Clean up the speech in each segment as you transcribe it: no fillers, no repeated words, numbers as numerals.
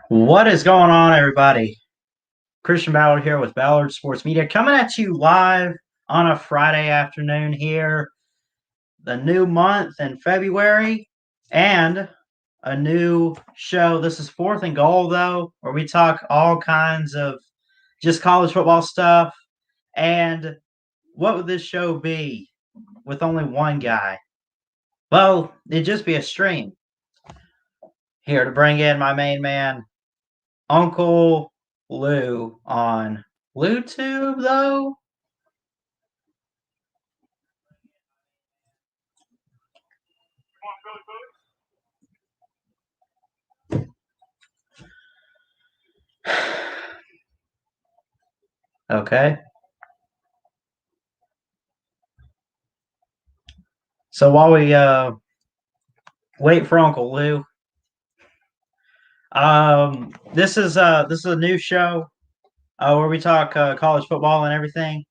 What is going on, everybody? Christian Ballard here with Ballard Sports Media, coming at you live on a Friday afternoon here, the new month in February, and a new show. This is Fourth and Goal, though, where we talk all kinds of just college football stuff. And what would this show be with only one guy? Well, it'd just be a stream. Here to bring in my main man, Uncle Lou on BlueTube, though. Okay. So while we wait for Uncle Lou, this is a new show where we talk college football and everything.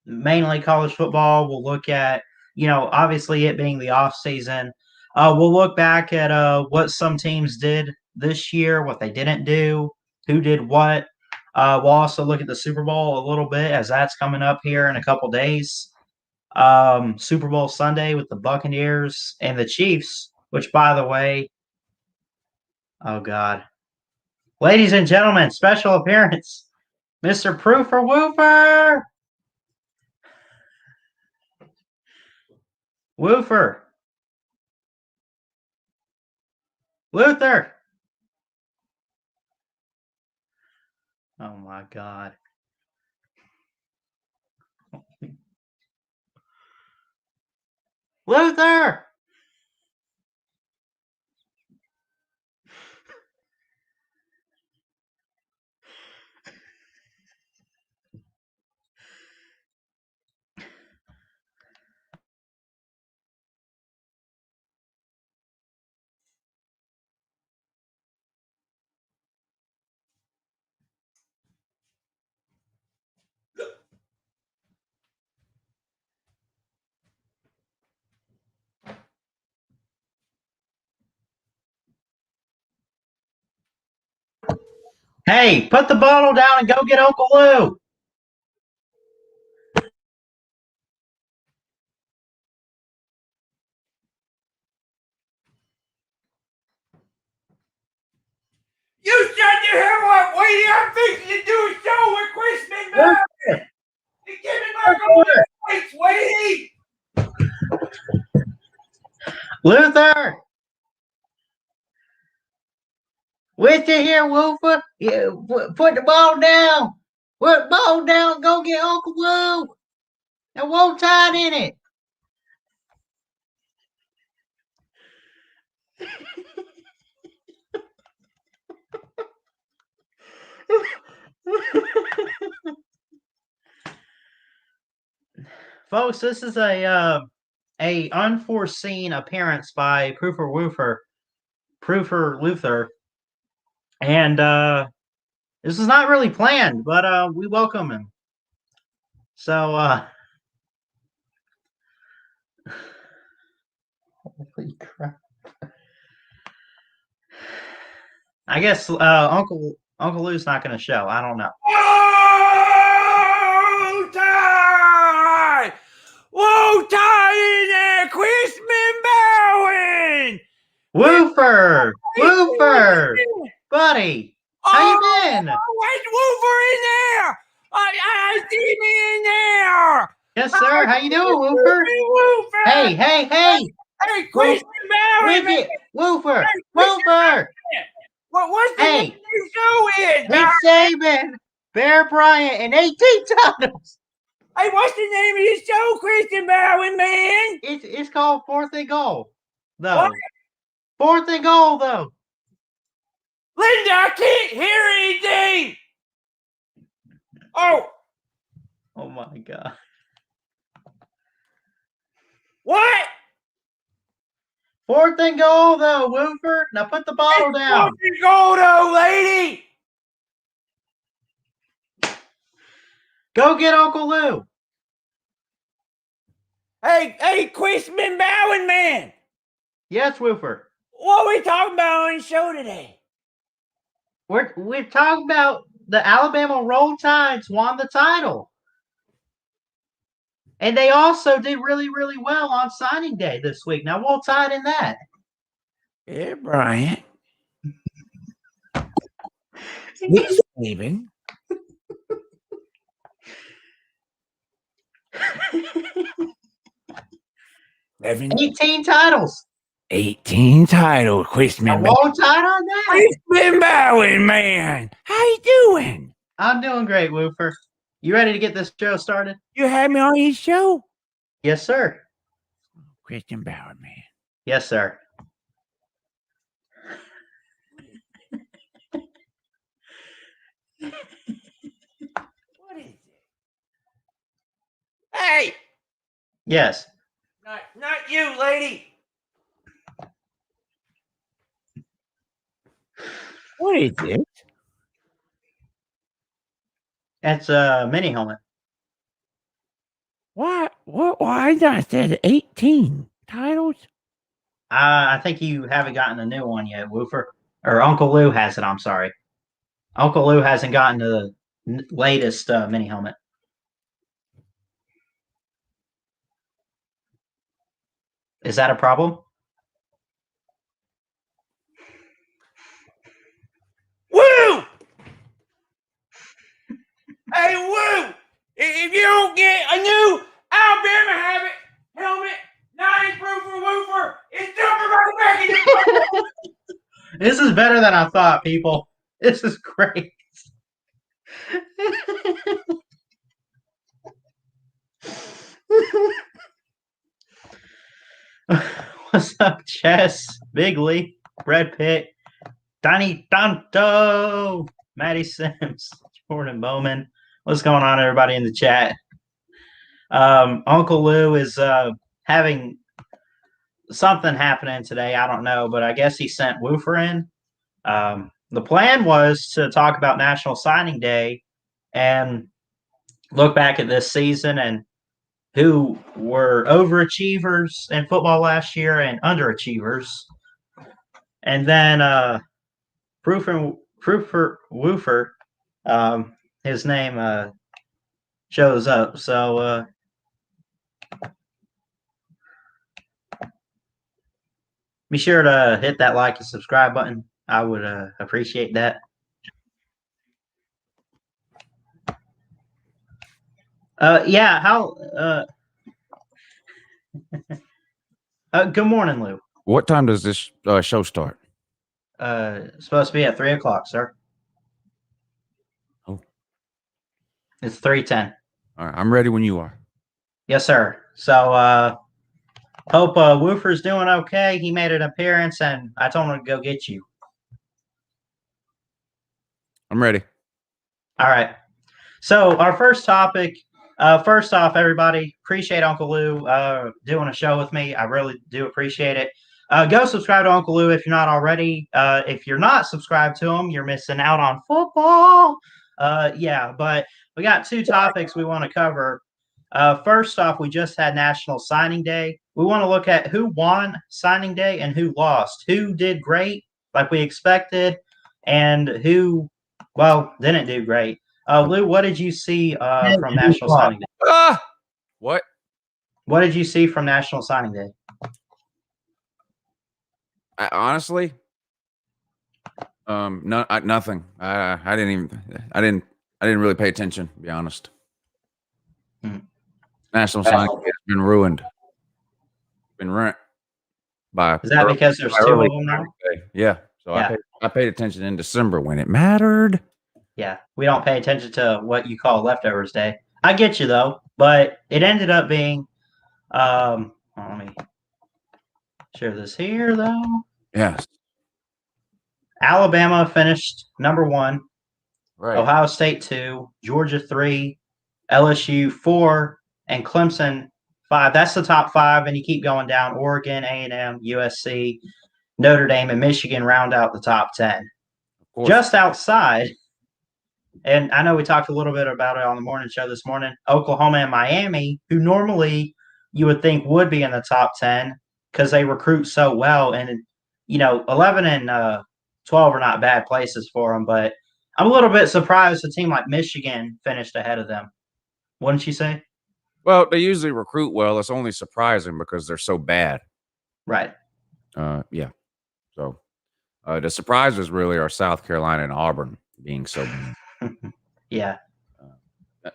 Mainly college football. We'll look at, obviously it being the off season. We'll look back at what some teams did this year, what they didn't do, who did what. We'll also look at the Super Bowl a little bit as that's coming up here in a couple days. Super Bowl Sunday with the Buccaneers and the Chiefs, which, by the way, oh God, ladies and gentlemen, special appearance, Mr. Proofer Woofer, Woofer, Luther. Oh my God, Luther. Hey, put the bottle down and go get Uncle Lou. You shut your hell up, Wadey. I'm fixing to do a show with Chris McMahon. You give me my golden points, Wadey. Luther. With you here, Woofer. Yeah, put the ball down. Put the ball down. Go get Uncle Lou. And won't tie in it. Folks, this is a unforeseen appearance by Proofer Luther, and this is not really planned, but we welcome him. So, holy crap! I guess Uncle Lou's not going to show. I don't know. Whoa, tie! Whoa, tie in there, Chris McMahon! Woofer, buddy, how you been? Where's Woofer in there? I see me in there. Yes, sir. How you doing, Woofer? Hey. Hey, Chris McMahon. Woofer. What's the name of your show is? Nick Saban, Bear Bryant, and 18 titles. Hey, what's the name of your show, Christian Bowen, man? It's called Fourth and Goal, though. What? Fourth and Goal, though. Linda, I can't hear anything. Oh my God. What? Fourth and Goal, though, Woofer. Now put the bottle down. Fourth and Goal, though, lady. Go get Uncle Lou. Hey, Chris McMahon, man. Yes, Woofer. What are we talking about on the show today? We're talking about the Alabama Roll Tides won the title. And they also did really, really well on signing day this week. Now we'll tie it in that. Yeah, Brian. Nick Saban. 18 titles. 18 titles, Christmas. Roll Tide on that. Christmas Bowen, man. How you doing? I'm doing great, Woofer. You ready to get this show started? You had me on your show? Yes, sir. Christian Bauer, man. Yes, sir. What is it? Hey! Yes. Not you, lady. What is it? It's a mini helmet. Why not said 18 titles? I think you haven't gotten a new one yet, Woofer. Or Uncle Lou has it, I'm sorry. Uncle Lou hasn't gotten the latest mini helmet. Is that a problem? Woo! Hey, Woo! If you don't get a new Alabama helmet, not improved for Woofer, it's jumping right back in your This is better than I thought, people. This is great. What's up, Chess, Bigley, Brad Pitt, Donnie Danto, Maddie Sims, Jordan Bowman. What's going on, everybody in the chat? Uncle Lou is having something happening today. I don't know, but I guess he sent Woofer in. The plan was to talk about National Signing Day and look back at this season and who were overachievers in football last year and underachievers. And then Woofer, his name shows up. So be sure to hit that like and subscribe button. I would appreciate that. Yeah, how good morning, Lou. What time does this show start? It's supposed to be at 3:00, sir. Oh. It's 3:10. All right, I'm ready when you are. Yes, sir. So hope Woofer's doing okay. He made an appearance and I told him to go get you. I'm ready. All right. So our first topic, first off, everybody, appreciate Uncle Lou doing a show with me. I really do appreciate it. Go subscribe to Uncle Lou if you're not already. If you're not subscribed to him, you're missing out on football. Yeah, but we got two topics we want to cover. First off, we just had National Signing Day. We want to look at who won signing day and who lost, who did great like we expected, and who, well, didn't do great. Lou, what did you see from National Signing Day? What? What did you see from National Signing Day? Honestly, nothing. I didn't really pay attention, to be honest. National Signing Day has been ruined. Been rent by. Is that because there's two of them now? Yeah. So yeah. I paid attention in December when it mattered. Yeah, we don't pay attention to what you call leftovers day. I get you though, but it ended up being. Let me share this here though. Yes. Alabama finished number 1. Right. Ohio State 2, Georgia 3, LSU 4, and Clemson 5. That's the top 5, and you keep going down. Oregon, A&M, USC, Notre Dame, and Michigan round out the top 10. Just outside, and I know we talked a little bit about it on the morning show this morning, Oklahoma and Miami, who normally you would think would be in the top 10 because they recruit so well, and 11 and 12 are not bad places for them, but I'm a little bit surprised a team like Michigan finished ahead of them. Wouldn't you say? Well, they usually recruit well. It's only surprising because they're so bad. Right. Yeah. So the surprises really are South Carolina and Auburn being so bad. Yeah.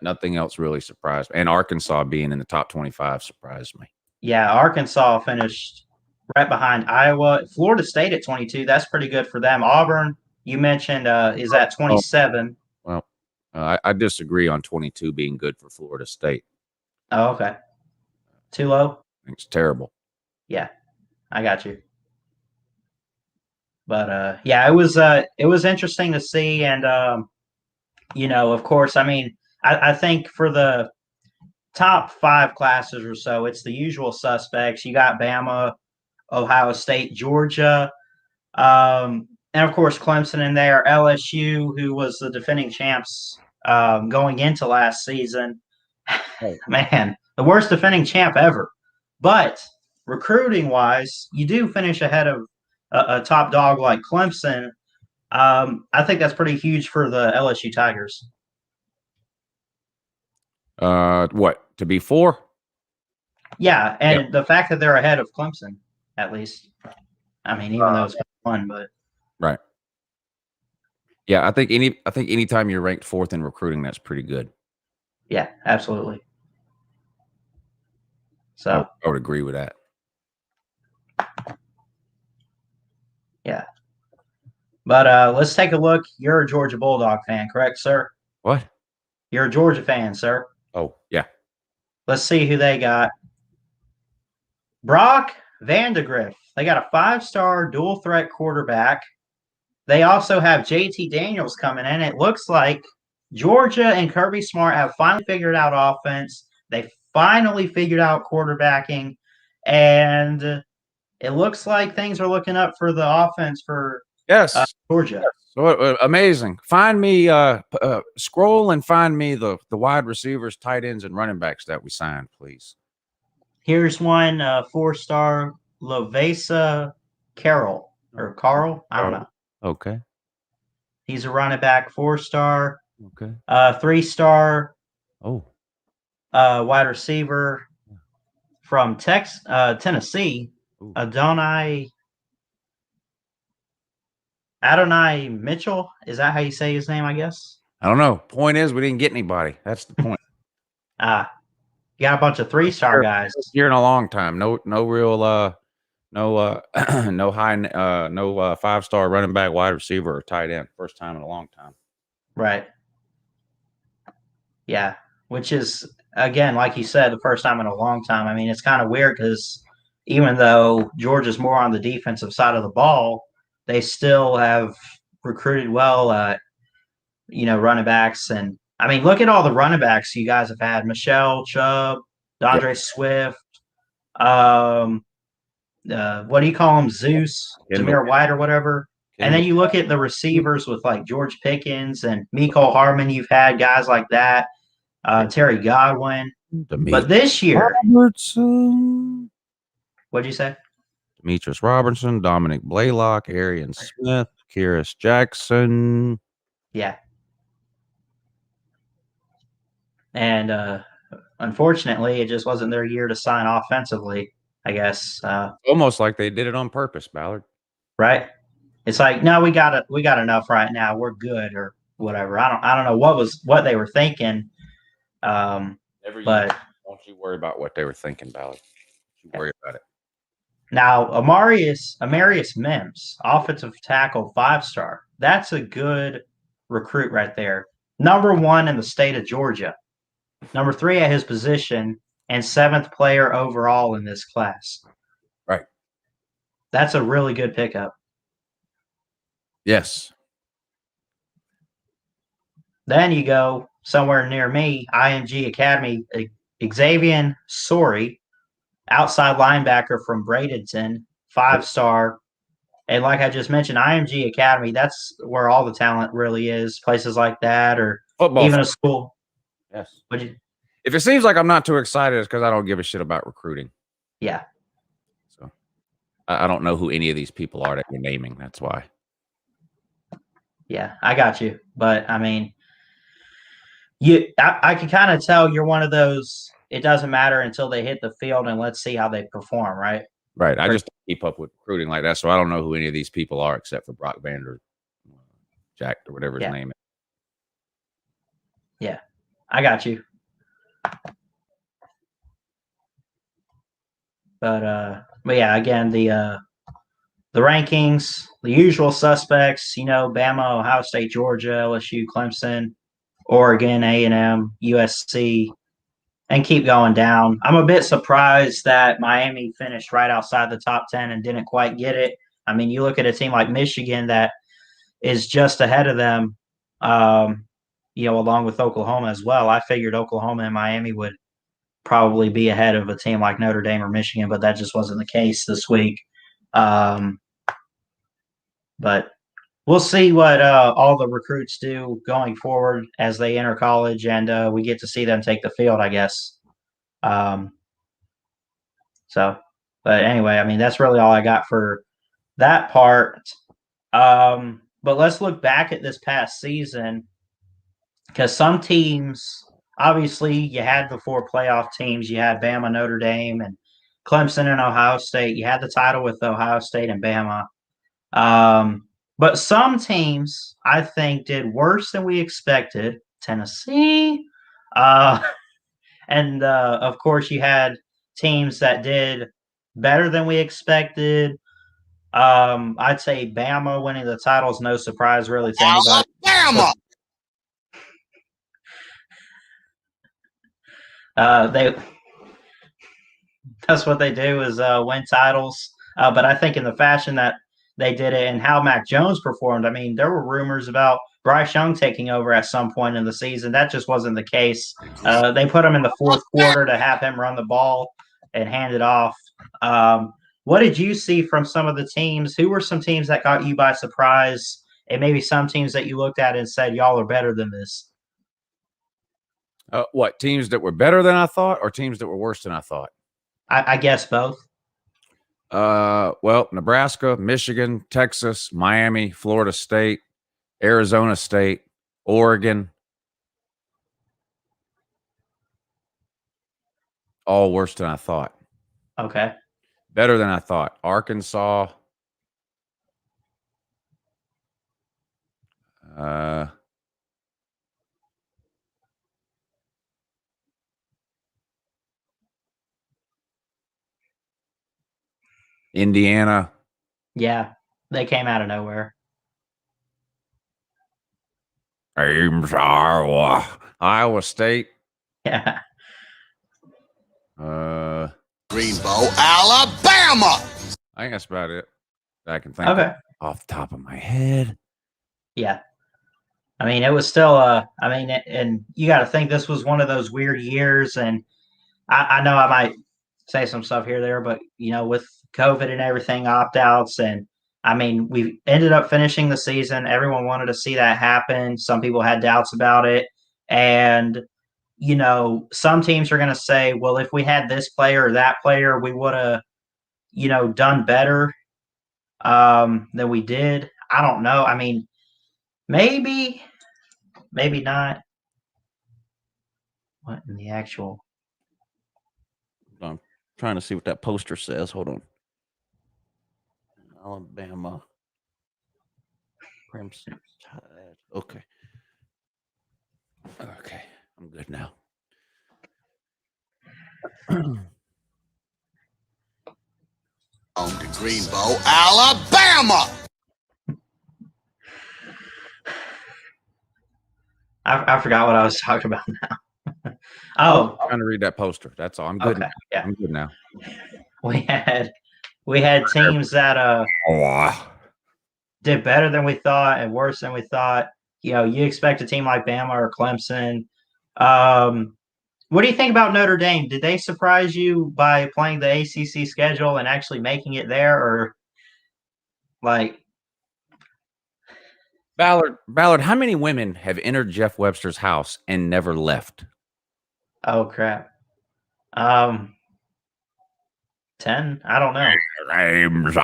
Nothing else really surprised me. And Arkansas being in the top 25 surprised me. Yeah. Arkansas finished right behind Iowa. Florida State at 22. That's pretty good for them. Auburn, you mentioned, is at 27. Well, I disagree on 22 being good for Florida State. Oh, okay. Too low? I think it's terrible. Yeah. I got you. But yeah, it was interesting to see, and of course, I mean, I think for the top 5 classes or so, it's the usual suspects. You got Bama, Ohio State, Georgia, and of course Clemson in there, LSU, who was the defending champs going into last season. Man, the worst defending champ ever. But recruiting wise, you do finish ahead of a top dog like Clemson. I think that's pretty huge for the LSU Tigers. What, to be 4? Yeah, and the fact that they're ahead of Clemson, at least. I mean, even though it's 1, but right. Yeah, I think anytime you're ranked 4th in recruiting, that's pretty good. Yeah, absolutely. So I would agree with that. Yeah. But let's take a look. You're a Georgia Bulldog fan, correct, sir? What? You're a Georgia fan, sir. Oh, yeah. Let's see who they got. Brock Vandegrift. They got a 5-star dual threat quarterback. They also have JT Daniels coming in. It looks like Georgia and Kirby Smart have finally figured out offense. They finally figured out quarterbacking. And it looks like things are looking up for the offense for Georgia. So amazing. Find me, scroll and find me the wide receivers, tight ends, and running backs that we signed, please. Here's one 4-star Lovesa Carroll or Carl. I don't know. Okay. He's a running back, 4-star. Okay. 3-star. Oh. Wide receiver from Tennessee. Ooh. Adonai Mitchell. Is that how you say his name? I guess. I don't know. Point is, we didn't get anybody. That's the point. You got a bunch of 3-star guys. Here in a long time. No real no 5-star running back, wide receiver, or tight end. First time in a long time. Right. Yeah, which is, again, like you said, the first time in a long time. I mean, it's kind of weird because even though Georgia's more on the defensive side of the ball, they still have recruited well at, running backs. And I mean, look at all the running backs you guys have had: Michelle Chubb, DeAndre Swift, what do you call him? Zeus, Jameer White, or whatever. And then you look at the receivers with like George Pickens and Mecole Hardman. You've had guys like that, Terry Godwin. But this year, Robertson. What'd you say? Demetrius Robertson, Dominic Blaylock, Arian Smith, Kyrus Jackson. Yeah. And unfortunately, it just wasn't their year to sign offensively, I guess. Almost like they did it on purpose, Ballard. Right? It's like, no, we got enough right now. We're good, or whatever. I don't know what they were thinking. But don't you worry about what they were thinking, Ballard. Don't you worry about it. Now, Amarius Mims, offensive tackle, 5-star. That's a good recruit right there. Number 1 in the state of Georgia. Number 3 at his position, and 7th player overall in this class. Right. That's a really good pickup. Yes. Then you go somewhere near me, IMG Academy, Xavier Sorey, outside linebacker from Bradenton, 5-star. And like I just mentioned, IMG Academy, that's where all the talent really is. Places like that, or football, even a school. Yes. If it seems like I'm not too excited, it's because I don't give a shit about recruiting. Yeah. So I don't know who any of these people are that you're naming. That's why. Yeah, I got you. But I mean, I can kind of tell you're one of those. It doesn't matter until they hit the field, and let's see how they perform, right? Right. I just don't keep up with recruiting like that, so I don't know who any of these people are except for Brock Vander, Jack, or whatever his name is. Yeah, I got you. But yeah, again, the rankings, the usual suspects, Bama, Ohio State, Georgia, LSU, Clemson, Oregon, A&M, USC, and keep going down. I'm a bit surprised that Miami finished right outside the top 10 and didn't quite get it. I mean, you look at a team like Michigan that is just ahead of them, along with Oklahoma as well. I figured Oklahoma and Miami would probably be ahead of a team like Notre Dame or Michigan, but that just wasn't the case this week. But we'll see what all the recruits do going forward as they enter college, and we get to see them take the field, I guess. But anyway, I mean, that's really all I got for that part. But let's look back at this past season, because some teams, obviously, you had the 4 playoff teams. You had Bama, Notre Dame, and Clemson and Ohio State. You had the title with Ohio State and Bama. But some teams, I think, did worse than we expected. Tennessee. And of course, you had teams that did better than we expected. I'd say Bama winning the title is no surprise, really, to anybody. Alabama! That's what they do is win titles. But I think in the fashion that they did it and how Mac Jones performed, I mean, there were rumors about Bryce Young taking over at some point in the season. That just wasn't the case. They put him in the fourth quarter to have him run the ball and hand it off. What did you see from some of the teams? Who were some teams that got you by surprise? And maybe some teams that you looked at and said, y'all are better than this? What, teams that were better than I thought or teams that were worse than I thought? I guess both. Well, Nebraska, Michigan, Texas, Miami, Florida State, Arizona State, Oregon, all worse than I thought. Okay. Better than I thought. Arkansas, Indiana. Yeah, they came out of nowhere. Iowa State. Yeah. Greenbow, Alabama! I think that's about it that I can think of off the top of my head. Yeah. I mean, it was still, and you got to think this was one of those weird years. And I know I might say some stuff here, there, but, with COVID and everything, opt outs. And I mean, we ended up finishing the season. Everyone wanted to see that happen. Some people had doubts about it. And, some teams are going to say, well, if we had this player or that player, we would have, done better than we did. I don't know. I mean, maybe not. What in the actual? I'm trying to see what that poster says. Hold on. Alabama. Crimson Tide. Okay. Okay. I'm good now. On to Greenbow, Alabama! I forgot what I was talking about now. I'm trying to read that poster. That's all. I'm good. Okay, yeah. I'm good now. We had teams that did better than we thought and worse than we thought. You expect a team like Bama or Clemson. What do you think about Notre Dame? Did they surprise you by playing the ACC schedule and actually making it there, or like? Ballard, how many women have entered Jeff Webster's house and never left? Oh crap. 10? I don't know. Names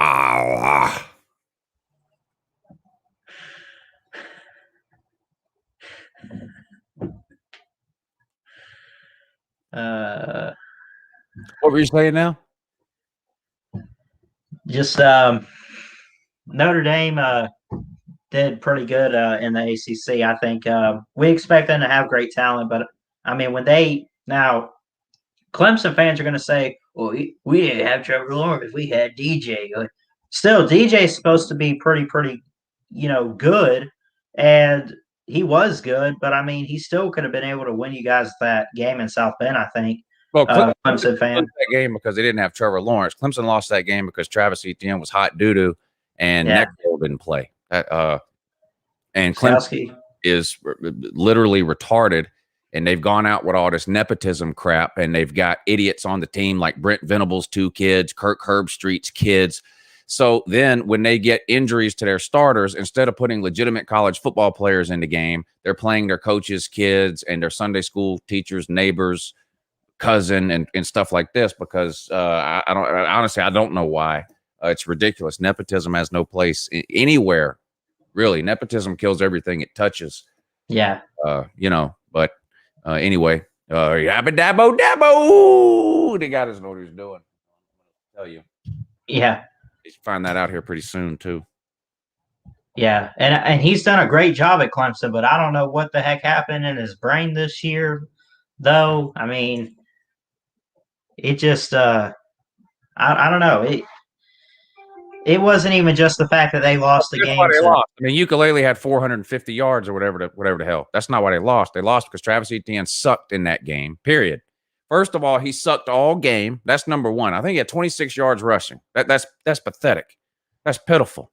What were you saying now? Just Notre Dame did pretty good in the ACC. I think we expect them to have great talent, but I mean, when they now Clemson fans are going to say, "Well, we didn't have Trevor Lawrence. We had DJ." Still, DJ is supposed to be pretty, good, and he was good. But I mean, he still could have been able to win you guys that game in South Bend. I think. Well, Clemson Clemson fan. lost that game because they didn't have Trevor Lawrence. Clemson lost that game because Travis Etienne was hot doo-doo and Neckroll didn't play. And Clemson is literally retarded, and they've gone out with all this nepotism crap, and they've got idiots on the team like Brent Venables' 2 kids, Kirk Herbstreit's kids. So then when they get injuries to their starters, instead of putting legitimate college football players in the game, they're playing their coaches' kids and their Sunday school teachers, neighbors, cousin, and stuff like this, because I don't know why. It's ridiculous. Nepotism has no place anywhere, really. Nepotism kills everything it touches. Yeah. But anyway, yabba dabbo dabbo. The guy doesn't know what he's doing. I'll tell you. Yeah. You find that out here pretty soon too. Yeah, and he's done a great job at Clemson, but I don't know what the heck happened in his brain this year, though. I mean, it just I don't know. It wasn't even just the fact that they lost the game. Lost. I mean, Ukulele had 450 yards or whatever the hell. That's not why they lost. They lost because Travis Etienne sucked in that game, period. First of all, he sucked all game. That's number one. I think he had 26 yards rushing. That's pathetic. That's pitiful.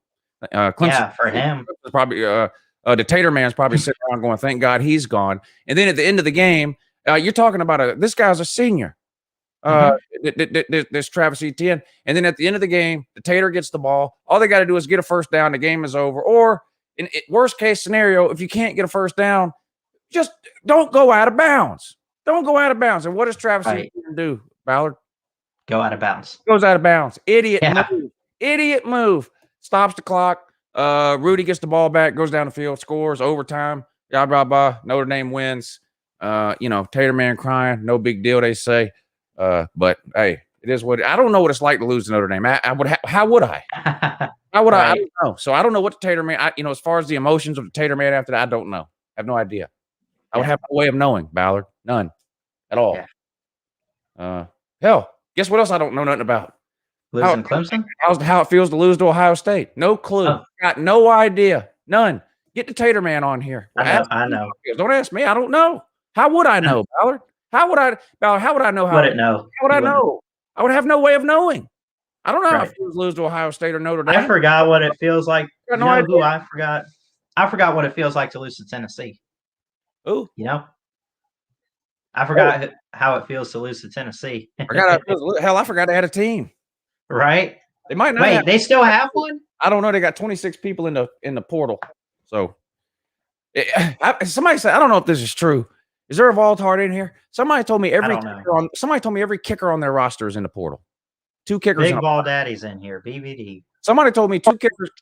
Clemson, for him. Probably the Tater Man's probably sitting around going, thank God he's gone. And then at the end of the game, you're talking about this guy's a senior. There's Travis Etienne. And then at the end of the game, the Tater gets the ball. All they got to do is get a first down. The game is over. Or in worst case scenario, if you can't get a first down, just don't go out of bounds. Don't go out of bounds. And what does Travis Etienne do, Ballard? Go out of bounds. Goes out of bounds. Idiot move. Idiot move. Stops the clock. Rudy gets the ball back, goes down the field, scores, overtime. Blah, blah, blah. Notre Dame wins. Tater Man crying. No big deal, they say. But hey, it is what I don't know what it's like to lose to Notre Dame. How would I? How would I? I don't know. So I don't know what the Tater Man. As far as the emotions of the Tater Man after that, I don't know. I have no idea. I would have no way of knowing, Ballard. None at all. Hell, guess what else I don't know nothing about? Losing Clemson? How it feels to lose to Ohio State? No clue. Oh. Got no idea. None. Get the Tater Man on here. I know. Don't ask me. I don't know. How would I know, Ballard? How would I know? How would I know? How would I know? I would have no way of knowing. I don't know how it feels to lose to Ohio State or Notre Dame. I forgot what it feels like. I forgot. I forgot what it feels like to lose to Tennessee. Ooh. I forgot how it feels to lose to Tennessee. I forgot they had a team. Right? They might not. Wait, they still have one? I don't know. They got 26 people in the portal. So somebody said, I don't know if this is true. Is there a Vault-Hart in here? Somebody told me every kicker on their roster is in the portal. 2 kickers. Big Ball Daddy's in here. BBD. Somebody told me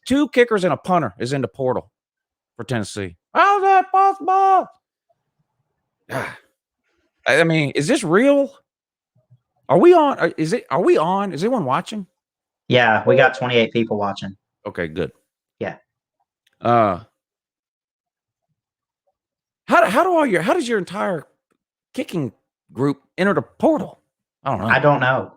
2 kickers and a punter is in the portal for Tennessee. How's that possible? I mean, is this real? Are we on? Are we on? Is anyone watching? Yeah, we got 28 people watching. Okay, good. Yeah. How does your entire kicking group enter the portal? I don't know.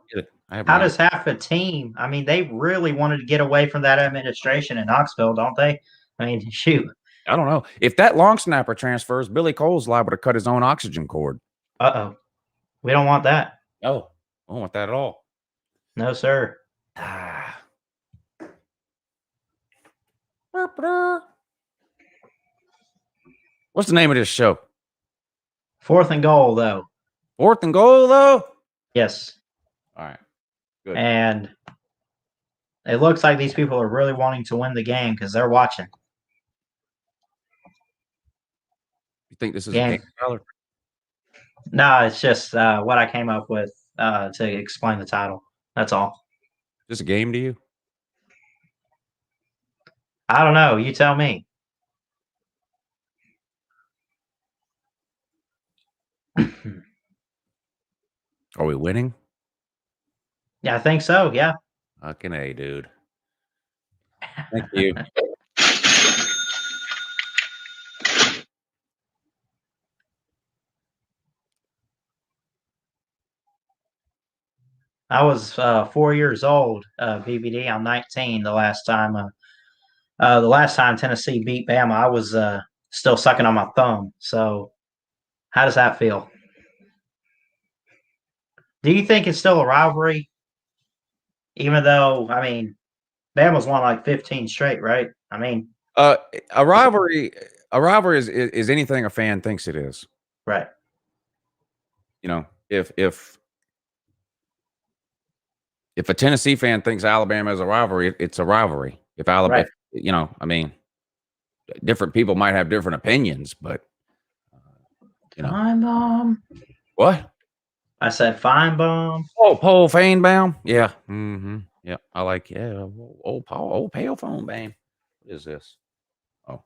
How does half a team? I mean, they really wanted to get away from that administration in Knoxville, don't they? I mean, shoot. I don't know. If that long snapper transfers, Billy Cole's liable to cut his own oxygen cord. Uh-oh. We don't want that. No, I don't want that at all. No, sir. What's the name of this show? 4th and Goal, though. 4th and Goal, though? Yes. All right. Good. And it looks like these people are really wanting to win the game because they're watching. You think this is a game, Tyler? No, it's just what I came up with to explain the title. That's all. Just a game to you? I don't know. You tell me. Are we winning? Yeah, I think so. Yeah. Fucking A, dude. Thank you. I was 4 years old, BBD. I'm 19. The last time Tennessee beat Bama, I was still sucking on my thumb. So, how does that feel? Do you think it's still a rivalry? Even though, I mean, Bama's won like 15 straight, right? I mean, a rivalry is anything a fan thinks it is. right. You know, if a Tennessee fan thinks Alabama is a rivalry, it's a rivalry. If Alabama, Right. you know, I mean, different people might have different opinions, but you know, Fine bomb. what? I said fine bomb. Oh, Paul Fanebaum. Yeah. Mm-hmm. Yeah. I like, yeah. Old Paul, old Pale Phone Bam. What is this? Oh, I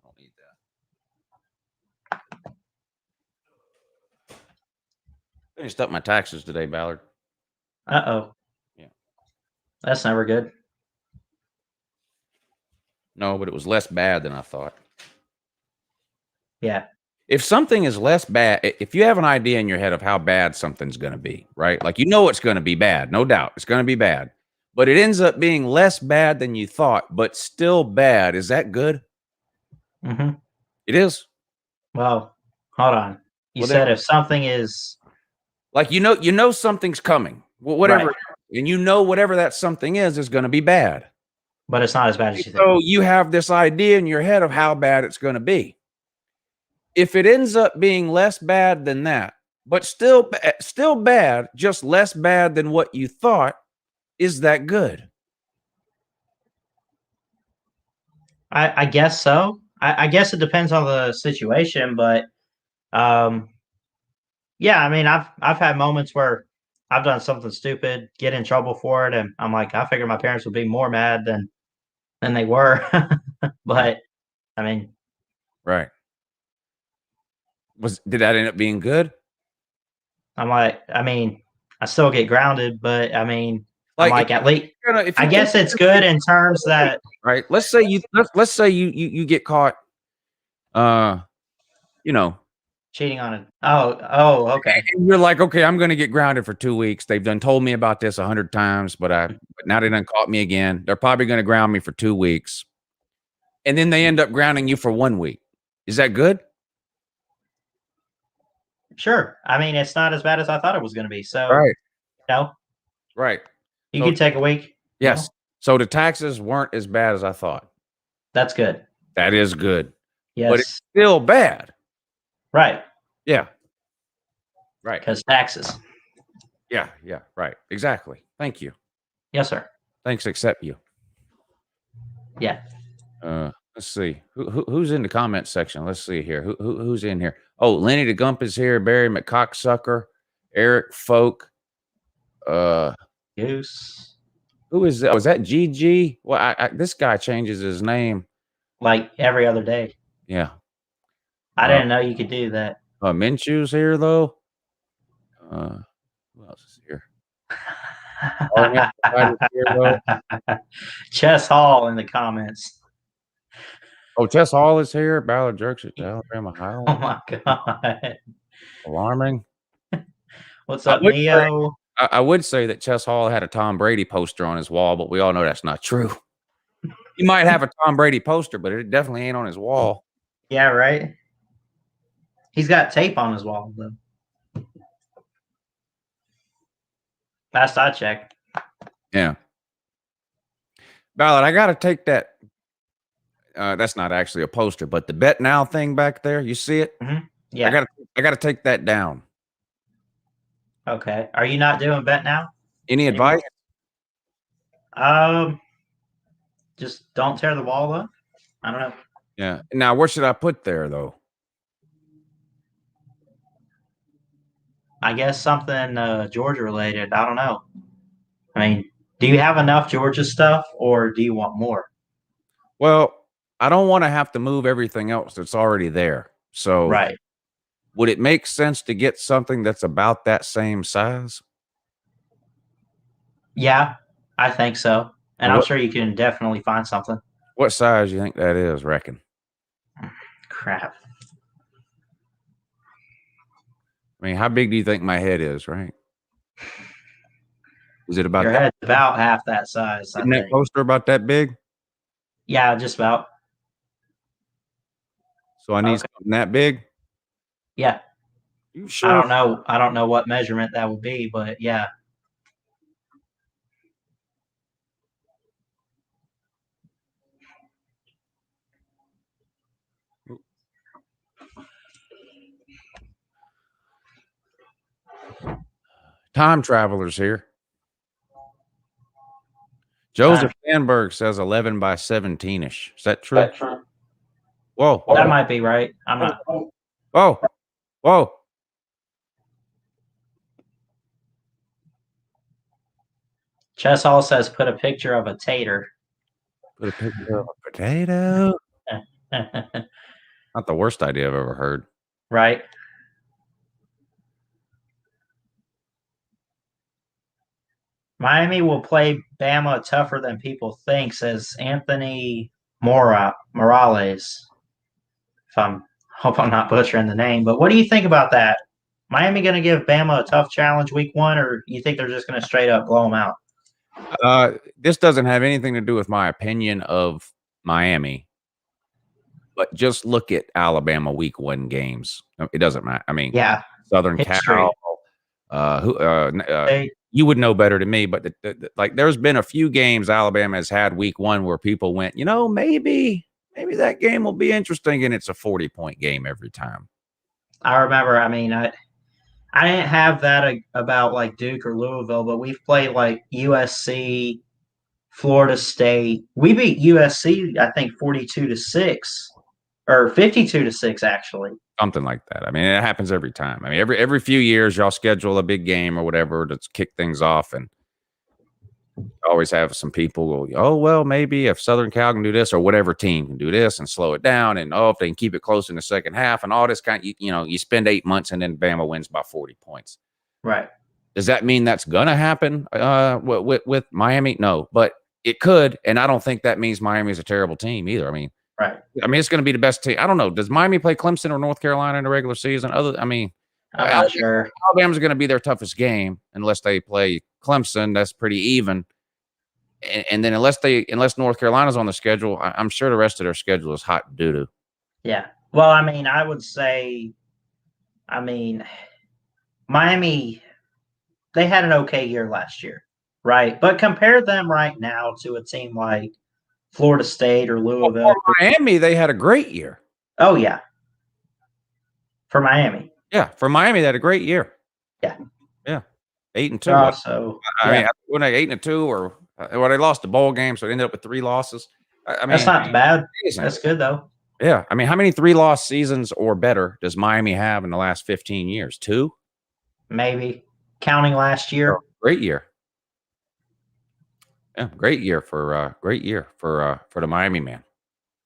don't need that. Finished up my taxes today, Ballard. Uh-oh. Yeah. That's never good. No, but it was less bad than I thought. Yeah. If something is less bad, if you have an idea in your head of how bad something's going to be, right? Like, you know, it's going to be bad, no doubt. It's going to be bad, but it ends up being less bad than you thought, but still bad. Is that good? Mm-hmm. It is. Well, hold on. You said if something is like, you know, something's coming, whatever, right. And you know, whatever that something is going to be bad. But it's not as bad as you think. So you have this idea in your head of how bad it's going to be. If it ends up being less bad than that, but still bad, just less bad than what you thought, is that good? I guess so. I guess it depends on the situation, but yeah, I mean, I've had moments where I've done something stupid, get in trouble for it, and I'm like, I figured my parents would be more mad than they were. But I mean, right. Did that end up being good? I'm like, I mean, I still get grounded, but I mean, I'm Like, like, at least if I guess it's good in terms that right. Let's say you get caught, you know, cheating on it. Oh, okay. and you're like, okay, I'm going to get grounded for 2 weeks. They've done told me about this 100 times, but now they done caught me again. They're probably going to ground me for 2 weeks, and then they end up grounding you for 1 week. Is that good? Sure. I mean, it's not as bad as I thought it was going to be. So, Right. you know, Right. you can take a week. Yes. You know? So the taxes weren't as bad as I thought. That's good. That is good. Yes. But it's still bad. Right. Yeah. Right. Because taxes. Yeah. Yeah. Right. Exactly. Thank you. Yes, sir. Thanks, except you. Yeah. Let's see who's in the comment section. Let's see here. Who's in here? Oh, Lenny the Gump is here. Barry McCocksucker, Eric Folk. Goose. Who is that? Was that GG? Well, this guy changes his name like every other day. Yeah. I didn't know you could do that. Minshew's here though. Who else is here? Chess Hall in the comments. Oh, Chess Hall is here. Ballard Jerks at Alabama Highland. Oh my god. Alarming. What's up, Neo? I would say that Chess Hall had a Tom Brady poster on his wall, but we all know that's not true. He might have a Tom Brady poster, but it definitely ain't on his wall. Yeah, right. He's got tape on his wall, though. Last I checked. Yeah. Ballard, I got to take that. That's not actually a poster, but the Bet Now thing back there, you see it? Mm-hmm. Yeah. I got to take that down. Okay. Are you not doing Bet Now? Any advice? Just don't tear the wall up. I don't know. Yeah. Now, what should I put there, though? I guess something Georgia related. I don't know. I mean, do you have enough Georgia stuff, or do you want more? Well, I don't want to have to move everything else that's already there. So, right. Would it make sense to get something that's about that same size? Yeah, I think so. And I'm What sure you can definitely find something. what size do you think that is, reckon? Crap. I mean, how big do you think my head is, right? Is it about Your that? head's about half that size, I Isn't that think. poster about that big? Yeah, just about. So I need Okay. something that big? Yeah. You I sure? don't know. I don't know what measurement that would be, but yeah. Time travelers here. Joseph Sandberg says 11 by 17-ish. Is that true? Whoa. That might be right. I'm not. Whoa. Whoa. Chess Hall says put a picture of a tater. Put a picture of a potato. Not the worst idea I've ever heard. right. Miami will play Bama tougher than people think, says Anthony Morales. Hope I'm not butchering the name, but what do you think about that? Miami going to give Bama a tough challenge week 1, or you think they're just going to straight up blow them out? This doesn't have anything to do with my opinion of Miami, but just look at Alabama week 1 games. It doesn't matter. I mean, yeah, Southern history. Cal, you would know better than me, but like there's been a few games Alabama has had week 1 where people went, maybe that game will be interesting, and it's a 40-point game every time. I remember. I mean, I didn't have that about like Duke or Louisville, but we've played like USC, Florida State. We beat USC, I think 42-6 or 52-6 actually. Something like that. I mean, it happens every time. I mean, every few years y'all schedule a big game or whatever to kick things off, and always have some people go, oh, well, maybe if Southern Cal can do this, or whatever team can do this and slow it down, and if they can keep it close in the second half, and all this kind of, you spend 8 months and then Bama wins by 40 points. Right. Does that mean that's gonna happen with Miami? No, but it could, and I don't think that means Miami is a terrible team either. I mean, right. I mean, it's going to be the best team. I don't know. Does Miami play Clemson or North Carolina in the regular season? I'm not sure. Alabama's going to be their toughest game unless they play Clemson. That's pretty even. And then unless North Carolina's on the schedule, I'm sure the rest of their schedule is hot doo-doo. Yeah. Well, I mean, I would say, Miami, they had an okay year last year, right? But compare them right now to a team like Florida State or Louisville. For Miami, they had a great year. Oh, yeah. For Miami. Yeah, for Miami, they had a great year. Yeah. Yeah. 8-2. Also, I mean, when they 8-2, or they lost the bowl game, so they ended up with 3 losses. I mean, that's not bad. That's good though. Yeah, I mean, how many 3-loss seasons or better does Miami have in the last 15 years? 2, maybe, counting last year. Great year. Yeah, great year for the Miami man.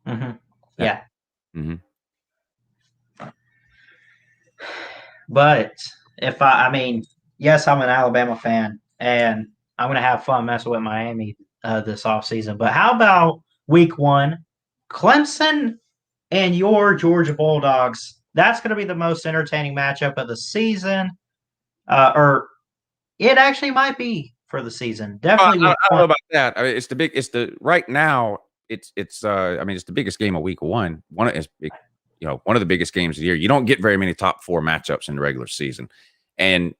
Mm-hmm. Yeah. Mm-hmm. But if yes, I'm an Alabama fan, and I'm gonna have fun messing with Miami this offseason. But how about week 1, Clemson and your Georgia Bulldogs? That's going to be the most entertaining matchup of the season, or it actually might be for the season. Definitely. I don't know about that. I mean, it's right now. It's the biggest game of week 1. One of the biggest games of the year. You don't get very many top 4 matchups in the regular season, and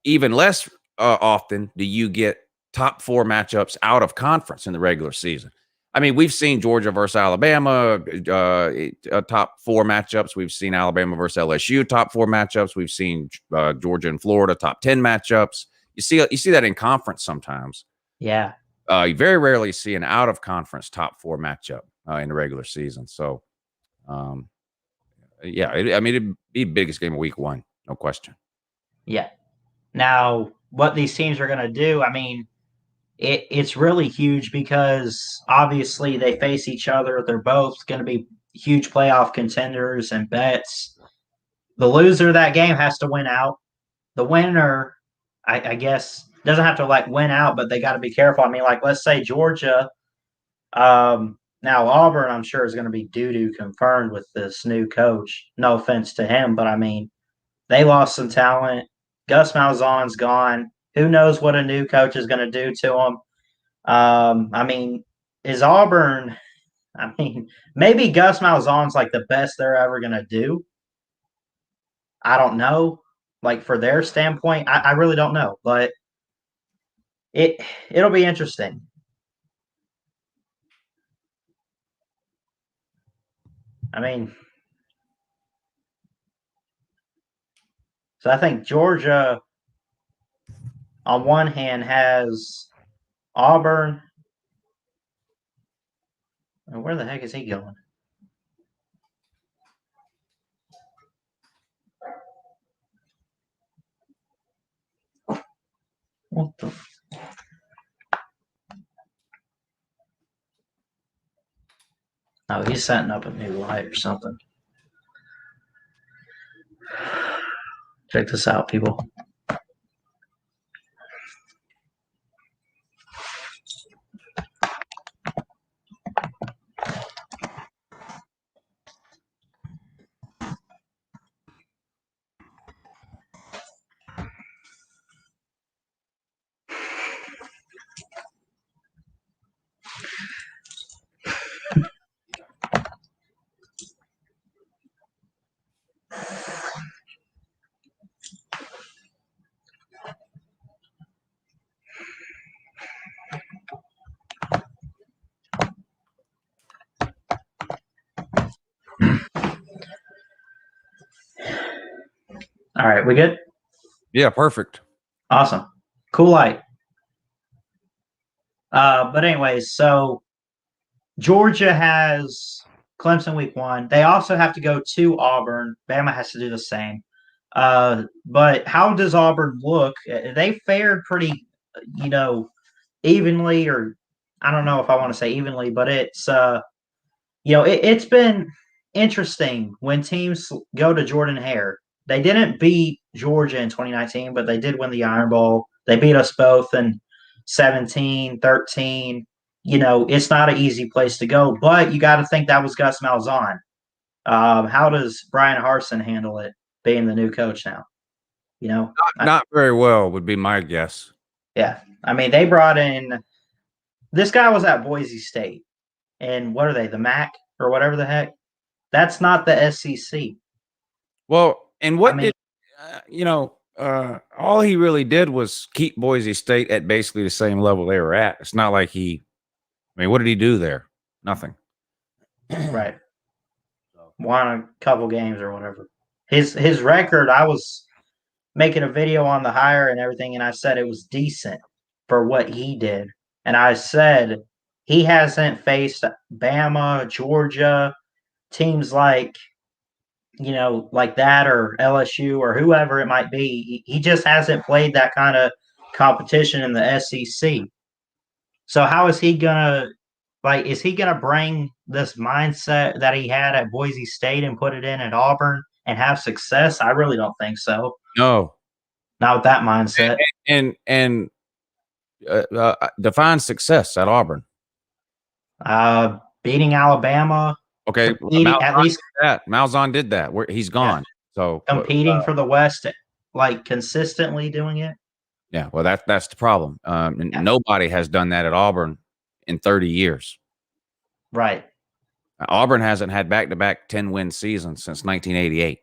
even less often do you get top 4 matchups out of conference in the regular season. I mean, we've seen Georgia versus Alabama, top 4 matchups. We've seen Alabama versus LSU, top 4 matchups. We've seen Georgia and Florida, top 10 matchups. You see that in conference sometimes. Yeah. You very rarely see an out of conference top 4 matchup in the regular season. So, it'd be the biggest game of week 1, no question. Yeah. Now, what these teams are going to do. I mean, it's really huge because obviously they face each other. They're both going to be huge playoff contenders and bets. The loser of that game has to win out. The winner, I guess, doesn't have to like win out, but they got to be careful. I mean, like let's say Georgia. Now Auburn, I'm sure is going to be doo-doo confirmed with this new coach. No offense to him, but I mean, they lost some talent. Gus Malzahn's gone. Who knows what a new coach is going to do to them? I mean, is Auburn? I mean, maybe Gus Malzahn's like the best they're ever going to do. I don't know. Like for their standpoint, I really don't know, but it'll be interesting. I mean, so I think Georgia, on one hand, has Auburn. And where the heck is he going? What the? Oh, he's setting up a new light or something. Check this out, people. All right, we good? Yeah, perfect. Awesome. Cool light. But anyways, so Georgia has Clemson week 1. They also have to go to Auburn. Bama has to do the same. But how does Auburn look? They fared pretty, evenly, or I don't know if I want to say evenly, but it's it's been interesting when teams go to Jordan Hare. They didn't beat Georgia in 2019, but they did win the Iron Bowl. They beat us both in 17, 13. It's not an easy place to go, but you got to think that was Gus Malzahn. How does Brian Harsin handle it being the new coach now? Not very well would be my guess. Yeah. I mean, they brought in this guy was at Boise State. And what are they, the MAC or whatever the heck? That's not the SEC. Well, and what all he really did was keep Boise State at basically the same level they were at. It's not like what did he do there? Nothing. Right. Won a couple games or whatever. His record, I was making a video on the hire and everything, and I said it was decent for what he did. And I said he hasn't faced Bama, Georgia, teams like like that, or LSU or whoever it might be. He just hasn't played that kind of competition in the SEC. So how is he gonna is he gonna bring this mindset that he had at Boise State and put it in at Auburn and have success? I really don't think so. No, not with that mindset. And define success at Auburn. Beating Alabama. Okay, at least Malzahn did that. He's gone. Yeah. So competing for the West, like consistently doing it. Yeah, well, that's the problem. Nobody has done that at Auburn in 30 years. Right. Auburn hasn't had back-to-back 10-win seasons since 1988.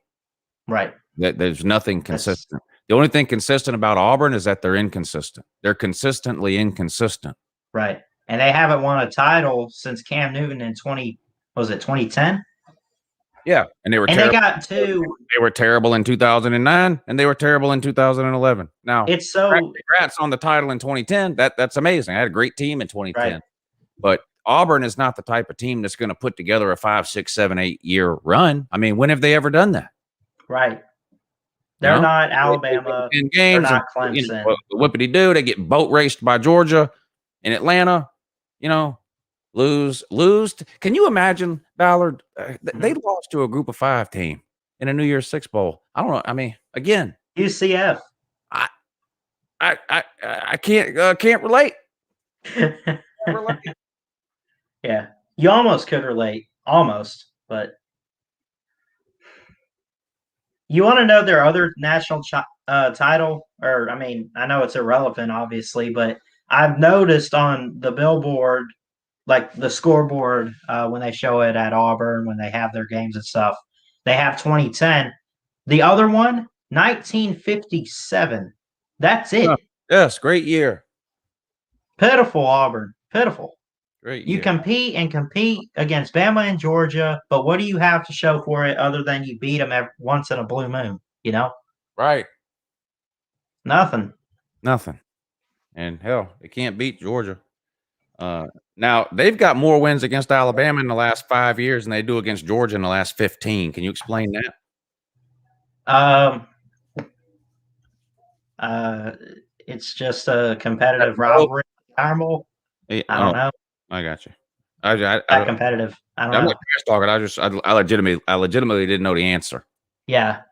Right. There's nothing consistent. The only thing consistent about Auburn is that they're inconsistent. They're consistently inconsistent. Right. And they haven't won a title since Cam Newton in 2010? Yeah, and they were. And terrible. They got two. They were terrible in 2009, and they were terrible in 2011. Now, it's so congrats on the title in 2010. That's amazing. I had a great team in 2010, right. But Auburn is not the type of team that's going to put together a 5, 6, 7, 8 year run. I mean, when have they ever done that? Right. They're not Alabama. They games, they're not and, Clemson. Whippity do. They get boat raced by Georgia in Atlanta. Lose. Can you imagine, Ballard? They lost to a Group of 5 team in a New Year's Six bowl. I don't know. I mean, again, UCF. I can't relate. Yeah, you almost could relate, but you want to know their other national title? Or, I mean, I know it's irrelevant, obviously, but I've noticed on the billboard, like the scoreboard, when they show it at Auburn, when they have their games and stuff, they have 2010. The other one, 1957. That's it. Oh, yes, great year. Pitiful Auburn. Pitiful. Great year. You compete against Bama and Georgia, but what do you have to show for it other than you beat them once in a blue moon? Right. Nothing. And hell, they can't beat Georgia. Now they've got more wins against Alabama in the last 5 years than they do against Georgia in the last 15. Can you explain that? It's just a competitive rivalry. I don't know. I got you. That competitive. I don't know. Not trash talking. I legitimately didn't know the answer. Yeah.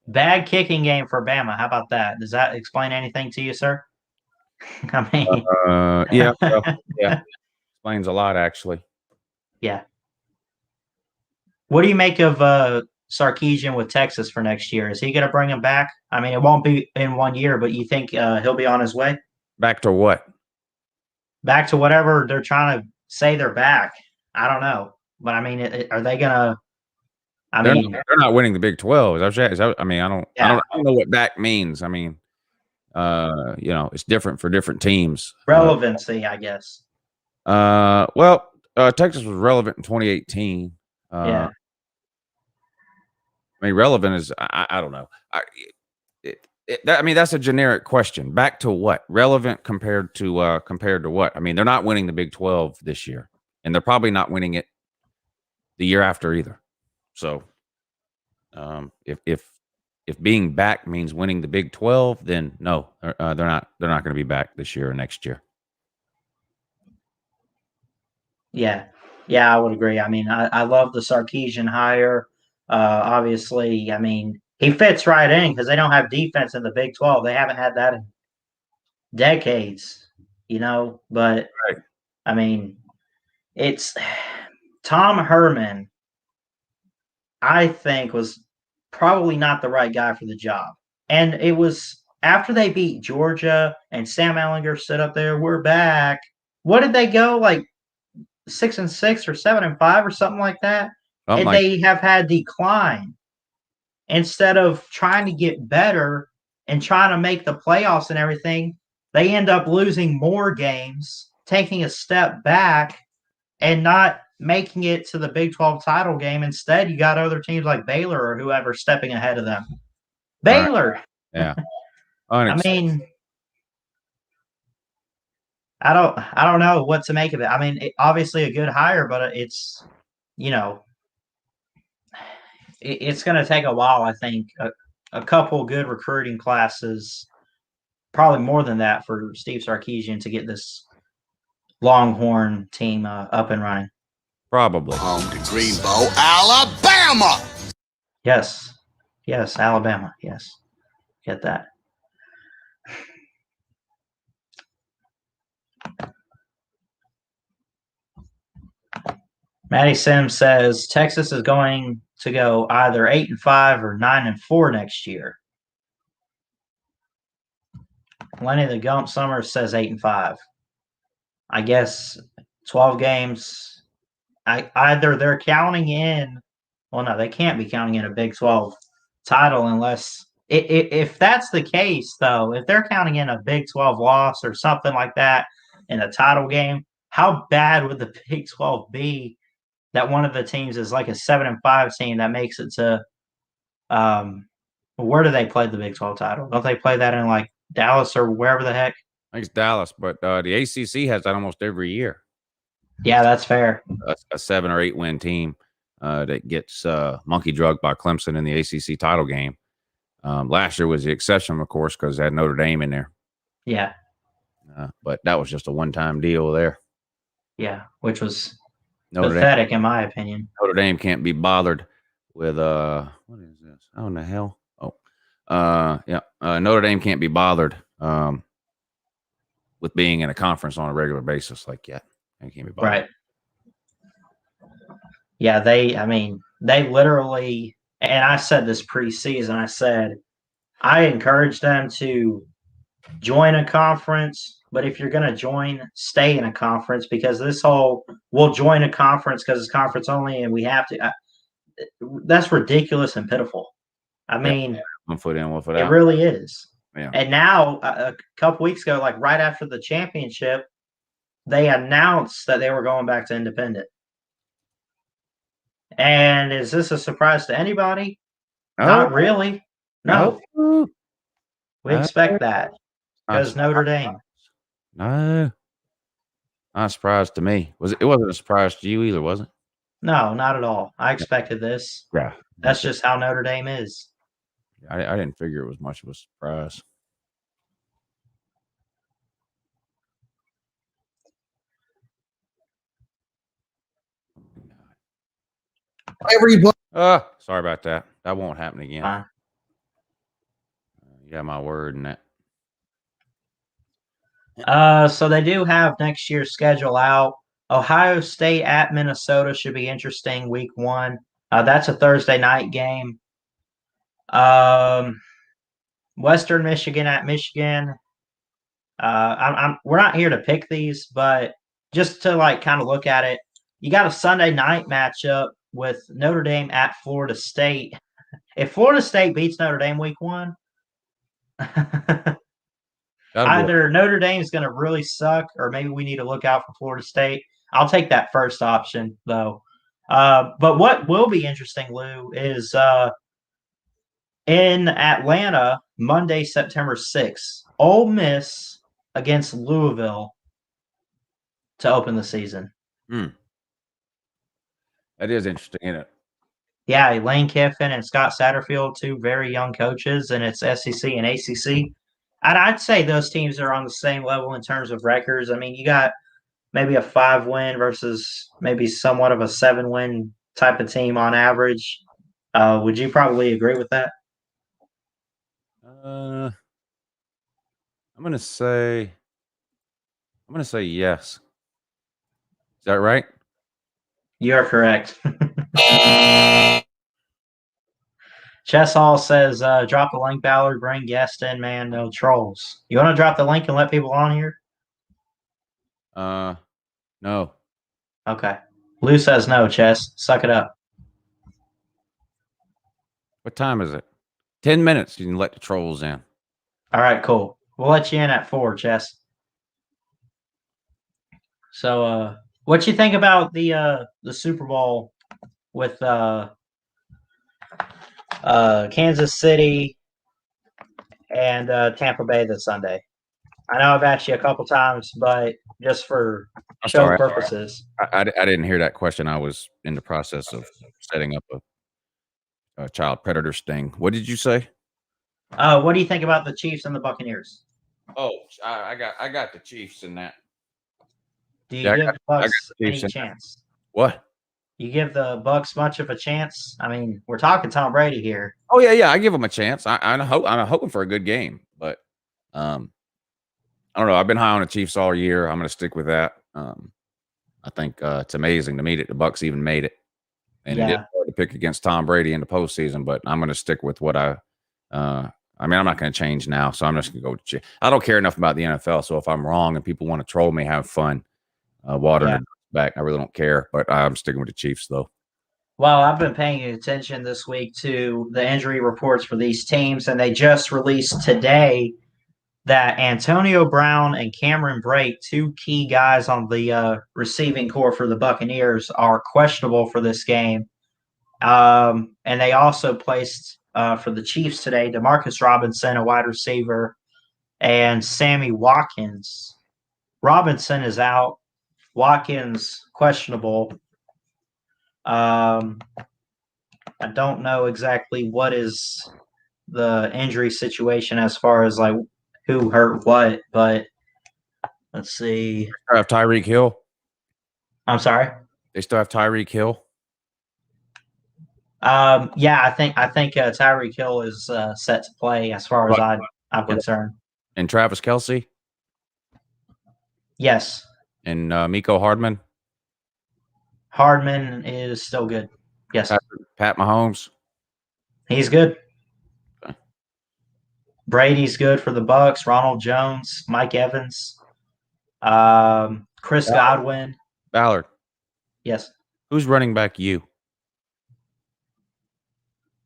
Bad kicking game for Bama. How about that? Does that explain anything to you, sir? I mean, yeah, explains a lot, actually. Yeah. What do you make of Sarkisian with Texas for next year? Is he going to bring him back? I mean, it won't be in 1 year, but you think he'll be on his way? Back to what? Back to whatever they're trying to say they're back. I don't know. But, I mean, are they going to – they're not winning the Big 12. I don't know what back means. I mean, it's different for different teams. Relevancy, I guess. Well, Texas was relevant in 2018. Yeah. I mean, relevant is I don't know. That's a generic question. Back to what? Relevant compared to what? I mean, they're not winning the Big 12 this year, and they're probably not winning it the year after either. So, if being back means winning the Big 12, then no, they're not going to be back this year or next year. Yeah, I would agree. I mean, I love the Sarkisian hire. Obviously, I mean, he fits right in because they don't have defense in the Big 12. They haven't had that in decades, But, right. I mean, it's Tom Herman, I think, was probably not the right guy for the job. And it was after they beat Georgia and Sam Ehlinger stood up there, we're back. What did they go, like 6-6 or 7-5 or something like that? They have had decline. Instead of trying to get better and trying to make the playoffs and everything, they end up losing more games, taking a step back, and not making it to the Big 12 title game. Instead, you got other teams like Baylor or whoever stepping ahead of them. Baylor. Right. Yeah. I mean, I don't know what to make of it. I mean, obviously a good hire, but it's, it's going to take a while, I think. A couple good recruiting classes, probably more than that, for Steve Sarkisian to get this Longhorn team up and running. Probably. Home to Greenbow, Alabama. Yes, Alabama. Yes, get that. Matty Sims says Texas is going to go either 8-5 or 9-4 next year. Lenny the Gump Summers says 8-5. I guess 12 games. Either they're counting in. Well, no, they can't be counting in a Big 12 title unless if that's the case, though. If they're counting in a Big 12 loss or something like that in a title game, how bad would the Big 12 be? That one of the teams is like a 7-5 team that makes it to where do they play the Big 12 title? Don't they play that in like Dallas or wherever the heck? I think it's Dallas, but the ACC has that almost every year. Yeah, that's fair. A 7 or 8 win team. that gets monkey drugged by Clemson in the ACC title game. Last year was the exception, of course, because they had Notre Dame in there. Yeah. But that was just a one-time deal there. Yeah, which was pathetic in my opinion. Notre Dame can't be bothered with what is this? How in the hell? Oh, Notre Dame can't be bothered with being in a conference on a regular basis like that. They can't be bothered. Right. Yeah, they literally, and I said this preseason, I said I encourage them to join a conference, but if you're going to join, stay in a conference, because we'll join a conference because it's conference only and we have to. That's ridiculous and pitiful. I mean, one foot in, one foot out. It really is. Yeah. And now, a couple weeks ago, like right after the championship, they announced that they were going back to independent. And is this a surprise to anybody? Not really. No. We expect that because Notre Dame. No. Not a surprise to me. It wasn't a surprise to you either, was it? No, not at all. I expected this. Yeah. That's just how Notre Dame is. I didn't figure it was much of a surprise. Sorry about that. That won't happen again. You got my word in that. So they do have next year's schedule out. Ohio State at Minnesota should be interesting week 1. That's a Thursday night game. Western Michigan at Michigan. We're not here to pick these, but just to kind of look at it, you got a Sunday night matchup with Notre Dame at Florida State. If Florida State beats Notre Dame week 1, either Notre Dame is going to really suck, or maybe we need to look out for Florida State. I'll take that first option, though. But what will be interesting, Lou, is in Atlanta, Monday, September 6th, Ole Miss against Louisville to open the season. That is interesting, isn't it? Yeah, Lane Kiffin and Scott Satterfield, 2 very young coaches, and it's SEC and ACC. I'd say those teams are on the same level in terms of records. I mean, you got maybe a 5-win versus maybe somewhat of a 7-win type of team on average. Would you probably agree with that? I'm gonna say yes. Is that right? You are correct. Chess Hall says, drop the link, Ballard. Bring guests in, man. No trolls. You want to drop the link and let people on here? No. Okay. Lou says no, Chess. Suck it up. What time is it? 10 minutes. You can let the trolls in. All right, cool. We'll let you in at 4, Chess. So, what you think about the Super Bowl with Kansas City and Tampa Bay this Sunday? I know I've asked you a couple times, but just for show purposes. I didn't hear that question. I was in the process of setting up a child predator sting. What did you say? What do you think about the Chiefs and the Buccaneers? Oh, I got the Chiefs in that. Do you give the Bucks any chance? What? You give the Bucks much of a chance? I mean, we're talking Tom Brady here. Oh yeah, I give them a chance. I'm hoping for a good game, but I don't know. I've been high on the Chiefs all year. I'm going to stick with that. I think it's amazing to me that the Bucks even made it, and it is hard to pick against Tom Brady in the postseason. But I'm going to stick with what I mean, I'm not going to change now, so I'm just going to go with Chiefs. I don't care enough about the NFL, so if I'm wrong and people want to troll me, have fun. Watering it back. I really don't care, but I'm sticking with the Chiefs, though. Well, I've been paying attention this week to the injury reports for these teams, and they just released today that Antonio Brown and Cameron Brate, 2 key guys on the receiving corps for the Buccaneers, are questionable for this game. And they also placed for the Chiefs today Demarcus Robinson, a wide receiver, and Sammy Watkins. Robinson is out. Watkins questionable. I don't know exactly what is the injury situation as far as like who hurt what, but let's see. They still have Tyreek Hill. I'm sorry. They still have Tyreek Hill. Yeah, I think Tyreek Hill is set to play as far as I'm concerned. And Travis Kelce. Yes. And Miko Hardman. Hardman is still good. Yes. Pat Mahomes. He's good. Okay. Brady's good for the Bucks. Ronald Jones, Mike Evans, Chris Godwin. Ballard. Yes. Who's running back you?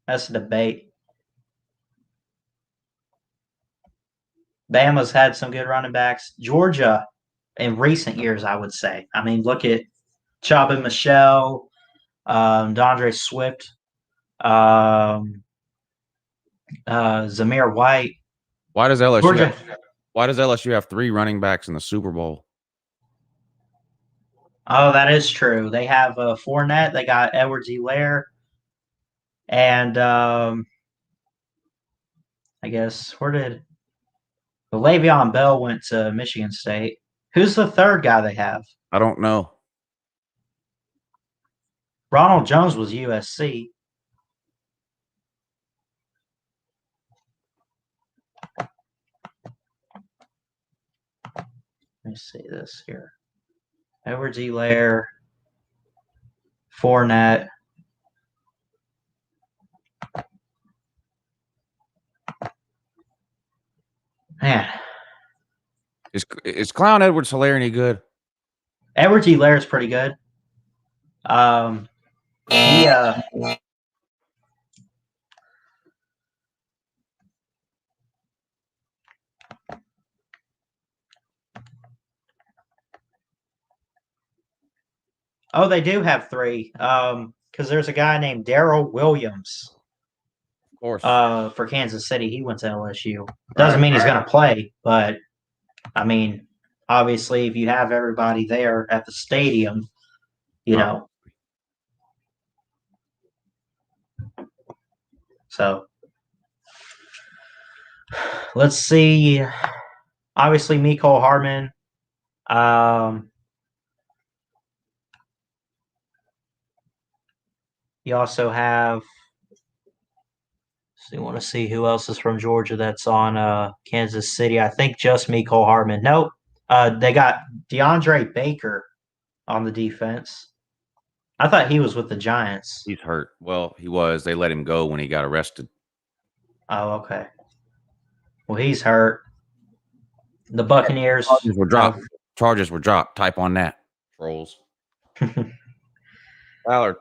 That's a debate. Bama's had some good running backs. Georgia, in recent years, I would say. I mean, look at Chaba Michelle, DeAndre Swift, Zamir White. Why does LSU have 3 running backs in the Super Bowl? Oh, that is true. They have Fournette. They got Edwards-Helaire. And I guess Le'Veon Bell went to Michigan State. Who's the third guy they have? I don't know. Ronald Jones was USC. Let me see this here. Edwards-Helaire, Fournette. Man. Is Clown Edwards-Helaire any good? Edwards-Helaire is pretty good. Oh, they do have 3. Because there's a guy named Darrell Williams. Of course. For Kansas City. He went to LSU. Doesn't mean he's going to play, but I mean, obviously, if you have everybody there at the stadium, you know. So let's see. Obviously, Mecole Hardman. You also have. So you want to see who else is from Georgia that's on Kansas City? I think just Mecole Hardman. Nope. They got DeAndre Baker on the defense. I thought he was with the Giants. He's hurt. Well, he was. They let him go when he got arrested. Oh, okay. Well, he's hurt. The Buccaneers. Charges were dropped. Type on that, trolls. Ballard.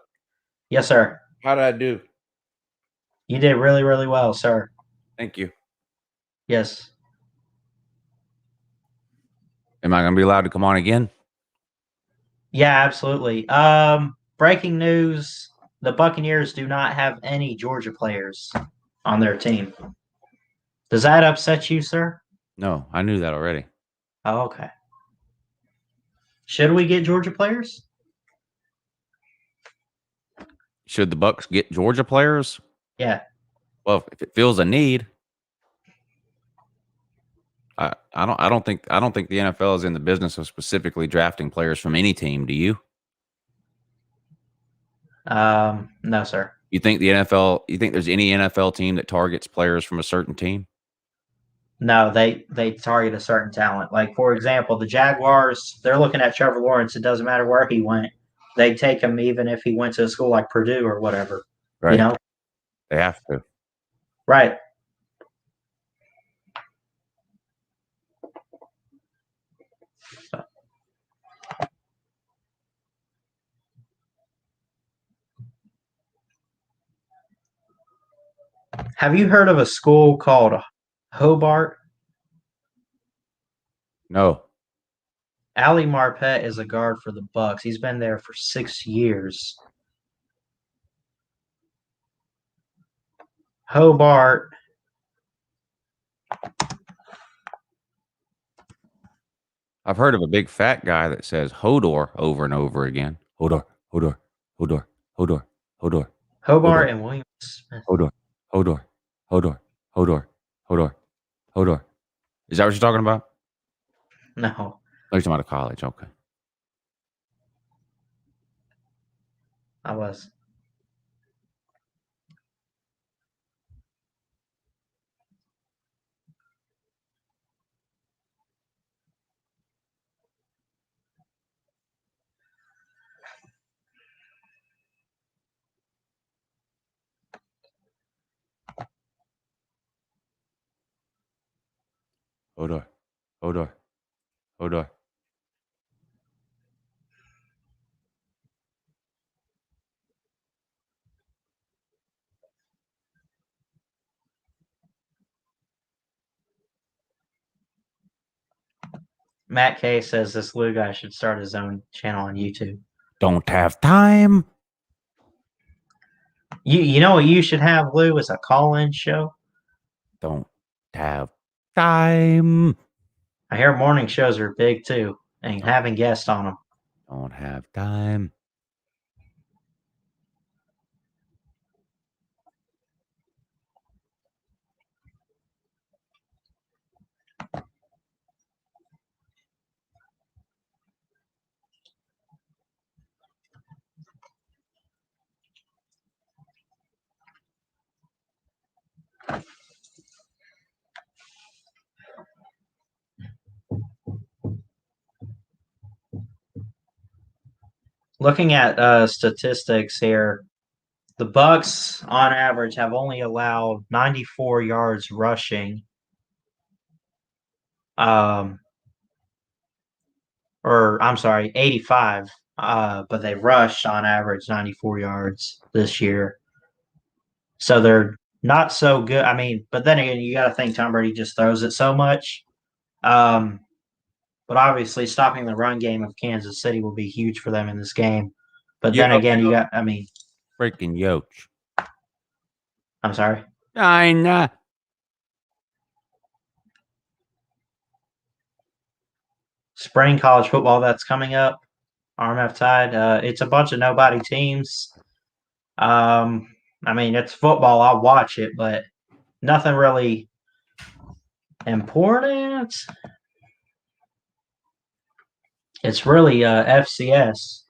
Yes, sir. How did I do? You did really, really well, sir. Thank you. Yes. Am I going to be allowed to come on again? Yeah, absolutely. Breaking news. The Buccaneers do not have any Georgia players on their team. Does that upset you, sir? No, I knew that already. Oh, okay. Should we get Georgia players? Should the Bucs get Georgia players? Yeah. Well, if it feels a need, I don't think the NFL is in the business of specifically drafting players from any team. Do you? No, sir. You think there's any NFL team that targets players from a certain team? No, they target a certain talent. Like, for example, the Jaguars, they're looking at Trevor Lawrence. It doesn't matter where he went. They take him even if he went to a school like Purdue or whatever. Right. You know? They have to. Right. Have you heard of a school called Hobart? No. Ali Marpet is a guard for the Bucks. He's been there for 6 years. Hobart. I've heard of a big fat guy that says Hodor over and over again. Hodor, Hodor, Hodor, Hodor. Hobart and William Smith. Hodor. Is that what you're talking about? No. Oh, you're talking about college. Okay. I was. Hodor. Matt K says this Lou guy should start his own channel on YouTube. Don't have time. You know what you should have, Lou, is a call-in show. Don't have time. I hear morning shows are big too, and having guests on them. Don't have time. Looking at statistics here, the Bucks on average have only allowed 94 yards rushing. Or I'm sorry, 85. But they rushed on average 94 yards this year. So they're not so good. I mean, but then again, you got to think Tom Brady just throws it so much. But obviously, stopping the run game of Kansas City will be huge for them in this game. But then again, you got, freaking Yoch. I'm sorry. Spring college football that's coming up. RMF Tide. It's a bunch of nobody teams. It's football. I'll watch it, but nothing really important. It's really FCS.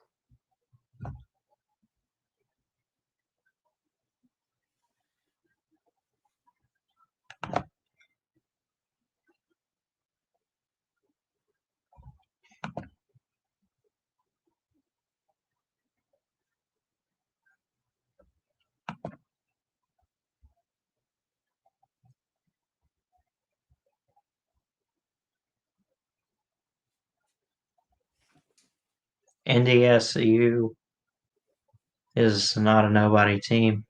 NDSU is not a nobody team.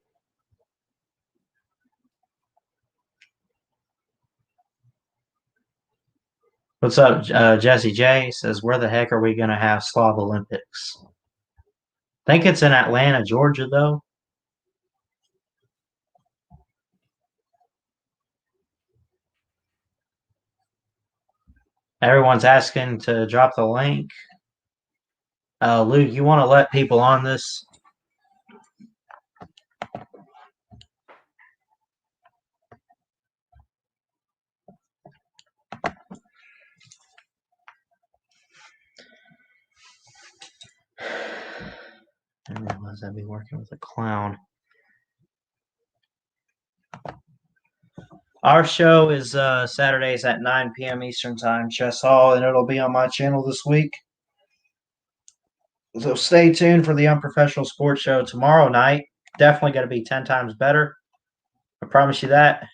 What's up, Jesse J? Says, where the heck are we going to have Slav Olympics? I think it's in Atlanta, Georgia, though. Everyone's asking to drop the link. Luke, you want to let people on this? I didn't realize I'd be working with a clown. Our show is Saturdays at 9 p.m. Eastern Time, Chess Hall, and it'll be on my channel this week. So stay tuned for the Unprofessional Sports Show tomorrow night. Definitely going to be 10 times better. I promise you that.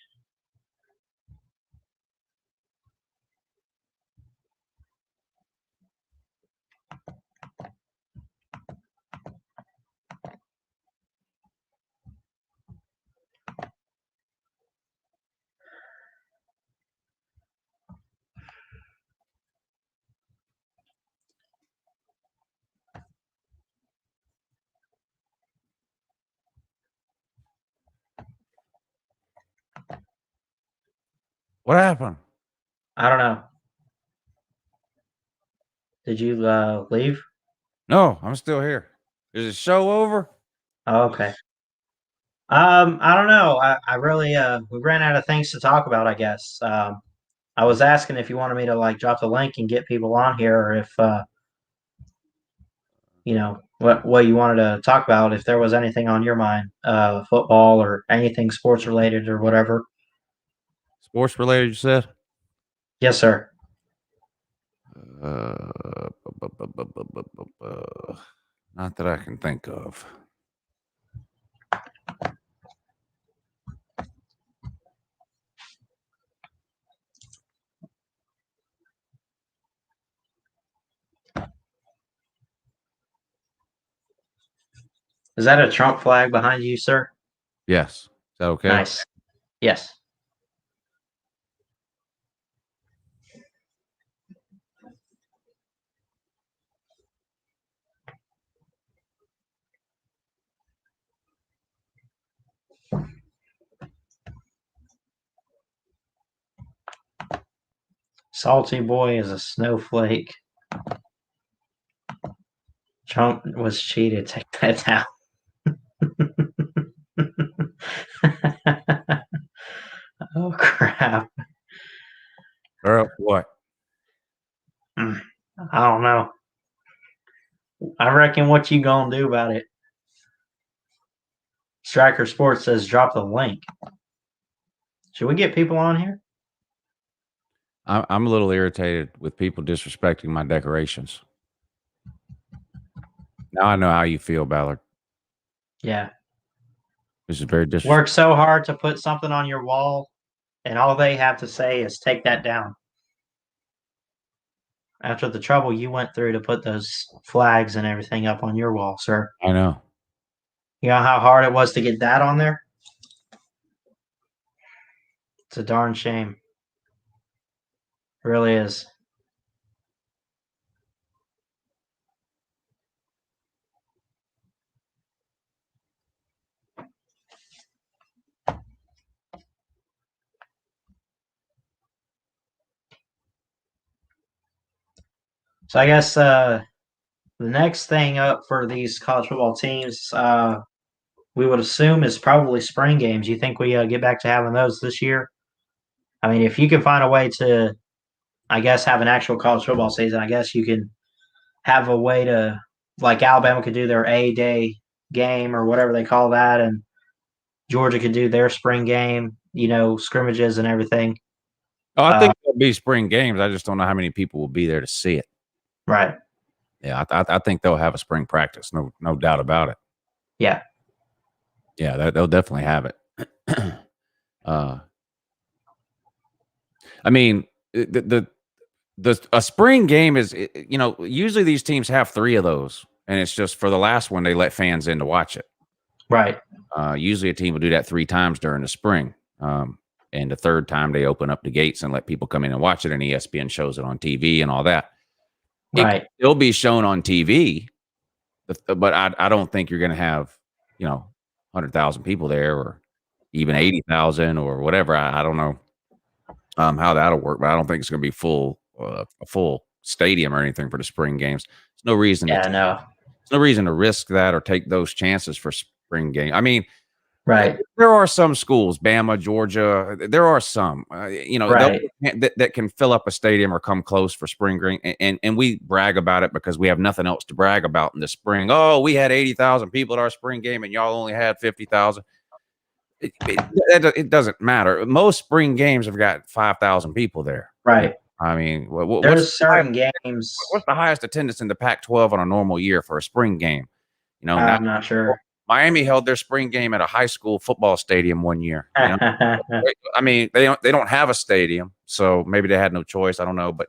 What happened? I don't know. Did you leave? No, I'm still here. Is the show over? Oh, okay. I don't know. I really we ran out of things to talk about, I guess. I was asking if you wanted me to like drop the link and get people on here, or if what you wanted to talk about, if there was anything on your mind, football or anything sports related or whatever. Sports related, you said? Yes, sir. Uh, Not that I can think of. Is that a Trump flag behind you, sir? Yes. Is that okay? Nice. Yes. Salty boy is a snowflake. Trump was cheated. Take that down. Oh crap. Or what? I don't know. I reckon what you gonna do about it? Striker Sports says drop the link. Should we get people on here? I'm a little irritated with people disrespecting my decorations. Now I know how you feel, Ballard. Yeah. This is very disrespectful. Work so hard to put something on your wall, and all they have to say is take that down. After the trouble you went through to put those flags and everything up on your wall, sir. I know. You know how hard it was to get that on there? It's a darn shame. It really is. So I guess the next thing up for these college football teams, we would assume is probably spring games. You think we get back to having those this year? I mean, if you can find a way to, I guess, have an actual college football season, I guess you can have a way to, like Alabama could do their A-Day game or whatever they call that, and Georgia could do their spring game, scrimmages and everything. Oh, I think there'll be spring games. I just don't know how many people will be there to see it. Right. Yeah, I think they'll have a spring practice. No doubt about it. Yeah. Yeah, they'll definitely have it. I mean, a spring game is, usually these teams have 3 of those, and it's just for the last one they let fans in to watch it. Right. Usually a team will do that 3 times during the spring, and the third time they open up the gates and let people come in and watch it, and ESPN shows it on TV and all that. Right. It'll be shown on TV, but I don't think you're going to have 100,000 people there, or even 80,000 or whatever. I don't know how that'll work, but I don't think it's going to be a full stadium or anything for the spring games. There's no reason. Yeah, no. There's no reason to risk that or take those chances for spring game. I mean, right. There are some schools, Bama, Georgia. There are some, right. that can fill up a stadium or come close for spring game, and we brag about it because we have nothing else to brag about in the spring. Oh, we had 80,000 people at our spring game, and y'all only had 50,000. It doesn't matter. Most spring games have got 5,000 people there. Right. I mean, there's certain games. What's the highest attendance in the Pac-12 on a normal year for a spring game? I'm not sure. Miami held their spring game at a high school football stadium one year. I mean, they don't have a stadium, so maybe they had no choice. I don't know, but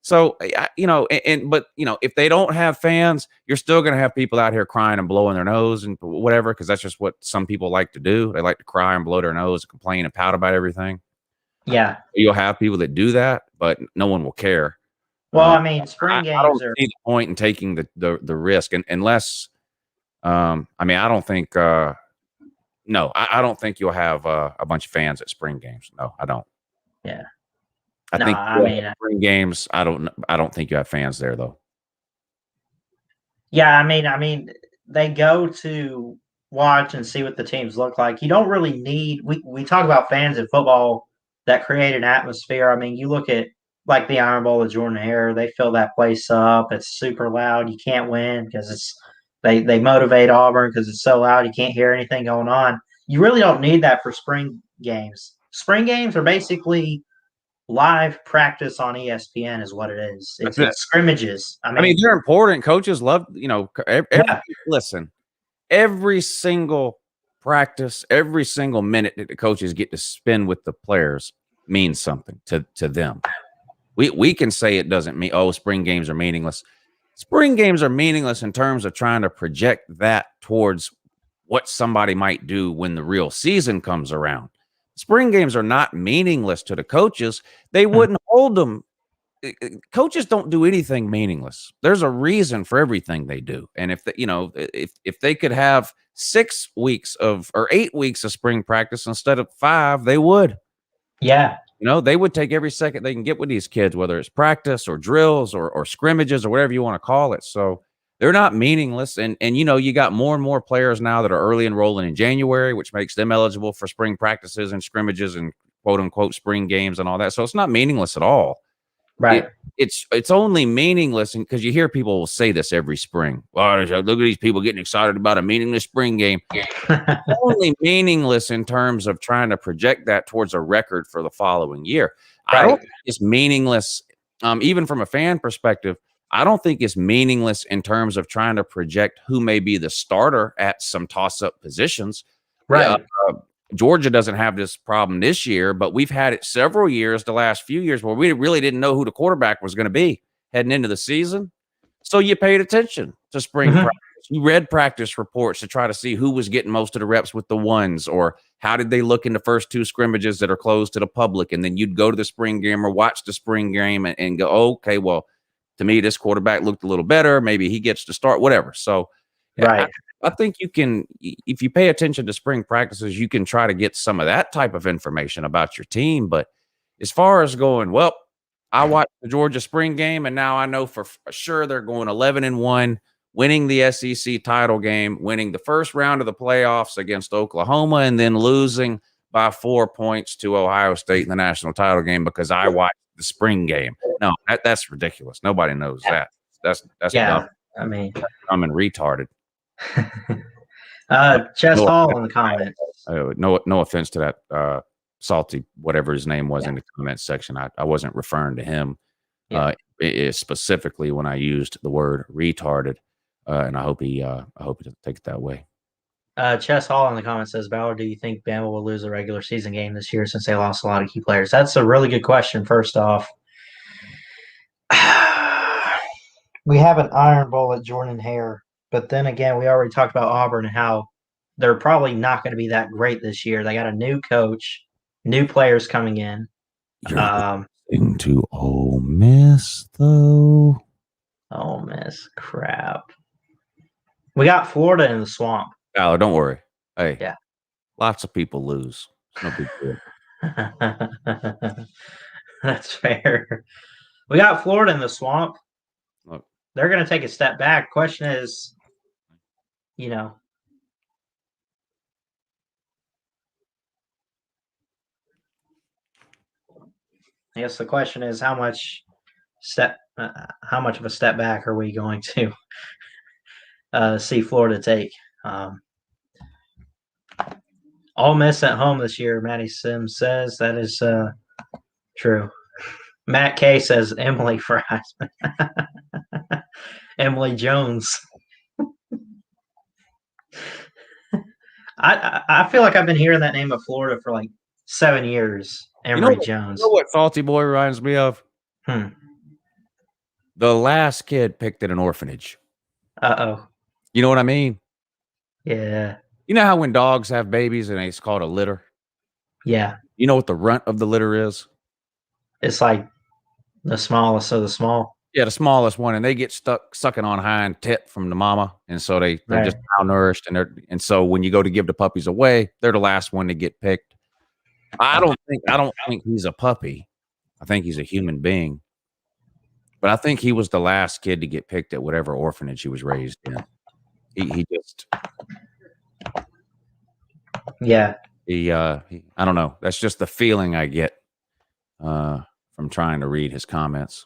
so if they don't have fans, you're still going to have people out here crying and blowing their nose and whatever, because that's just what some people like to do. They like to cry and blow their nose, complain and pout about everything. Yeah, you'll have people that do that, but no one will care. Well, I mean, spring games. I don't see the point in taking the risk, unless. I mean, I don't think. No, I don't think you'll have a bunch of fans at spring games. No, I don't. Yeah. I think spring games. I don't think you have fans there though. Yeah, I mean, they go to watch and see what the teams look like. You don't really need we talk about fans in football that create an atmosphere. I mean, you look at like the Iron Bowl of Jordan Hare, they fill that place up. It's super loud. You can't win because they motivate Auburn because it's so loud you can't hear anything going on. You really don't need that for spring games. Spring games are basically live practice on ESPN is what it is. It's scrimmages. I mean, they're important. Coaches love, yeah. Listen, every single practice, every single minute that the coaches get to spend with the players means something to them. We can say it doesn't mean, spring games are meaningless. Spring games are meaningless in terms of trying to project that towards what somebody might do when the real season comes around. Spring games are not meaningless to the coaches. They wouldn't hold them. Coaches don't do anything meaningless. There's a reason for everything they do. And if if they could have 6 weeks or 8 weeks of spring practice instead of 5, they would. Yeah. They would take every second they can get with these kids, whether it's practice or drills or scrimmages or whatever you want to call it. So they're not meaningless. And you got more and more players now that are early enrolling in January, which makes them eligible for spring practices and scrimmages and quote unquote spring games and all that. So it's not meaningless at all. Right. It's only meaningless because you hear people say this every spring. Well, look at these people getting excited about a meaningless spring game. It's only meaningless in terms of trying to project that towards a record for the following year. Right. I don't think it's meaningless, even from a fan perspective. I don't think it's meaningless in terms of trying to project who may be the starter at some toss-up positions. Right. Georgia doesn't have this problem this year, but we've had it several years, the last few years, where we really didn't know who the quarterback was going to be heading into the season. So you paid attention to spring practice. You read practice reports to try to see who was getting most of the reps with the ones, or how did they look in the first 2 scrimmages that are closed to the public. And then you'd go to the spring game or watch the spring game and go, okay, well, to me, this quarterback looked a little better. Maybe he gets to start, whatever. So right. I think you can, if you pay attention to spring practices, you can try to get some of that type of information about your team. But as far as going, well, I watched the Georgia spring game, and now I know for sure they're going 11-1, winning the SEC title game, winning the first round of the playoffs against Oklahoma, and then losing by 4 points to Ohio State in the national title game because I watched the spring game. No, that's ridiculous. Nobody knows that. That's dumb. I mean, dumb and retarded. Chess Hall in the comments. No offense to that salty whatever his name was in the comments section. I wasn't referring to him specifically when I used the word retarded, and I hope he doesn't take it that way. Chess Hall in the comments says, Ballard, do you think Bama will lose a regular season game this year since they lost a lot of key players? That's a really good question. First off, we have an Iron Bowl at Jordan Hare. But then again, we already talked about Auburn and how they're probably not going to be that great this year. They got a new coach, new players coming in. You're into Ole Miss, though. Ole Miss, crap. We got Florida in the swamp. Oh, don't worry. Hey, yeah, lots of people lose. It's no big deal. That's fair. We got Florida in the swamp. Look. They're going to take a step back. Question is, I guess the question is how much of a step back are we going to see Florida take? Ole Miss at home this year, Matty Sims says. That is true. Matt K says Emily Fries. Emily Jones. I feel like I've been hearing that name of Florida for like 7 years. Emory Jones. You know what Salty Boy reminds me of? The last kid picked at an orphanage. Uh-oh. You know what I mean? Yeah. You know how when dogs have babies and it's called a litter? Yeah. You know what the runt of the litter is? It's like the smallest of the small. Yeah, the smallest one, and they get stuck sucking on hind tit from the mama, and so they're just malnourished, and so when you go to give the puppies away, they're the last one to get picked. I don't think he's a puppy. I think he's a human being, but I think he was the last kid to get picked at whatever orphanage he was raised in. He just Yeah. I don't know. That's just the feeling I get from trying to read his comments.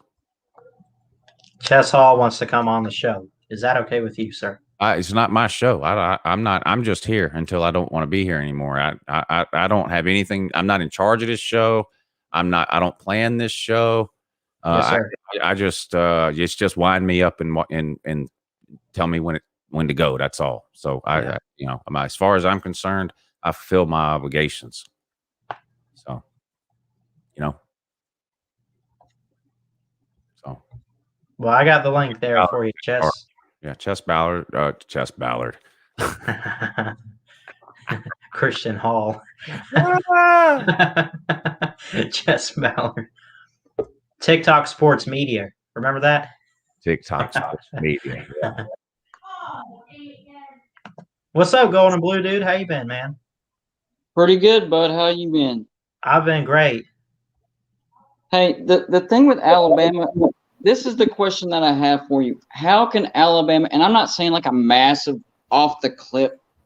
Chess Hall wants to come on the show. Is that okay with you, sir? It's not my show. I'm not. I'm just here until I don't want to be here anymore. I don't have anything. I'm not in charge of this show. I'm not. I don't plan this show. Yes, sir. I just just wind me up and tell me when to go. That's all. So as far as I'm concerned, I fulfill my obligations. So, So. Well, I got the link there for you, Chess. Yeah, Chess Ballard. Chess Ballard. Christian Hall. Chess Ballard. TikTok Sports Media. Remember that? TikTok Sports Media. Yeah. What's up, Golden Blue dude? How you been, man? Pretty good, bud. How you been? I've been great. Hey, the thing with Alabama, this is the question that I have for you. How can Alabama, and I'm not saying like a massive off the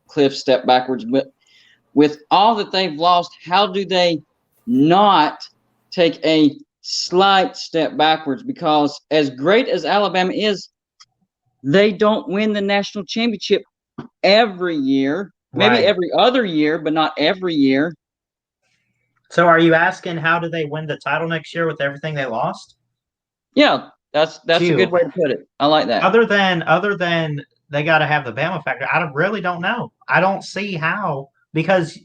cliff step backwards, but with all that they've lost, how do they not take a slight step backwards? Because as great as Alabama is, they don't win the national championship every year. Maybe every other year, but not every year. So are you asking how do they win the title next year with everything they lost? Yeah, that's a good way to put it. I like that. Other than they got to have the Bama factor, I really don't know. I don't see how, because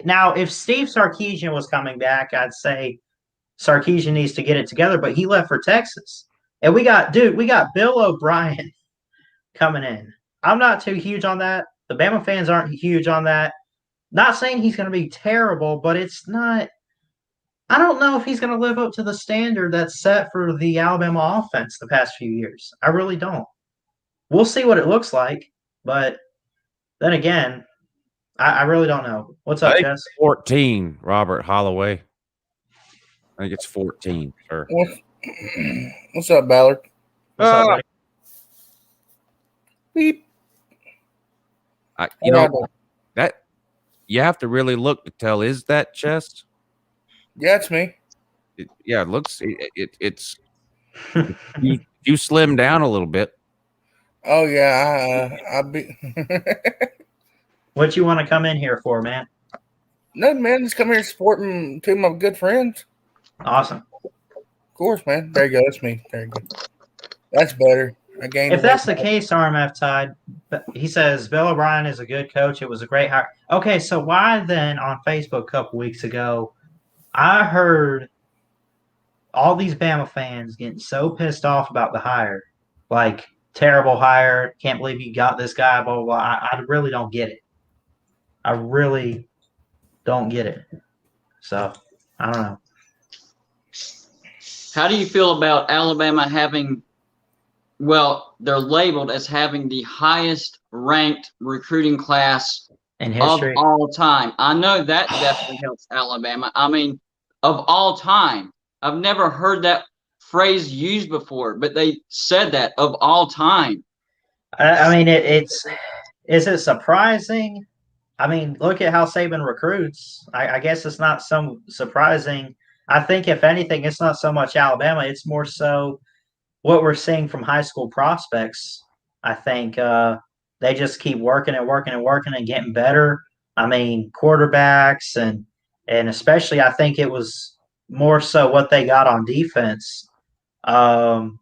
now if Steve Sarkisian was coming back, I'd say Sarkisian needs to get it together, but he left for Texas. And we got Bill O'Brien coming in. I'm not too huge on that. The Bama fans aren't huge on that. Not saying he's going to be terrible, but it's not – I don't know if he's going to live up to the standard that's set for the Alabama offense the past few years. I really don't. We'll see what it looks like, but then again, I really don't know. What's up, Jess? 14, Robert Holloway. I think it's 14, sir. What's up, Ballard? What's up, buddy? Beep. That you have to really look to tell. Is that Chess? Yeah, it's me. It looks. It's you slim down a little bit. Oh yeah, I'll be. What you want to come in here for, man? Nothing, man. Just come here supporting two of my good friends. Awesome. Of course, man. There you go. That's me. There you go. That's better. If that's the case, RMF Tide, he says Bill O'Brien is a good coach. It was a great hire. Okay, so why then on Facebook a couple weeks ago, I heard all these Bama fans getting so pissed off about the hire, like terrible hire, can't believe you got this guy, blah blah blah. I really don't get it. I really don't get it. So I don't know. How do you feel about Alabama having? Well, they're labeled as having the highest ranked recruiting class in history of all time. I know that definitely helps Alabama. I mean, of all time. I've never heard that phrase used before, but they said that, of all time. I mean, is it surprising? I mean, look at how Saban recruits. I guess it's not so surprising. I think, if anything, it's not so much Alabama. It's more so what we're seeing from high school prospects. I think they just keep working and getting better. I mean, quarterbacks and especially I think it was more so what they got on defense. And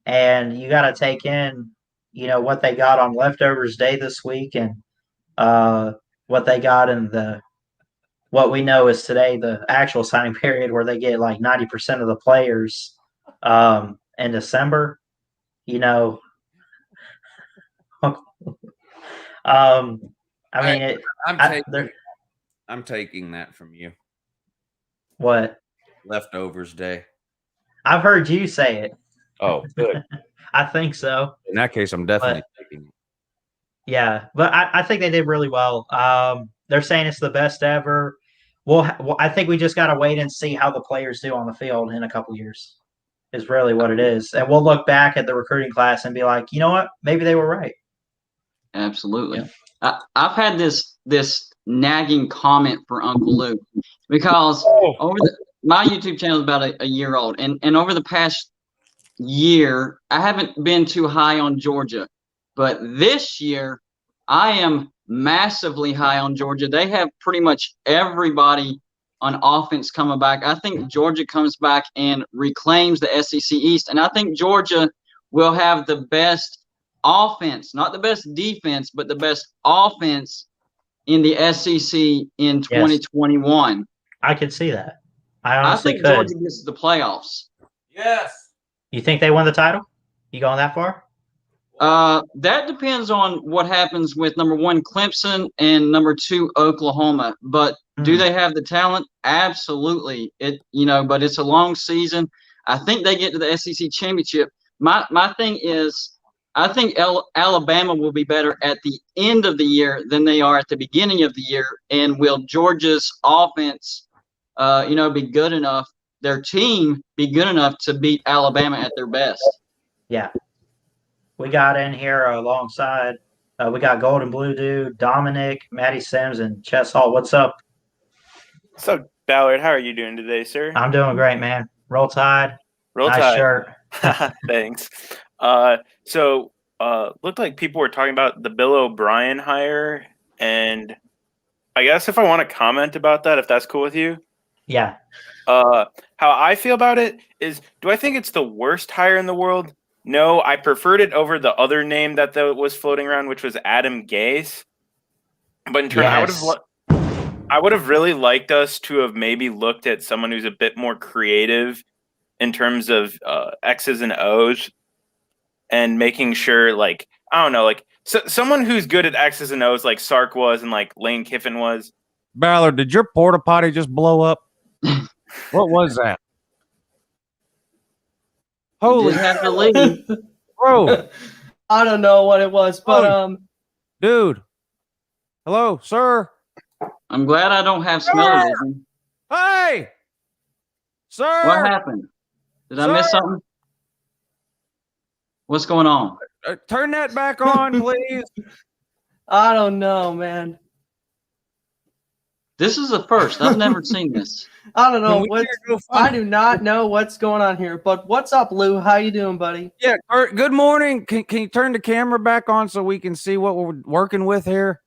you got to take in, what they got on Leftovers Day this week and what they got in what we know is today the actual signing period, where they get like 90% of the players in December, I mean, I'm taking that from you. What? Leftovers Day. I've heard you say it. Oh, good. I think so. In that case, I'm definitely taking it. Yeah, but I think they did really well. They're saying it's the best ever. Well, I think we just got to wait and see how the players do on the field in a couple years. Is really what it is, and we'll look back at the recruiting class and be like, you know what, maybe they were right. Absolutely. Yeah. I've had this nagging comment for Uncle Luke, because my YouTube channel is about a year old, and over the past year, I haven't been too high on Georgia, but this year I am massively high on Georgia. They have pretty much everybody on offense coming back. I think Georgia comes back and reclaims the SEC East, and I think Georgia will have the best offense, not the best defense, but the best offense in the SEC in 2021. I could see that. I honestly think could. Georgia gets to the playoffs. Yes. You think they won the title? You going that far? That depends on what happens with number 1, Clemson, and number 2, Oklahoma. But do they have the talent? Absolutely. But it's a long season. I think they get to the SEC championship. My thing is, I think Alabama will be better at the end of the year than they are at the beginning of the year. And will Georgia's offense, be good enough? Their team be good enough to beat Alabama at their best? Yeah. We got in here alongside, we got Golden Blue Dude, Dominic, Matty Sims, and Chess Hall. What's up? What's up, Ballard? How are you doing today, sir? I'm doing great, man. Roll Tide. Roll nice Tide. Shirt. Thanks. So looked like people were talking about the Bill O'Brien hire, and I guess if I want to comment about that, if that's cool with you. Yeah. How I feel about it is, do I think it's the worst hire in the world? No, I preferred it over the other name that was floating around, which was Adam Gase. But in turn, I would have really liked us to have maybe looked at someone who's a bit more creative in terms of X's and O's, and making sure, someone who's good at X's and O's, like Sark was and like Lane Kiffin was. Ballard, did your porta potty just blow up? What was that? Holy have to leave. Bro. I don't know what it was, but dude. Hello, sir. I'm glad I don't have smell-o-vision. Hey, sir. What happened? Did I miss something? What's going on? Turn that back on, please. I don't know, man. This is the first. I've never seen this. I don't know. I do not know what's going on here. But what's up, Lou? How you doing, buddy? Yeah. Good morning. Can you turn the camera back on so we can see what we're working with here?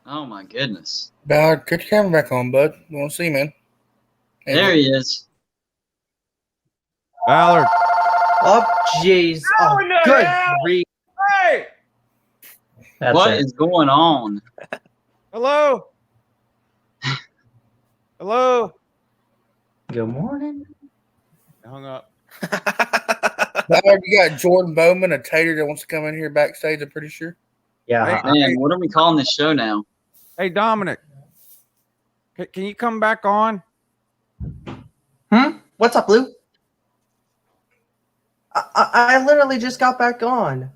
Oh my goodness. Ballard, get your camera back on, bud. We want to see, man. There he is. Ballard. Oh, jeez. Oh, good grief. Hey. What is going on? Hello. Hello. Good morning. I hung up. Ballard, you got Jordan Bowman, a tater that wants to come in here backstage, I'm pretty sure. Yeah. Man, what are we calling this show now? Hey, Dominic. Can you come back on? What's up, Lou? I literally just got back on.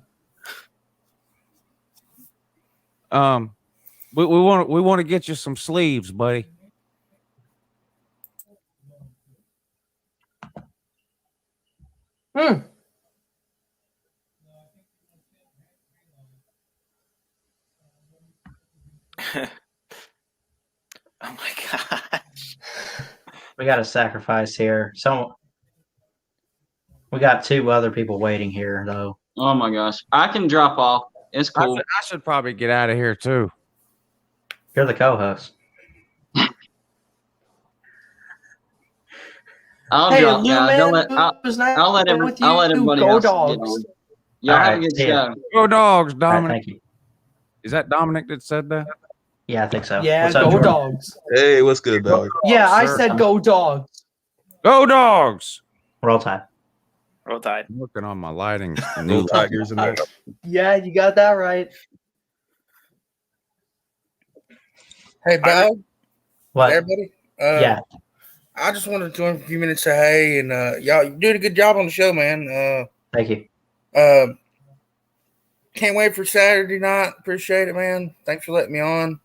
We want to get you some sleeves, buddy. Oh my gosh. We got a sacrifice here. We got 2 other people waiting here, though. Oh my gosh. I can drop off. It's cool. I should probably get out of here too. You're the co-host. I'll drop, guys. I'll let everybody go else Dogs. get on. Y'all have a good show. Go Dogs, Dominic. Right, thank you. Is that Dominic that said that? Yeah, I think so. Yeah, What's up, go Jordan? Dogs. Hey, what's good, Ballard? Yeah, I sir. said go Dogs. Go Dogs. Roll Tide. Roll Tide. I'm working on my lighting. New Tigers in there. Yeah, you got that right. Hey, Ballard. What? Everybody. Yeah. I just wanted to join for a few minutes, say hey, and y'all, you're doing a good job on the show, man. Thank you. Can't wait for Saturday night. Appreciate it, man. Thanks for letting me on.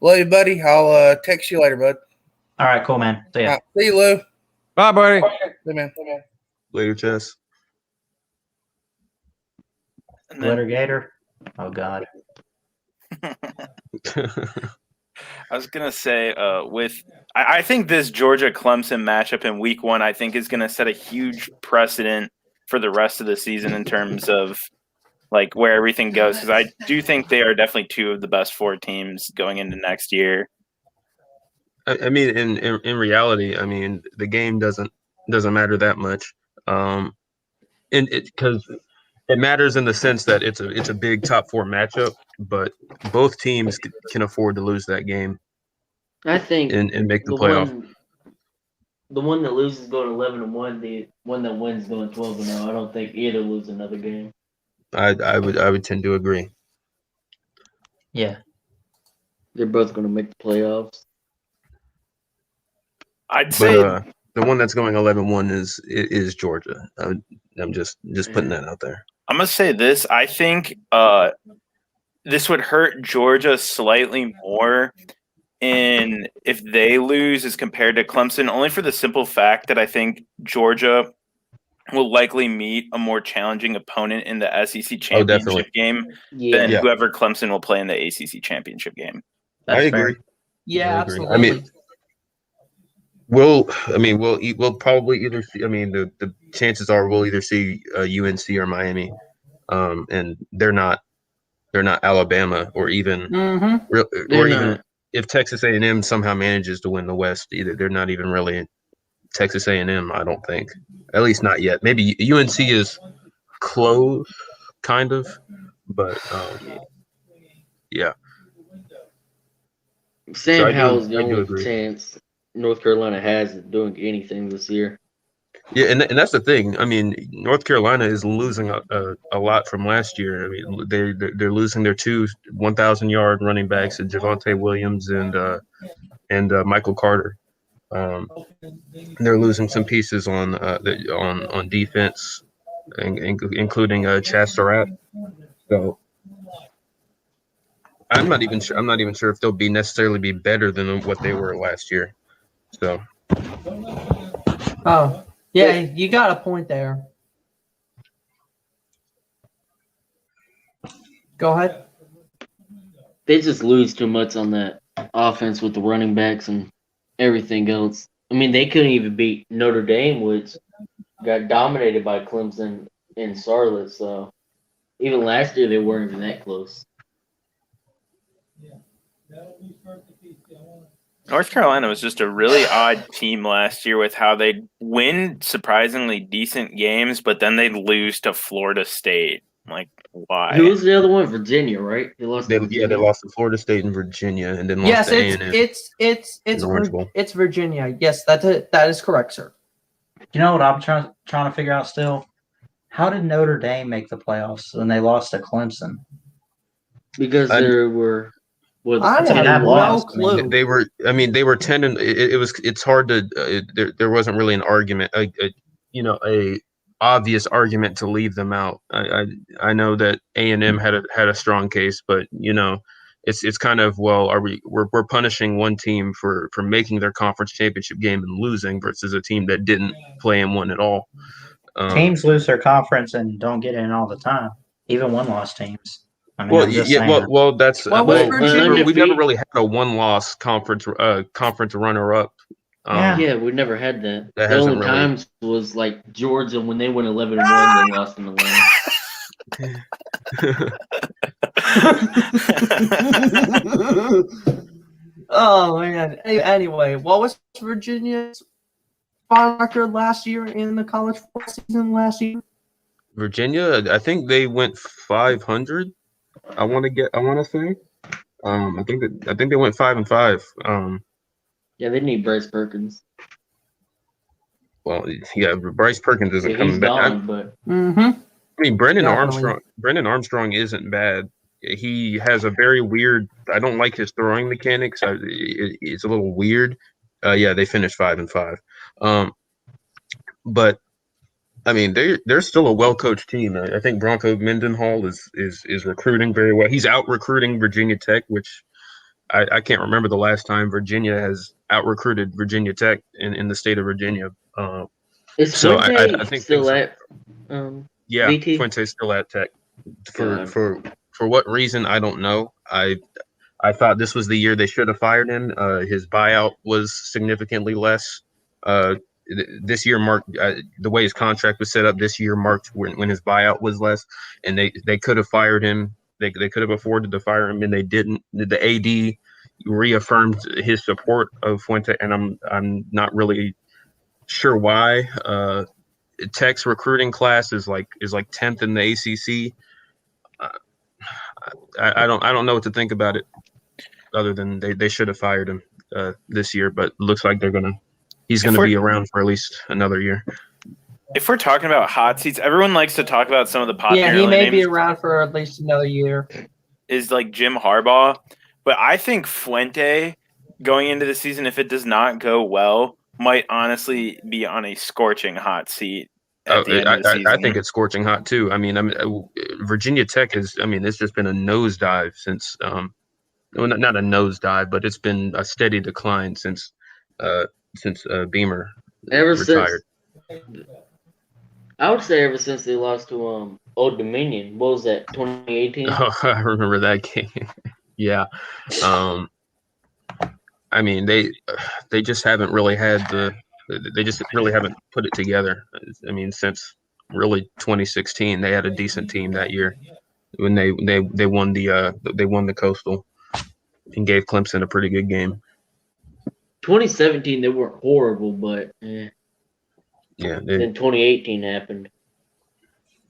Love you, buddy. I'll text you later, bud. All right, cool, man. See ya. All right, see you, Lou. Bye, buddy. See, man. Later, Chess. Glitter Gator. Oh God. I was gonna say, I think this Georgia Clemson matchup in Week 1, I think, is gonna set a huge precedent for the rest of the season in terms of like where everything goes. Because I do think they are definitely two of the best 4 teams going into next year. I mean, in reality, I mean, the game doesn't matter that much, and because it matters in the sense that it's a big top 4 matchup, but both teams can afford to lose that game. I think and make the playoff. The one that loses going 11-1. The one that wins going 12-0. I don't think either lose another game. I would tend to agree. Yeah, they're both going to make the playoffs. I'd say the one that's going 11-1 is Georgia. I'm just putting that out there. I'm gonna say this. I think this would hurt Georgia slightly more if they lose as compared to Clemson, only for the simple fact that I think Georgia will likely meet a more challenging opponent in the SEC championship game than whoever Clemson will play in the ACC championship game. I agree. Yeah, I absolutely. I mean, we'll probably either see. I mean, the chances are we'll either see UNC or Miami, and they're not Alabama or even if Texas A&M somehow manages to win the West, either they're not even really Texas A&M. I don't think, at least not yet. Maybe UNC is close, kind of, but yeah. Sam Howell's the only chance North Carolina has of doing anything this year. Yeah, and that's the thing. I mean, North Carolina is losing a lot from last year. I mean, they're losing their 2 1,000-yard running backs, and Javonte Williams and Michael Carter. They're losing some pieces on defense, including Chaz Surratt. So I'm not even sure if they'll necessarily be better than what they were last year. So. Oh. Yeah, you got a point there. Go ahead. They just lose too much on that offense with the running backs and everything else. I mean, they couldn't even beat Notre Dame, which got dominated by Clemson in Charlotte. So even last year, they weren't even that close. North Carolina was just a really odd team last year with how they'd win surprisingly decent games, but then they'd lose to Florida State. Like, why? Who was the other one? Virginia, right? They lost to Virginia. Yeah, they lost to Florida State and Virginia, and then lost to A&M. It's Virginia. Yes, that is correct, sir. You know what I'm trying to figure out still? How did Notre Dame make the playoffs when they lost to Clemson? Because there were. I have no clue. They were 10 and it's hard to there wasn't really an argument, a obvious argument to leave them out. I know that A&M had a strong case, but it's kind of, well, we're punishing one team for making their conference championship game and losing versus a team that didn't play and won at all. Teams lose their conference and don't get in all the time, even one-loss teams. I mean, that's we've never really had a one-loss conference runner-up. We never had that. The only times was like Georgia when they went 11-1, they lost in the lane. Oh man. Anyway, what was Virginia's final record last year in the college football season last year? Virginia, I think they went 500. I want to say. I think they went 5-5. Yeah, they need Bryce Perkins. Well, yeah, Bryce Perkins isn't coming back. I mean, Brendan Armstrong isn't bad. He has a very weird. I don't like his throwing mechanics. It's a little weird. They finished 5-5. But I mean, they're still a well-coached team. I think Bronco Mendenhall is recruiting very well. He's out-recruiting Virginia Tech, which I can't remember the last time Virginia has out-recruited Virginia Tech in the state of Virginia. Is Fuente still at VT? Fuente's still at Tech. For what reason, I don't know. I I thought this was the year they should have fired him. His buyout was significantly less. This year marked the way his contract was set up. This year marked when his buyout was less, and they could have fired him. They could have afforded to fire him, and they didn't. The AD reaffirmed his support of Fuente, and I'm not really sure why. Tech's recruiting class is like 10th in the ACC. I don't know what to think about it, other than they should have fired him this year. But it looks like he's gonna be around for at least another year. If we're talking about hot seats, everyone likes to talk about some of the popular names. Yeah, he may be around for at least another year. Is like Jim Harbaugh, but I think Fuente going into the season, if it does not go well, might honestly be on a scorching hot seat at the end of the season. I think it's scorching hot too. I mean, Virginia Tech is. I mean, it's just been a nosedive since. Well, not a nosedive, but it's been a steady decline since Beamer retired. I would say ever since they lost to Old Dominion. What was that? 2018. Oh, I remember that game. Yeah. I mean, they just haven't really had they just really haven't put it together. I mean, since really 2016, they had a decent team that year when they won the Coastal and gave Clemson a pretty good game. 2017, they weren't horrible, but yeah. Then 2018 happened.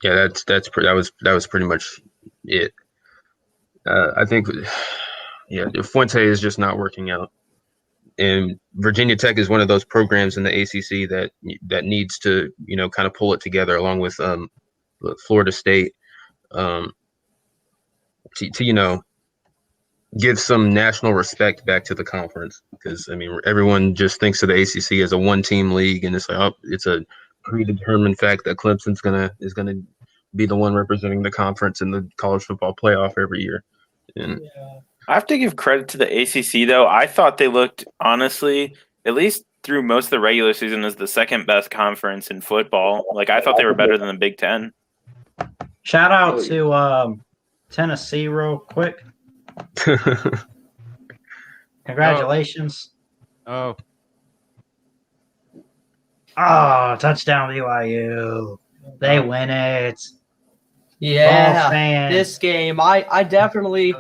Yeah, that was pretty much it. I think, yeah, Fuente is just not working out, and Virginia Tech is one of those programs in the ACC that needs to kind of pull it together along with Florida State to give some national respect back to the conference, because I mean everyone just thinks of the ACC as a one-team league, and it's like, oh, it's a predetermined fact that Clemson's is gonna be the one representing the conference in the college football playoff every year. And I have to give credit to the ACC though. I thought they looked, honestly, at least through most of the regular season, as the second best conference in football. Like, I thought they were better than the Big Ten. Shout out to Tennessee real quick. Congratulations. Oh, touchdown BYU. They win it. Yeah, this game. I definitely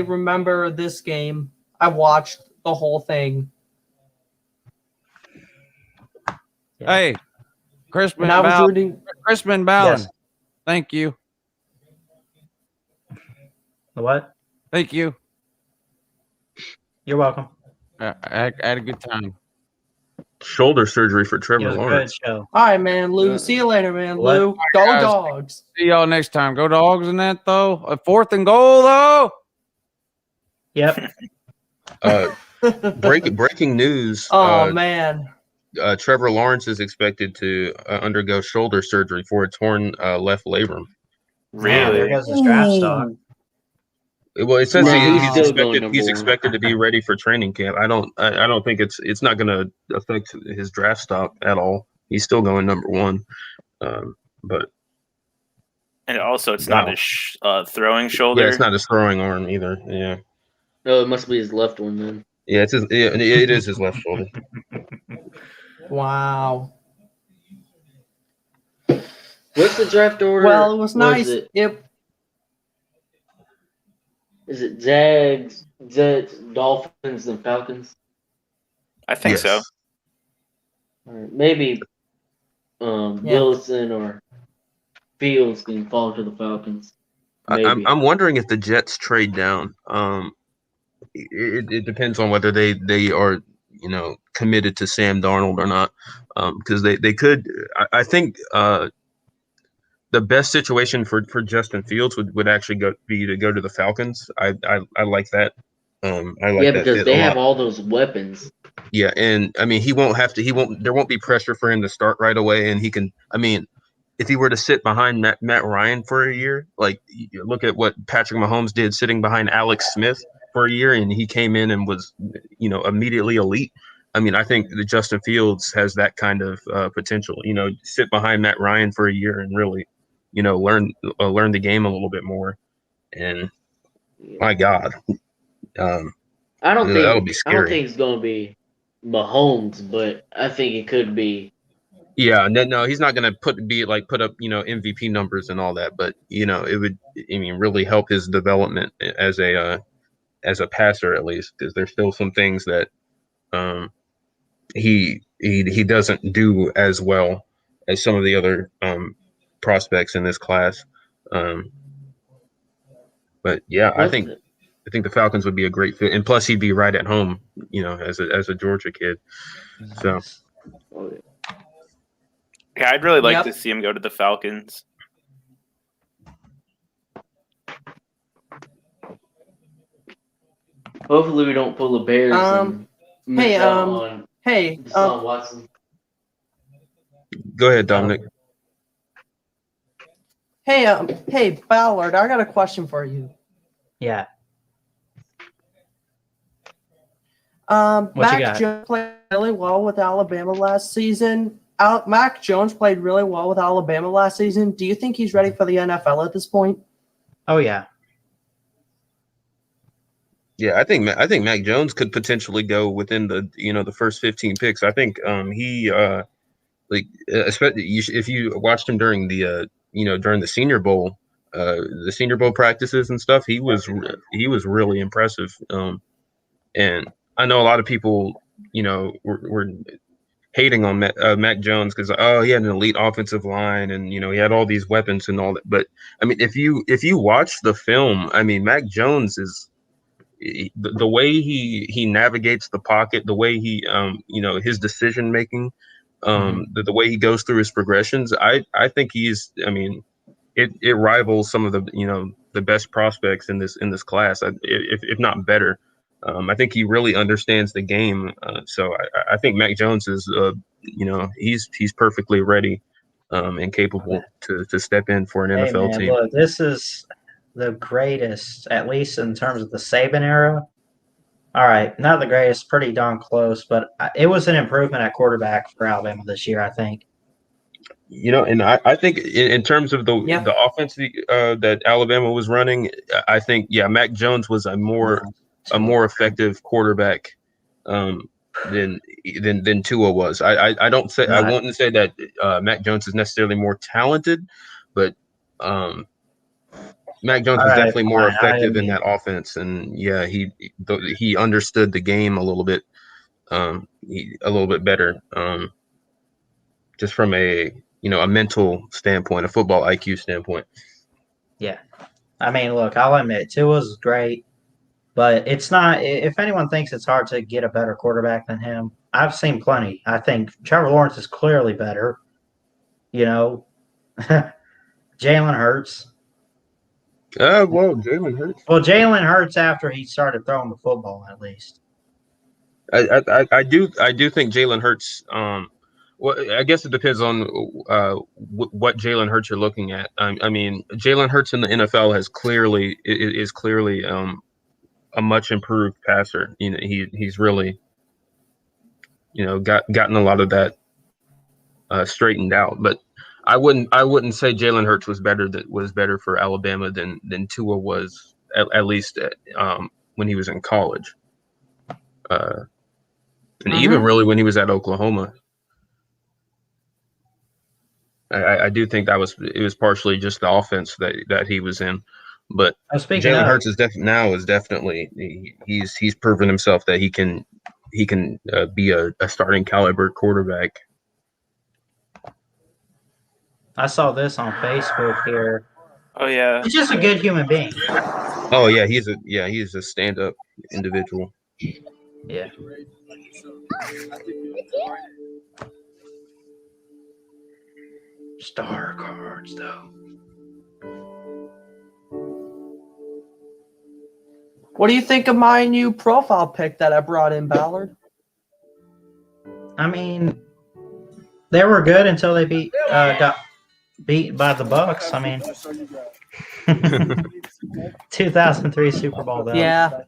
remember this game. I watched the whole thing. Hey, Crispin Ballin. Yes. Thank you. The what? Thank you. You're welcome. I had a good time. Shoulder surgery for Trevor Lawrence. Good show. All right, man, Lou. See you later, man. What? Lou, go guys. Dogs. See y'all next time. Go Dogs in that though. A 4th and goal though. Yep. Breaking news. Oh man. Trevor Lawrence is expected to undergo shoulder surgery for a torn left labrum. Man, there goes his draft stock. Well, it says Wow. he's expected to be ready for training camp. I don't think it's not going to affect his draft stock at all. He's still going number 1, but And also, it's not his throwing shoulder. yeah, it's not his throwing arm either. Yeah, No, it must be his left one then. yeah, it is his left shoulder. Wow. What's the draft order? Well, it was nice. Is it Zags, Jets, Dolphins, and Falcons? I think so. All right, maybe Wilson or Fields can fall to the Falcons. I'm wondering if the Jets trade down. It depends on whether they are committed to Sam Darnold or not, because they could. I think the best situation for Justin Fields would actually be to go to the Falcons. I like that. I like that because they have all those weapons. Yeah, and I mean there won't be pressure for him to start right away, and he can. I mean, if he were to sit behind Matt Ryan for a year, like look at what Patrick Mahomes did sitting behind Alex Smith for a year, and he came in and was immediately elite. I mean, I think that Justin Fields has that kind of potential. Sit behind Matt Ryan for a year and really learn the game a little bit more, and My God. I don't that'll be think scary. it's going to be Mahomes, but I think it could be. Yeah, no, he's not going to put up MVP numbers and all that, but it would, I mean, really help his development as a passer at least, because there's still some things that he doesn't do as well as some of the other prospects in this class. But yeah, I think the Falcons would be a great fit, and plus he'd be right at home, as a Georgia kid. So yeah, I'd really like to see him go to the Falcons. Hopefully we don't pull the Bears and miss out on Deshaun Watson. Go ahead, Dominic. Hey, Ballard, I got a question for you. Yeah. Mac Jones played really well with Alabama last season. Mac Jones played really well with Alabama last season. Do you think he's ready for the NFL at this point? Oh yeah. Yeah, I think Mac Jones could potentially go within the first 15 picks. I think he especially if you watched him during the during the Senior Bowl practices and stuff, he was really impressive. And I know a lot of people were hating on Mac Jones because he had an elite offensive line and he had all these weapons and all that. But I mean, if you watch the film, I mean, Mac Jones is the way he navigates the pocket, the way he his decision making, the way he goes through his progressions. I think he's, I mean, it rivals some of the best prospects in this class, if not better. I think he really understands the game. So I think Mac Jones is, he's perfectly ready and capable to step in for an NFL team. Look, this is the greatest, at least in terms of the Saban era. All right, not the greatest, pretty darn close, but it was an improvement at quarterback for Alabama this year, I think. And I think in terms of the offense that Alabama was running, I think Mac Jones was a more effective quarterback than Tua was. I wouldn't say that Mac Jones is necessarily more talented, but Mac Jones was definitely more effective in that offense, and he understood the game a little bit better, just from a mental standpoint, a football IQ standpoint. Yeah, I mean, look, I'll admit Tua's great, but it's not. If anyone thinks it's hard to get a better quarterback than him, I've seen plenty. I think Trevor Lawrence is clearly better. Jalen Hurts. Jalen Hurts. Well, Jalen Hurts after he started throwing the football, at least. I do think Jalen Hurts. Well, I guess it depends on what Jalen Hurts you're looking at. I mean, Jalen Hurts in the NFL is clearly a much improved passer. He's really gotten a lot of that straightened out. But I wouldn't say Jalen Hurts was better for Alabama than Tua was at least when he was in college, and even really when he was at Oklahoma. I do think it was partially just the offense that he was in, but Jalen Hurts is definitely he's proven himself that he can be a starting caliber quarterback. I saw this on Facebook here. Oh yeah, he's just a good human being. Oh yeah, he's a stand-up individual. Yeah. Star cards, though. What do you think of my new profile pic that I brought in, Ballard? I mean, they were good until they got beat by the Bucks. I mean, 2003 Super Bowl, though. Yeah.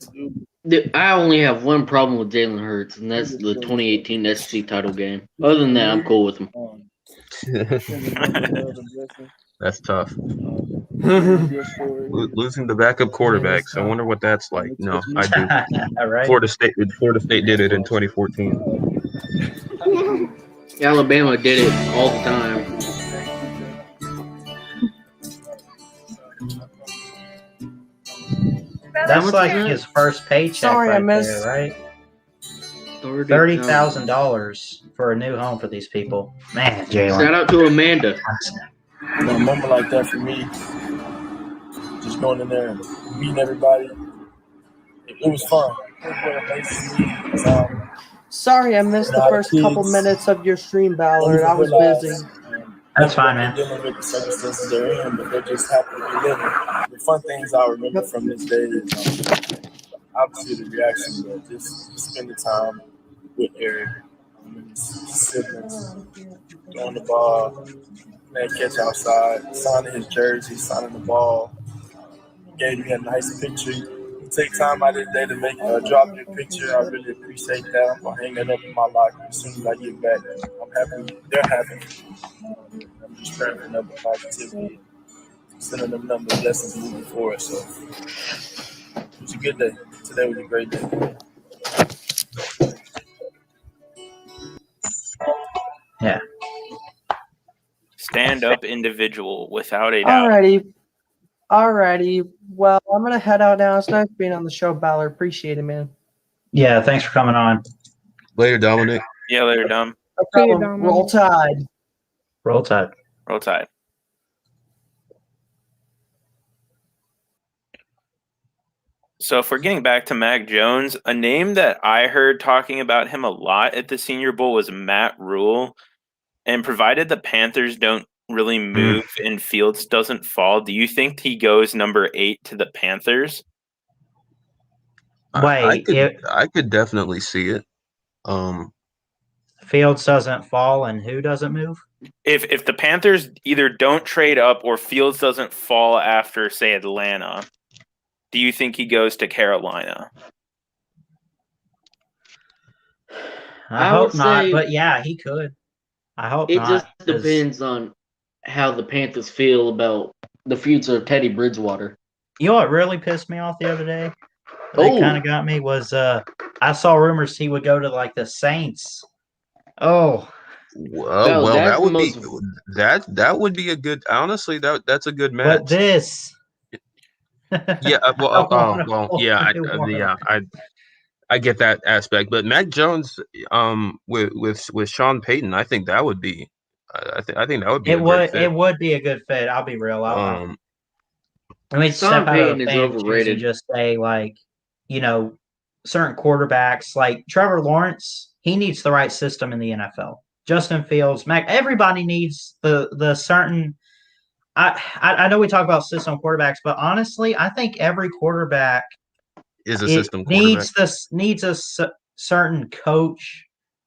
I only have one problem with Jalen Hurts, and that's the 2018 SEC title game. Other than that, I'm cool with him. That's tough. Losing the backup quarterbacks. I wonder what that's like. No, I do. Right. Florida State did it in 2014. Alabama did it all the time. That's like his first paycheck. Sorry, right I missed. there, right? $30,000 for a new home for these people. Man, Jalen. Shout out to Amanda. A moment like that for me, just going in there and meeting everybody, it was fun. Sorry, I missed the first couple minutes of your stream, Ballard. I was busy. That's fine, man. Dealing with the circumstances they're in, but they're just happy to be living. The fun things I remember from this day is obviously the reaction, but just spending time with Eric, his siblings, throwing the ball, man, catch outside, signing his jersey, signing the ball, gave me a nice picture. You take time out of the day to make drop your picture. I really appreciate that. I'm gonna hang that up in my locker as soon as I get back. I'm happy. They're happy. I'm just praying for another positivity, sending them number of lessons moving forward. So it was a good day. Today was a great day. Yeah. Stand up individual without a doubt. Alrighty. Well, I'm gonna head out now. It's nice being on the show, Ballard. Appreciate it, man. Yeah, thanks for coming on. Later, Dominic. Yeah, later, Dom. No problem. Roll Tide. Roll Tide. Roll Tide. So if we're getting back to Mac Jones, a name that I heard talking about him a lot at the Senior Bowl was Matt Rule. And provided the Panthers don't really move and Fields doesn't fall, do you think he goes number 8 to the Panthers? Wait, I could definitely see it. Fields doesn't fall and who doesn't move? If the Panthers either don't trade up or Fields doesn't fall after, say, Atlanta, do you think he goes to Carolina? I hope not, but yeah, he could. I hope it not. It just depends on how the Panthers feel about the future of Teddy Bridgewater. You know what really pissed me off the other day? That kind of got me was I saw rumors he would go to like the Saints. Oh. Well, that would be a good. Honestly, that's a good match. But this. Yeah. I get that aspect, but Mac Jones, with Sean Payton, I think that would be. I think that would be. It would be a good fit. I'll be real. I mean, step out of the fan and just say like, certain quarterbacks like Trevor Lawrence. He needs the right system in the NFL. Justin Fields, Mac. Everybody needs the certain. I know we talk about system quarterbacks, but honestly, I think every quarterback is a system quarterback. Needs a certain coach,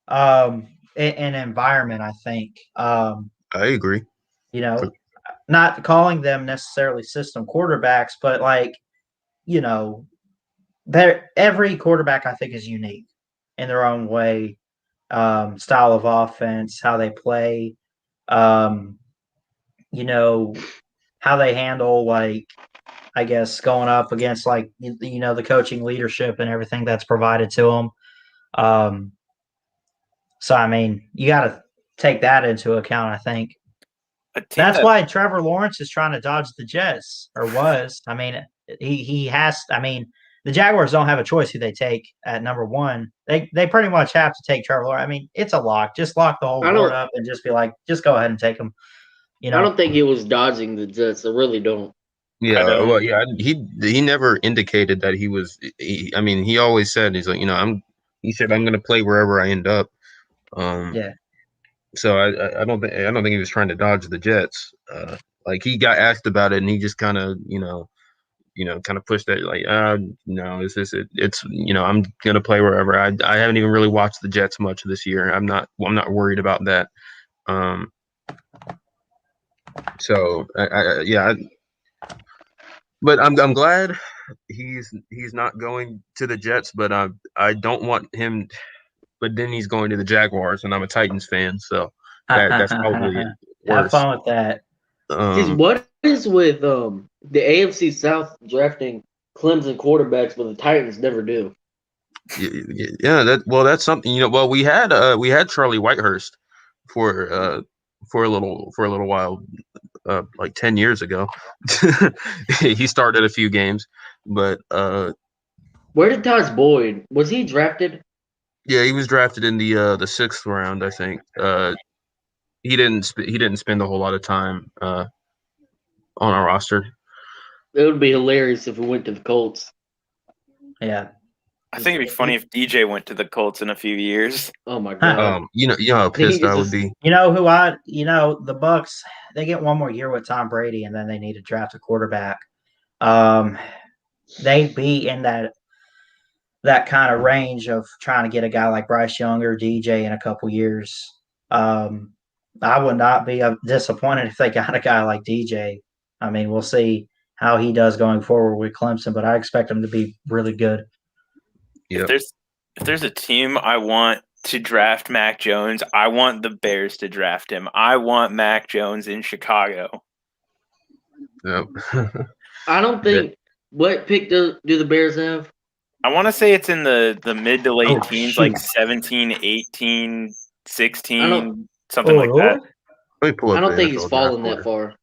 and environment. I think. I agree. Not calling them necessarily system quarterbacks, but like, every quarterback I think is unique in their own way, style of offense, how they play, how they handle, like, I guess going up against like, the coaching leadership and everything that's provided to them. So, I mean, you got to take that into account, I think. That's why Trevor Lawrence is trying to dodge the Jets, or was. I mean, he has. I mean, the Jaguars don't have a choice who they take at number 1. They pretty much have to take Trevor Lawrence. I mean, it's a lock. Just lock the whole board up and just be like, just go ahead and take him. I don't think he was dodging the Jets. I really don't. Yeah, well, yeah, he never indicated that he was. I mean, he always said he's like, he said I'm going to play wherever I end up. Yeah. So I don't think he was trying to dodge the Jets. Like he got asked about it and he just kind of kind of pushed that like no, it's I'm gonna play wherever. I haven't even really watched the Jets much this year. I'm not worried about that. So but I'm glad he's not going to the Jets, but I don't want him. But then he's going to the Jaguars, and I'm a Titans fan, so that's probably worse. Have fun with that. What is with the AFC South drafting Clemson quarterbacks, but the Titans never do. Yeah, that's something. Well, we had Charlie Whitehurst for a little while, like 10 years ago. He started a few games, but where did Taj Boyd? Was he drafted? Yeah, he was drafted in the 6th round, I think. He didn't spend a whole lot of time on our roster. It would be hilarious if we went to the Colts. Yeah. I think it'd be funny if DJ went to the Colts in a few years. Oh my god! How pissed I would be. The Bucks, they get one more year with Tom Brady, and then they need to draft a quarterback. They'd be in that kind of range of trying to get a guy like Bryce Young or DJ in a couple years. I would not be disappointed if they got a guy like DJ. I mean, we'll see how he does going forward with Clemson, but I expect him to be really good. Yep. If there's a team I want to draft Mac Jones, I want the Bears to draft him. I want Mac Jones in Chicago. Yep. I don't think what pick do the Bears have? I want to say it's in the mid to late teens, like 17, 18, 16, something like that. Let me pull up. I don't think he's fallen that far.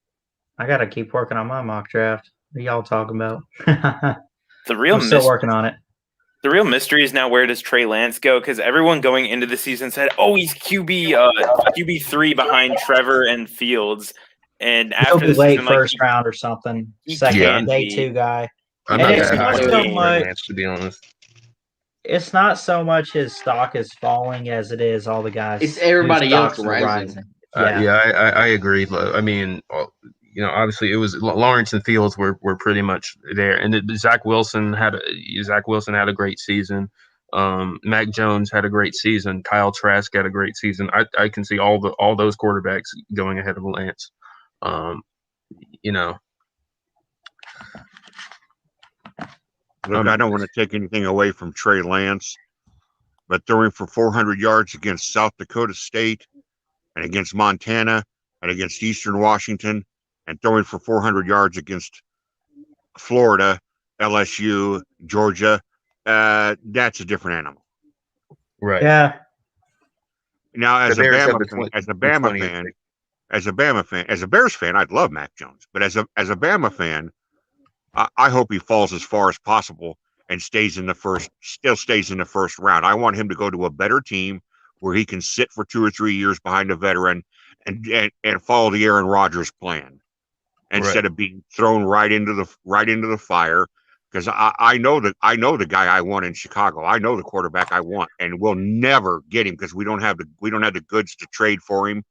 I got to keep working on my mock draft. What are y'all talking about? I'm still working on it. The real mystery is now, where does Trey Lance go? Because everyone going into the season said, "Oh, he's QB3 behind Trevor and Fields." And after He'll be late season, first round or something. Second day 2 guy. I'm not that high on Lance, to be honest. It's not so much his stock is falling as it is all the guys. It's everybody else rising. I agree. I mean, obviously it was Lawrence and Fields were pretty much there, and Zach Wilson had a great season. Mac Jones had a great season. Kyle Trask had a great season. I can see all those quarterbacks going ahead of Lance. Look, I don't want to take anything away from Trey Lance, but throwing for 400 yards against South Dakota State and against Montana and against Eastern Washington, and throwing for 400 yards against Florida, LSU, Georgia, that's a different animal. Right. Yeah. Now, as a Bears fan, I'd love Mac Jones, but as a Bama fan, I hope he falls as far as possible and still stays in the first round. I want him to go to a better team where he can sit for 2 or 3 years behind a veteran and follow the Aaron Rodgers plan instead of being thrown right into the fire. Because I know the guy I want in Chicago. I know the quarterback I want, and we'll never get him because we don't have the goods to trade for him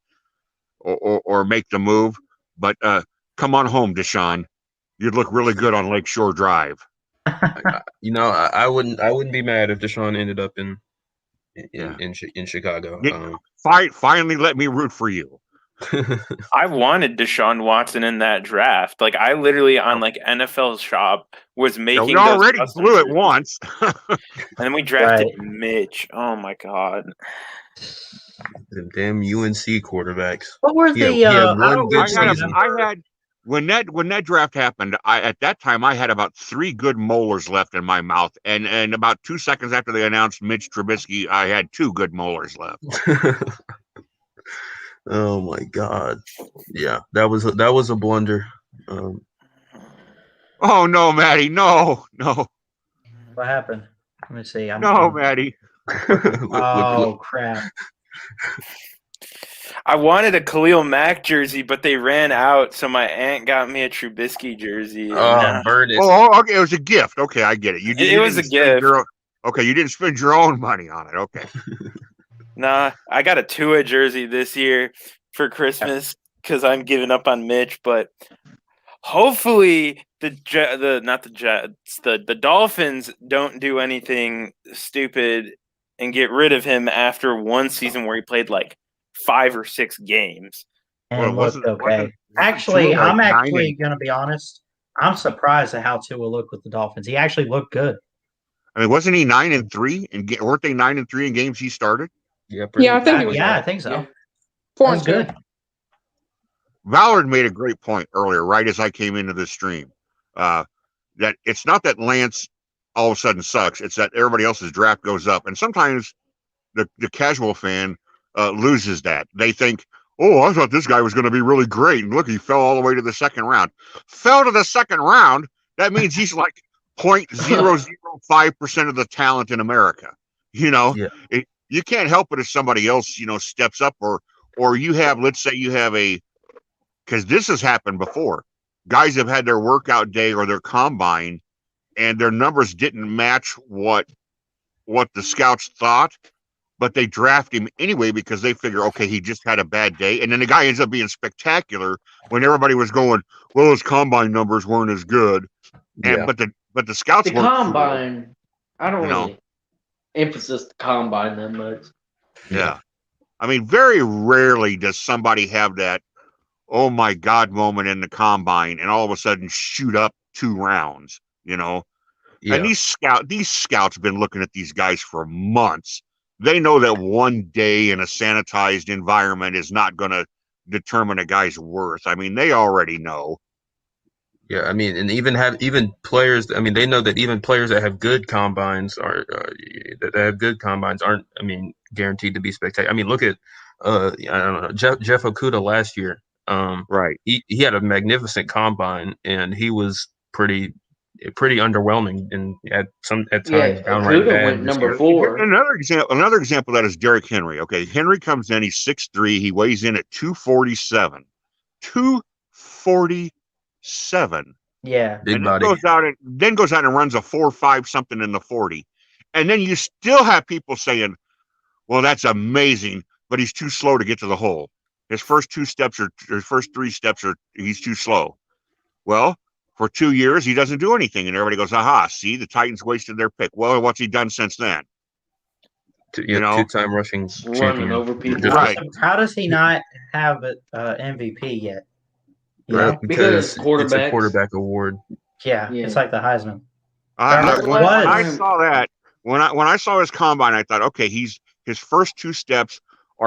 or make the move. But come on home, Deshaun. You'd look really good on Lakeshore Drive. I wouldn't be mad if Deshaun ended up in Chicago. Finally, let me root for you. I wanted Deshaun Watson in that draft. Like, I literally on NFL Shop was making. We already blew it once, and then we drafted Mitch. Oh my god! Them damn UNC quarterbacks. What were I had when that draft happened. At that time I had about 3 good molars left in my mouth, and about 2 seconds after they announced Mitch Trubisky, I had 2 good molars left. Oh my god! Yeah, that was a blunder. Oh no, Maddie! No. What happened? Let me see. Maddie. Oh crap! I wanted a Khalil Mack jersey, but they ran out, so my aunt got me a Trubisky jersey. Burn it. Oh, okay, it was a gift. Okay, I get it. It was a gift. You didn't spend your own money on it. Okay. Nah, I got a Tua jersey this year for Christmas because I'm giving up on Mitch. But hopefully the Dolphins don't do anything stupid and get rid of him after one season where he played like 5 or 6 games. And looked okay. Actually, I'm actually going to be honest. I'm surprised at how Tua looked with the Dolphins. He actually looked good. I mean, wasn't he 9-3? Weren't they 9-3 in games he started? Yeah, I think he was. Yeah, I think so. 4 and 2. Good. Ballard made a great point earlier, right as I came into the stream, that it's not that Lance all of a sudden sucks. It's that everybody else's draft goes up. And sometimes the casual fan loses that. They think, oh, I thought this guy was going to be really great. And look, he fell all the way to the second round. Fell to the second round. That means he's like 0.005% of the talent in America. You know, you can't help it if somebody else, steps up or you have, let's say you have because this has happened before. Guys have had their workout day or their combine and their numbers didn't match what the scouts thought, but they draft him anyway because they figure, okay, he just had a bad day. And then the guy ends up being spectacular when everybody was going, well, his combine numbers weren't as good. And but the scouts the combine, I don't really emphasize the combine that much. Yeah. I mean, very rarely does somebody have that oh my God moment in the combine and all of a sudden shoot up 2 rounds, And these scouts have been looking at these guys for months. They know that one day in a sanitized environment is not going to determine a guy's worth. I mean, they already know. Yeah, I mean, and even players. I mean, they know that even players that have good combines aren't, I mean, guaranteed to be spectacular. I mean, look at, I don't know, Jeff Okudah last year. Right. He had a magnificent combine, and he was pretty underwhelming, and at times downright bad. Went number 4. Another example of that is Derrick Henry. Okay, Henry comes in, he's 6'3", he weighs in at 247. 247. Yeah. Big and body. Goes out and runs a 4.5 something in the 40. And then you still have people saying, well, that's amazing, but he's too slow to get to the hole. His first 3 steps he's too slow. Well, for 2 years, he doesn't do anything. And everybody goes, aha, see, the Titans wasted their pick. Well, what's he done since then? 2-time rushing champion. Over people. Right. How does he not have an MVP yet? Because it's a quarterback award. Yeah, it's like the Heisman. When I saw that, when I saw his combine, I thought, okay, his first 2 steps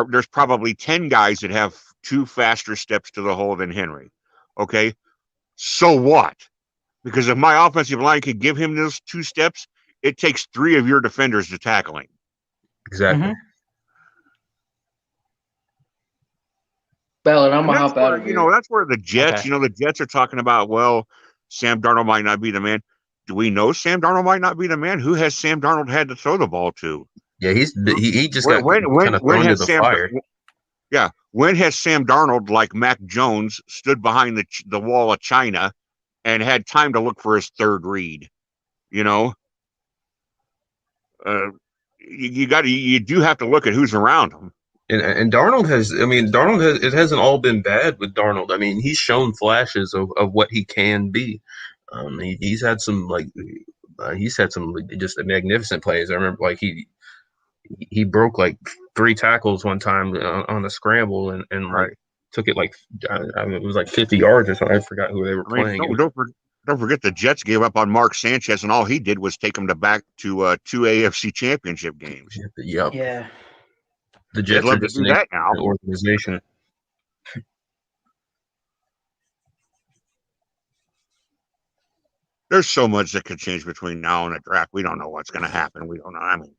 there's probably 10 guys that have 2 faster steps to the hole than Henry. Okay. So what? Because if my offensive line could give him those 2 steps, it takes 3 of your defenders to tackle him. Exactly. Mm-hmm. Ballard, I'm gonna hop out of here. That's where the Jets, the Jets are talking about, well, Sam Darnold might not be the man. Do we know Sam Darnold might not be the man? Who has Sam Darnold had to throw the ball to? Yeah, he just got kind of thrown into the fire. Yeah, when has Sam Darnold, like Mac Jones, stood behind the wall of China and had time to look for his 3rd read? You do have to look at who's around him. And Darnold it hasn't all been bad with Darnold. I mean, he's shown flashes of what he can be. He's had some just magnificent plays. I remember he broke like 3 tackles one time on a scramble and right. Took it it was like 50 yards or something. I forgot who they were playing. Don't forget the Jets gave up on Mark Sanchez, and all he did was take him back to 2 AFC championship games. Yep. Yeah. The Jets love to do that now. Organization. There's so much that could change between now and the draft. We don't know what's going to happen. We don't know. I mean,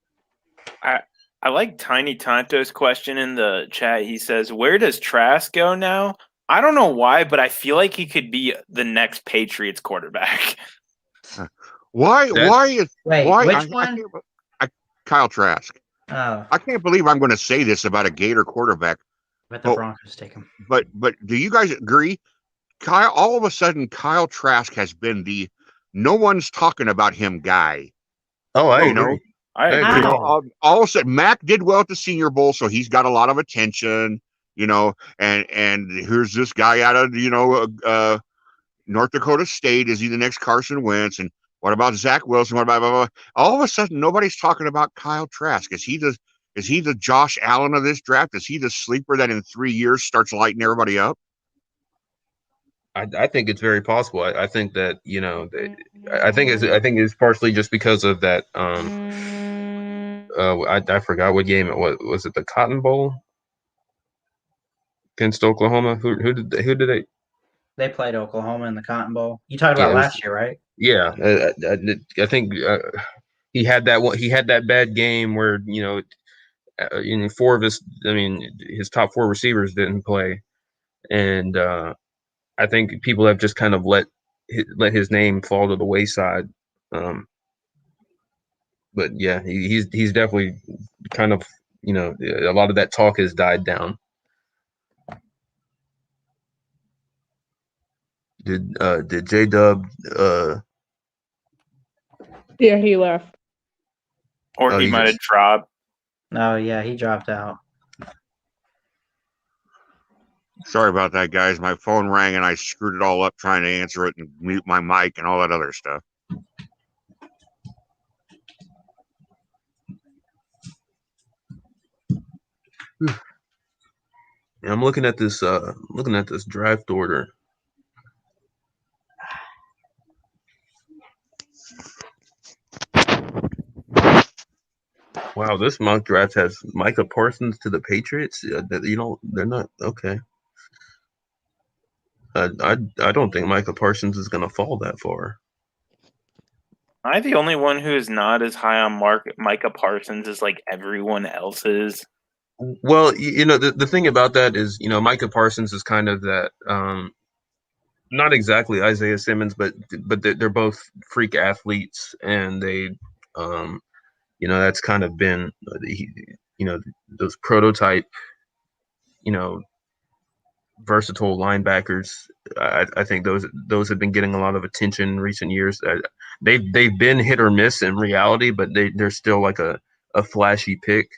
I like Tiny Tonto's question in the chat. He says, where does Trask go now? I don't know why, but I feel like he could be the next Patriots quarterback. Why? Which one? Kyle Trask. Oh. I can't believe I'm going to say this about a Gator quarterback. But the Broncos take him. But do you guys agree? All of a sudden, Kyle Trask has been the no one's talking about him guy. Oh, I agree. All of a sudden, Mac did well at the Senior Bowl, so he's got a lot of attention. And here's this guy out of North Dakota State. Is he the next Carson Wentz? And what about Zach Wilson? What about blah, blah, blah? All of a sudden, nobody's talking about Kyle Trask. Is he the Josh Allen of this draft? Is he the sleeper that in 3 years starts lighting everybody up? I think it's very possible. I think that I think it's partially just because of that. I forgot what game it was. Was it the Cotton Bowl? against Oklahoma. Who did they? They played Oklahoma in the Cotton Bowl. You talked about last year, right? Yeah, I think he had that one. He had that bad game where four of his top four receivers didn't play, and I think people have just kind of let his name fall to the wayside. But yeah, he's definitely kind of a lot of that talk has died down. Did J-Dub Yeah, he left. Or he might have dropped. Oh yeah, he dropped out. Sorry about that, guys. My phone rang and I screwed it all up trying to answer it and mute my mic and all that other stuff. Yeah, I'm looking at this draft order. Wow, this mock draft has Micah Parsons to the Patriots. They're not okay. I don't think Micah Parsons is going to fall that far. Am I the only one who is not as high on Micah Parsons as like everyone else is? Well, the thing about that is, Micah Parsons is kind of that, not exactly Isaiah Simmons, but they're both freak athletes, and they, that's kind of been, those prototype, versatile linebackers. I think those have been getting a lot of attention in recent years. They've been hit or miss in reality, but they're still like a flashy pick.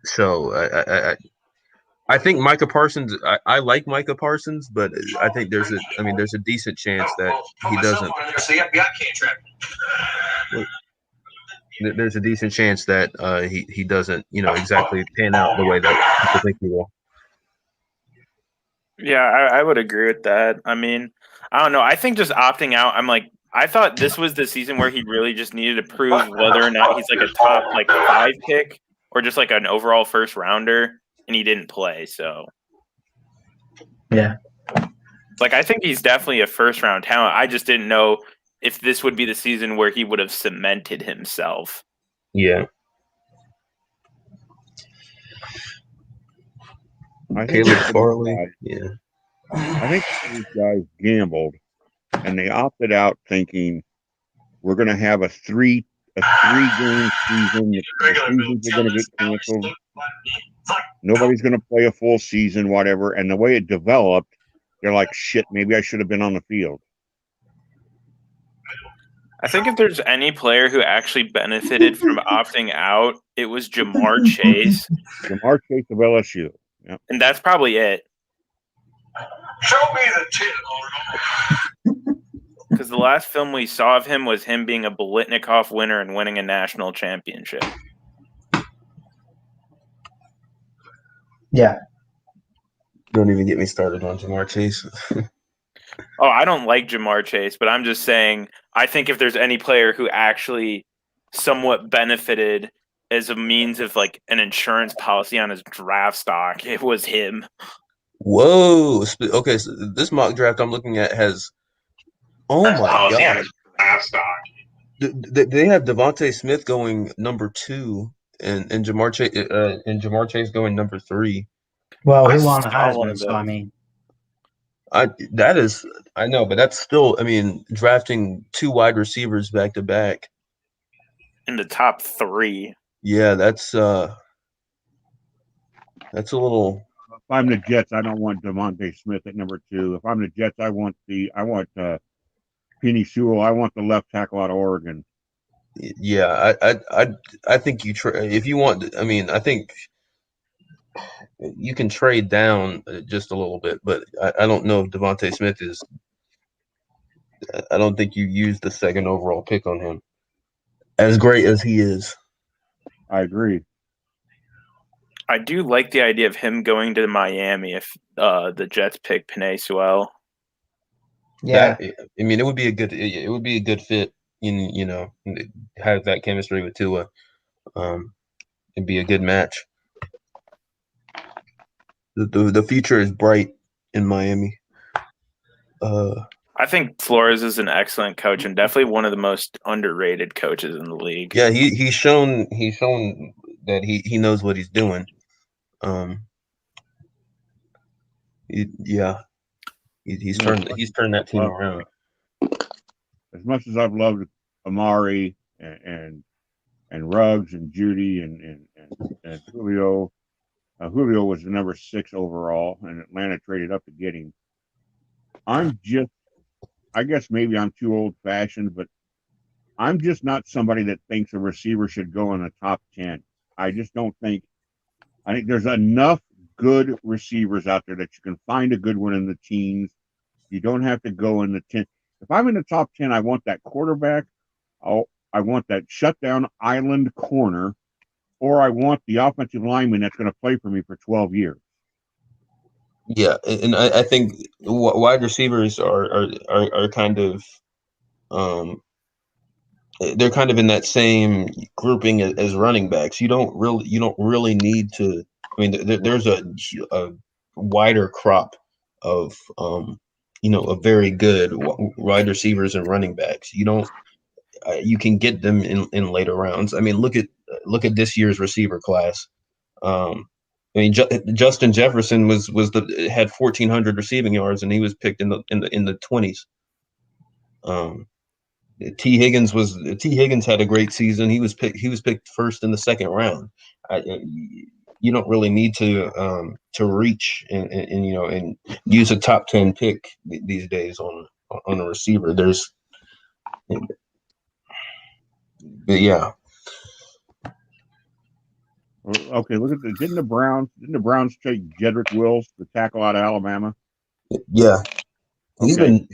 So I think Micah Parsons. I like Micah Parsons, but I think there's a decent chance that he doesn't. There's a decent chance that he doesn't exactly pan out the way that people think he will. Yeah, I would agree with that. I mean, I don't know. I think just opting out, I thought this was the season where he really just needed to prove whether or not he's like a top 5 pick or just like an overall first rounder, and he didn't play. So yeah, I think he's definitely a first round talent. I just didn't know if this would be the season where he would have cemented himself. Yeah. Caleb Farley. Yeah. I think these guys gambled and they opted out thinking we're going to have a three game season. The seasons are going to get canceled. Nobody's going to play a full season, whatever. And the way it developed, they're like, shit, maybe I should have been on the field. I think if there's any player who actually benefited from opting out, it was Jamar Chase. Jamar Chase of LSU. Yep. And that's probably it. Show me the tit. Because the last film we saw of him was him being a Biletnikoff winner and winning a national championship. Yeah. Don't even get me started on Jamar Chase. Oh, I don't like Jamar Chase, but I'm just saying I think if there's any player who actually somewhat benefited as a means of an insurance policy on his draft stock, it was him. Whoa. Okay, so this mock draft I'm looking at has my God. They have Devontae Smith going number 2 and Jamar Chase going number 3. Well, he won the Heisman, so I mean I know, but that's still, drafting 2 wide receivers back to back in the top 3. Yeah, that's a little. If I'm the Jets, I don't want Devontae Smith at number 2. If I'm the Jets, I want Penny Sewell. I want the left tackle out of Oregon. Yeah, I think if you want. I think you can trade down just a little bit, but I don't know if Devontae Smith is. I don't think you use the 2nd overall pick on him. As great as he is, I agree. I do like the idea of him going to Miami if the Jets pick Penei Sewell. Yeah, it would be a good fit. Have that chemistry with Tua. It'd be a good match. The future is bright in Miami. I think Flores is an excellent coach and definitely one of the most underrated coaches in the league. Yeah, he's shown that he knows what he's doing. He's turned that team around. As much as I've loved Amari and Ruggs and Judy and Julio, Julio was the number 6 overall, and Atlanta traded up to get him. I guess maybe I'm too old fashioned, but I'm just not somebody that thinks a receiver should go in the top 10. I just don't think. I think there's enough good receivers out there that you can find a good one in the teens. You don't have to go in the 10. If I'm in the top 10, I want that quarterback. I want that shutdown island corner, or I want the offensive lineman that's going to play for me for 12 years. Yeah, and I think wide receivers are kind of they're kind of in that same grouping as running backs. You don't really need to. I mean, there's a wider crop of of very good wide receivers and running backs. You can get them in later rounds. I mean, look at this year's receiver class. I mean, Justin Jefferson had 1,400 receiving yards, and he was picked in the 20s. T. Higgins had a great season. He was picked first in the second round. You don't really need to reach and use a top 10 pick these days on a receiver. But yeah. Okay, look at didn't the Browns take Jedrick Wills, the tackle out of Alabama? Yeah, he's been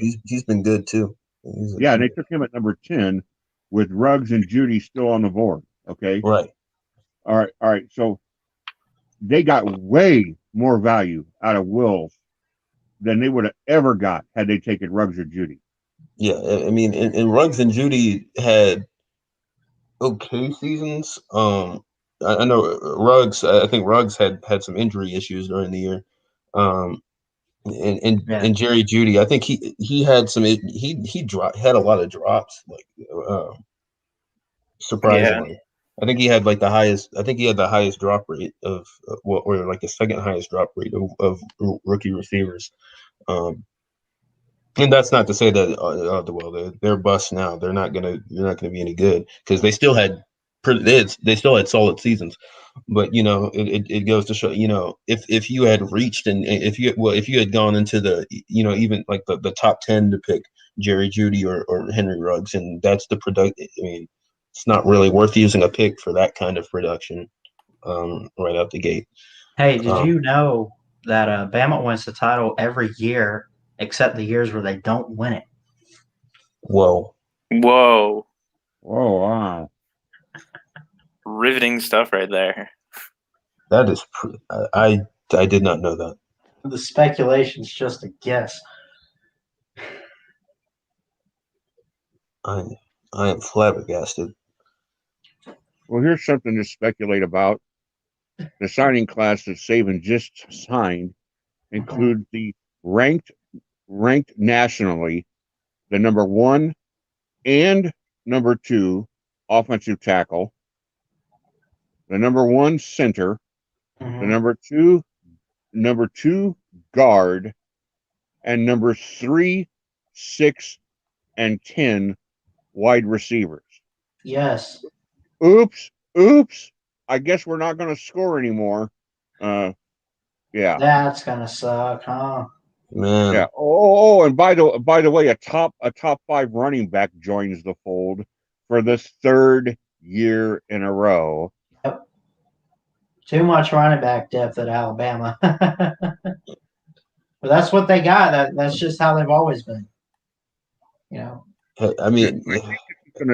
good too. Yeah, and they took him at number 10 with Ruggs and Judy still on the board. Okay, right. All right. So they got way more value out of Wills than they would have ever got had they taken Ruggs or Judy. Yeah, I mean, and Ruggs and Judy had okay seasons. I know Ruggs. I think Ruggs had some injury issues during the year. And Jerry Judy, I think he had some. He had a lot of drops, like surprisingly. Yeah. I think he had like the highest. I think he had the highest drop rate or like the second highest drop rate of rookie receivers. And that's not to say that they're bust now. They're not gonna be any good because they still had solid seasons. But it goes to show, if you had reached and if you had gone into the even like the top 10 to pick Jerry Judy or Henry Ruggs, and that's the product. I mean, it's not really worth using a pick for that kind of production right out the gate. Hey, did you know that Bama wins the title every year except the years where they don't win it? Whoa! Wow! Riveting stuff right there. That is, I did not know that. The speculation's just a guess. I am flabbergasted. Well, here's something to speculate about. The signing class that Saban just signed includes the ranked nationally, the number 1 and number 2 offensive tackle, the number 1 center, the number 2 guard, and number 3, 6, and 10 wide receivers. Yes. Oops. I guess we're not going to score anymore. Yeah. That's gonna suck, huh? Man. Yeah. Oh, and by the way, a top 5 running back joins the fold for the 3rd year in a row. Yep. Too much running back depth at Alabama. But that's what they got. That's just how they've always been. I mean,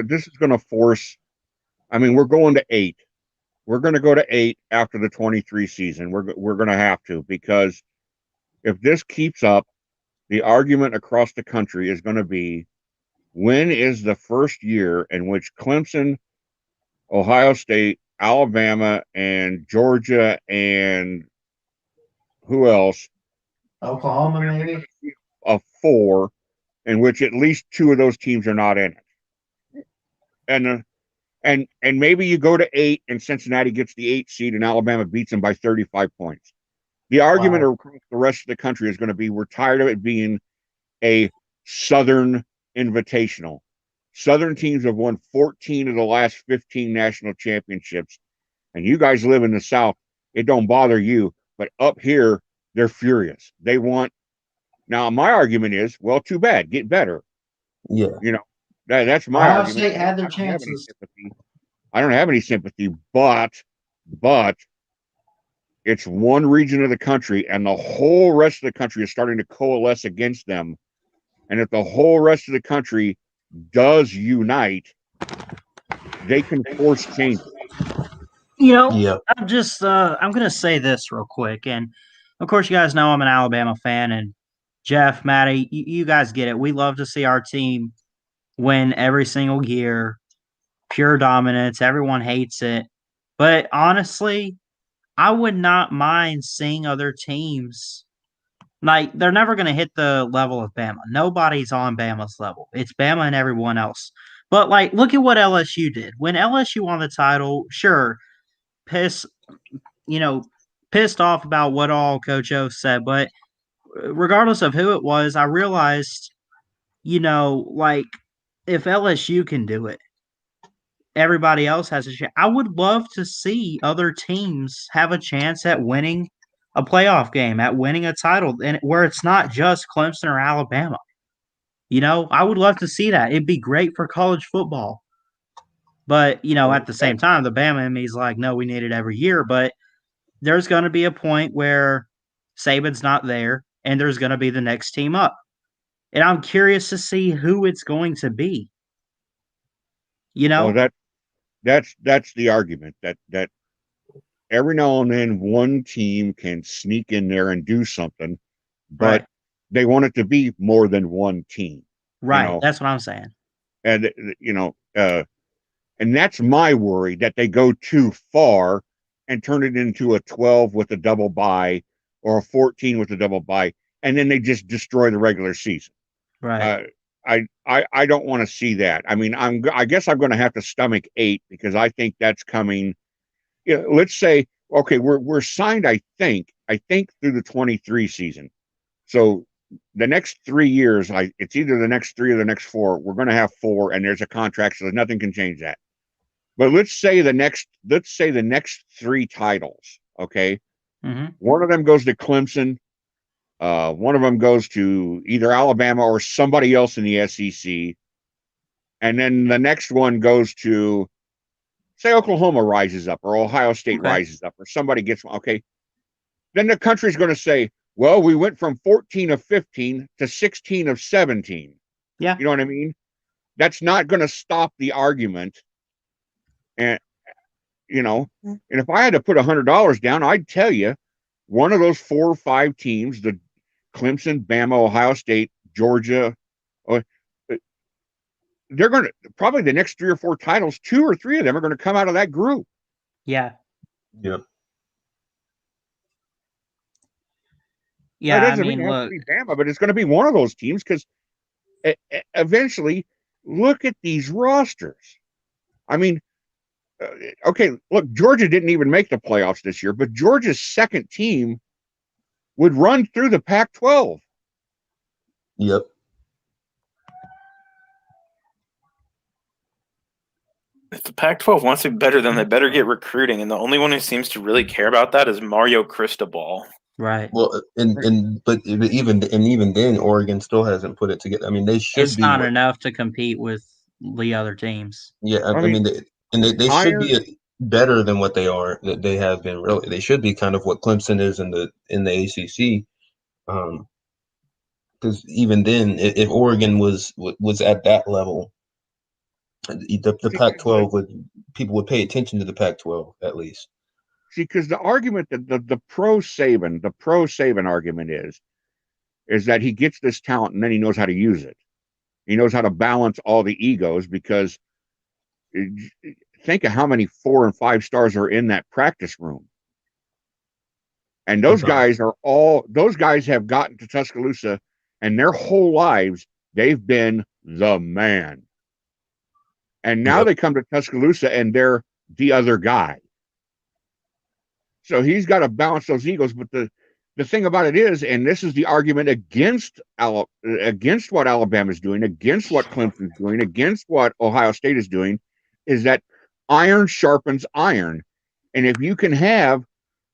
this is going to force. I mean, we're going to 8. We're going to go to 8 after the 23 season. We're going to have to, because if this keeps up, the argument across the country is going to be, when is the first year in which Clemson, Ohio State, Alabama, and Georgia, and who else? Oklahoma, maybe. A 4, in which at least 2 of those teams are not in it. And maybe you go to 8 and Cincinnati gets the 8 seed and Alabama beats them by 35 points. The argument across the rest of the country is going to be we're tired of it being a Southern invitational. Southern teams have won 14 of the last 15 national championships, and you guys live in the South. It don't bother you, but up here, they're furious. They want. Now, my argument is, well, too bad. Get better. Yeah. You know, that's my Ohio argument. State had their chances. I don't have any sympathy, but it's one region of the country, and the whole rest of the country is starting to coalesce against them. And if the whole rest of the country does unite, they can force change. You know, I'm just I'm gonna say this real quick, and of course, you guys know I'm an Alabama fan, and Jeff, Maddie, you guys get it. We love to see our team win every single year, pure dominance. Everyone hates it, but honestly, I would not mind seeing other teams. Like, they're never going to hit the level of Bama. Nobody's on Bama's level. It's Bama and everyone else. But, like, look at what LSU did. When LSU won the title, sure, piss, pissed off about what all Coach O said. But regardless of who it was, I realized, like, if LSU can do it, everybody else has a chance. I would love to see other teams have a chance at winning a playoff game, at winning a title, and where it's not just Clemson or Alabama. I would love to see that. It'd be great for college football. But, at the same time, the Bama in me is like, no, we need it every year. But there's going to be a point where Saban's not there, and there's going to be the next team up. And I'm curious to see who it's going to be. Well, that's the argument that every now and then one team can sneak in there and do something, but they want it to be more than one team. Right. That's what I'm saying. And and that's my worry, that they go too far and turn it into a 12 with a double bye or a 14 with a double bye, and then they just destroy the regular season. Right. I don't want to see that. I mean, I guess I'm going to have to stomach 8 because I think that's coming. Let's say, okay, we're signed, I think through the 23 season. So the next 3 years, it's either the next 3 or the next 4. We're going to have 4, and there's a contract, so nothing can change that. But let's say the next 3 titles. Okay, One of them goes to Clemson. One of them goes to either Alabama or somebody else in the SEC. And then the next one goes to, say, Oklahoma rises up or Ohio State rises up or somebody gets one. Okay. Then the country's going to say, well, we went from 14 of 15 to 16 of 17. Yeah. You know what I mean? That's not going to stop the argument. And, and if I had to put $100 down, I'd tell you one of those 4 or 5 teams, the Clemson, Bama, Ohio State, Georgia, they're going to probably the next 3 or 4 titles, 2 or 3 of them are going to come out of that group. Yeah. Yep. Yeah. That doesn't mean it has to be Bama, but it's going to be one of those teams because eventually, look at these rosters. I mean, okay, look, Georgia didn't even make the playoffs this year, but Georgia's second team would run through the Pac-12. Yep. If the Pac-12 wants to be better, then they better get recruiting, and the only one who seems to really care about that is Mario Cristobal. Right. Well, but even then, Oregon still hasn't put it together. I mean, they should. It's not enough to compete with the other teams. Yeah, I mean, they should be better than what they are. That they have been. Really, they should be kind of what Clemson is in the ACC. Because even then, if Oregon was at that level, the Pac-12 people would pay attention to the Pac-12 at least. See, because the argument that the pro Saban argument is that he gets this talent and then he knows how to use it. He knows how to balance all the egos, because think of how many 4 and 5 stars are in that practice room. And those guys have gotten to Tuscaloosa, and their whole lives they've been the man. And now they come to Tuscaloosa and they're the other guy. So he's got to balance those egos. But the thing about it is, and this is the argument against what Alabama's doing, against what Clemson's doing, against what Ohio State is doing, is that iron sharpens iron. And if you can have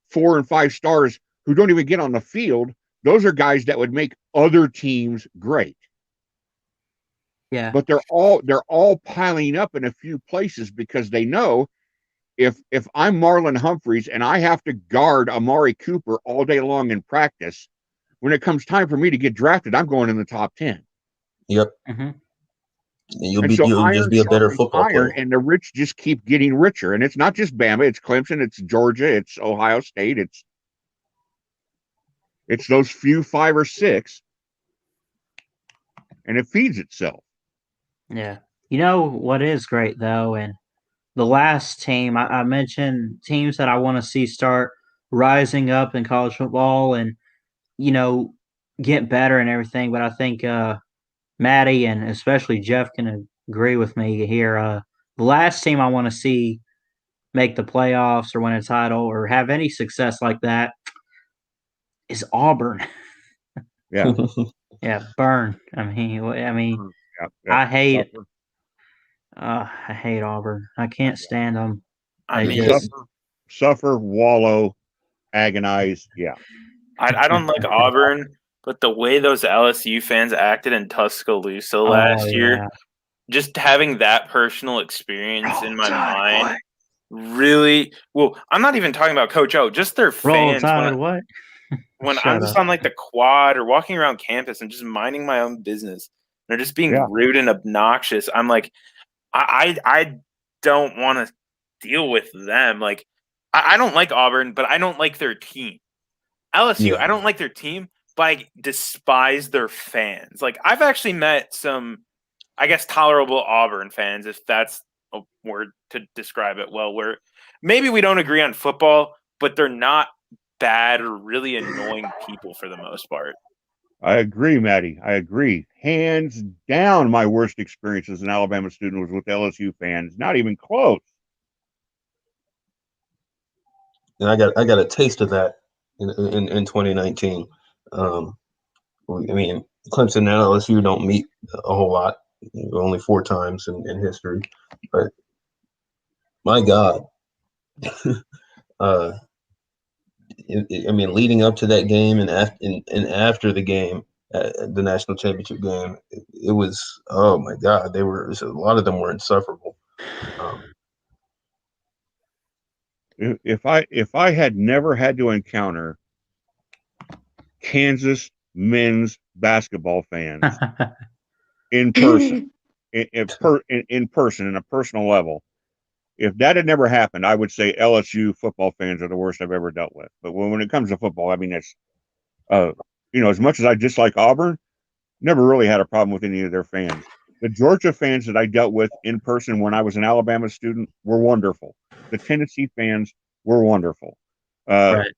4 and 5 stars who don't even get on the field, those are guys that would make other teams great. Yeah. But they're all piling up in a few places because they know if I'm Marlon Humphreys and I have to guard Amari Cooper all day long in practice, when it comes time for me to get drafted, I'm going in the top 10. Yep. Mm-hmm. You'll just be a better football player. And the rich just keep getting richer. And it's not just Bama, it's Clemson, it's Georgia, it's Ohio State, it's those few 5 or 6, and it feeds itself. Yeah. You know what is great, though, and the last team, I mentioned teams that I want to see start rising up in college football and, get better and everything, but I think Maddie and especially Jeff can agree with me here. The last team I want to see make the playoffs or win a title or have any success like that is Auburn. Yeah. Yeah, burn. I mean, I hate Auburn. I can't stand them. Suffer, wallow, agonize. Yeah. I don't like Auburn, but the way those LSU fans acted in Tuscaloosa last year, just having that personal experience in my mind, really. Well, I'm not even talking about Coach O, just their fans. When I'm just on like the quad or walking around campus and just minding my own business, they're just being rude and obnoxious. I'm like, I don't want to deal with them. Like, I don't like Auburn, but I don't like their team. LSU, I don't like their team, but I despise their fans. Like, I've actually met some, I guess, tolerable Auburn fans, if that's a word to describe it well, where maybe we don't agree on football, but they're not bad or really annoying people for the most part. I agree, Maddie. I agree. Hands down, my worst experience as an Alabama student was with LSU fans. Not even close. And I got a taste of that in 2019. I mean, Clemson and LSU don't meet a whole lot, only 4 times in history. But my God, I mean, leading up to that game and after the game, the national championship game, it was, oh my God, a lot of them were insufferable. If I had never had to encounter Kansas men's basketball fans in person, in person, in a personal level, if that had never happened, I would say LSU football fans are the worst I've ever dealt with. But when it comes to football, I mean, it's, as much as I dislike Auburn, never really had a problem with any of their fans. The Georgia fans that I dealt with in person when I was an Alabama student were wonderful. The Tennessee fans were wonderful. Right.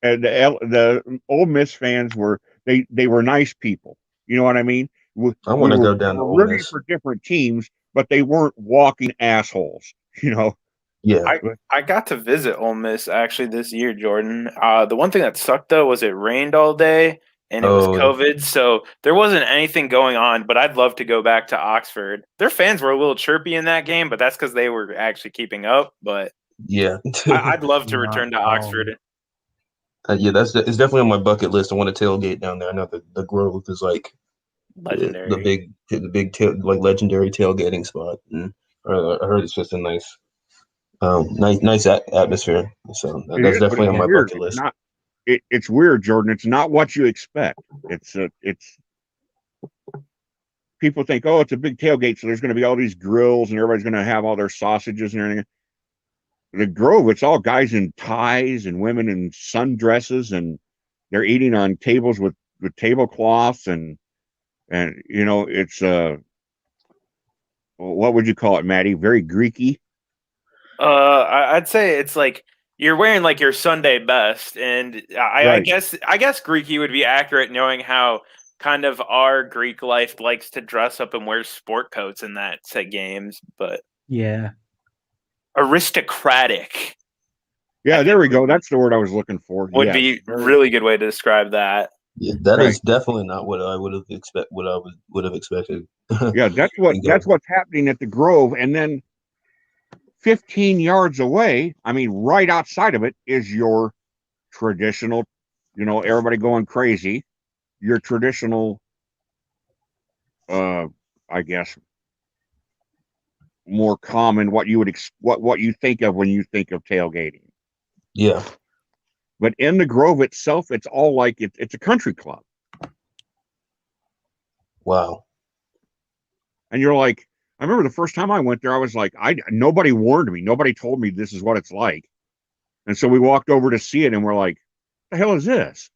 And the Ole Miss fans were nice people. You know what I mean? I want to go down to Ole Miss for different teams, but they weren't walking assholes. Yeah. I got to visit Ole Miss actually this year, Jordan. The one thing that sucked though was it rained all day and it was COVID, so there wasn't anything going on. But I'd love to go back to Oxford. Their fans were a little chirpy in that game, but that's because they were actually keeping up. But yeah, I'd love to return to Oxford. It's definitely on my bucket list. I want to tailgate down there. I know the Grove is like legendary, the big legendary tailgating spot. And I heard it's just a nice atmosphere. So that's definitely on my bucket list. It's weird, Jordan. It's not what you expect. It's people think, oh, it's a big tailgate, so there's going to be all these grills and everybody's going to have all their sausages and everything. The Grove, it's all guys in ties and women in sundresses, and they're eating on tables with tablecloths and it's what would you call it, Maddie? Very Greeky. I'd say it's like you're wearing like your Sunday best, and I guess Greeky would be accurate knowing how kind of our Greek life likes to dress up and wear sport coats in that at games, but yeah, aristocratic. Yeah, there we go. That's the word I was looking for. Would be really good way to describe that. Yeah, that is definitely not what I would have expected. Yeah, that's what's happening at the Grove, and then 15 yards away, I mean, right outside of it is your traditional, everybody going crazy. Your traditional, I guess, more common what you would what you think of when you think of tailgating. Yeah. But in the Grove itself, it's all like it's a country club. Wow. And you're like, I remember the first time I went there, I was like, nobody warned me. Nobody told me this is what it's like. And so we walked over to see it and we're like, the hell is this?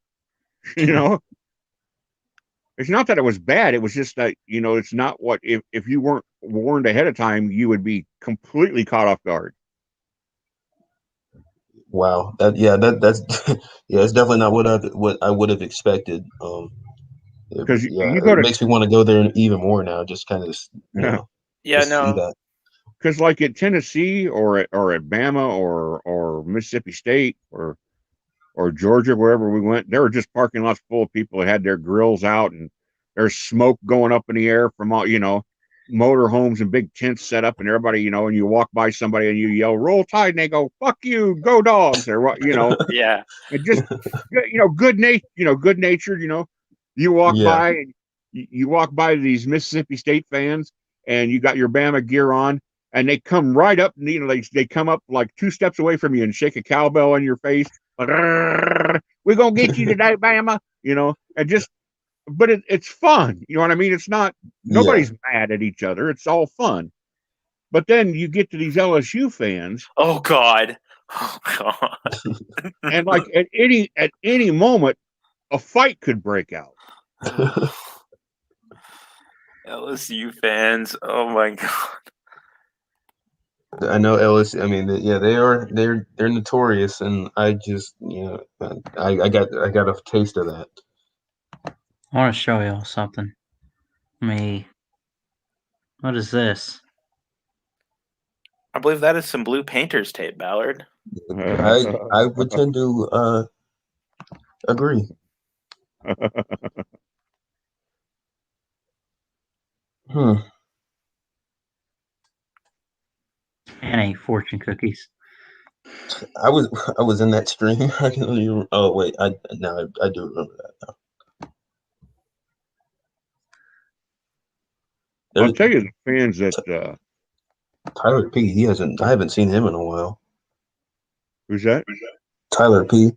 It's not that it was bad. It was just that, it's not what, if you weren't warned ahead of time, you would be completely caught off guard. Wow. That's it's definitely not what I would have expected. Because it makes me want to go there even more now. Just kind of, see that. Because like at Tennessee or at Bama or Mississippi State or Georgia, wherever we went, there were just parking lots full of people that had their grills out and there's smoke going up in the air from all, motor homes and big tents set up, and everybody, and you walk by somebody and you yell, "Roll Tide," and they go, "Fuck you, go Dogs," or what, Yeah. And just, good natured, you walk by and you walk by these Mississippi State fans and you got your Bama gear on and they come right up, and, they come up like 2 steps away from you and shake a cowbell in your face. Like, we're going to get you today, Bama, and just, but it's fun. You know what I mean? It's not, nobody's mad at each other. It's all fun. But then you get to these LSU fans. Oh God. And like at any moment, a fight could break out. LSU fans. Oh my God. I know LSU. I mean, they're notorious, and I just, I got a taste of that. I want to show y'all something. What is this? I believe that is some Blue Painters tape, Ballard. I would tend to agree. And a fortune cookies. I was in that stream. I do remember that now. I'll tell you, the fans that Tyler P. I haven't seen him in a while. Who's that? Tyler P.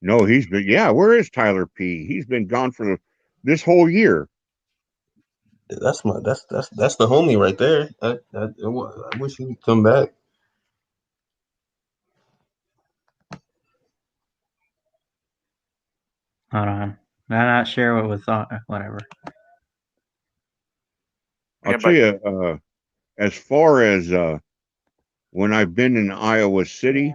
No, he's been. Yeah, where is Tyler P? He's been gone for this whole year. That's the homie right there. I wish he would come back. Hold on. I'm not sure what was on. Whatever. I'll tell you, as far as when I've been in Iowa City,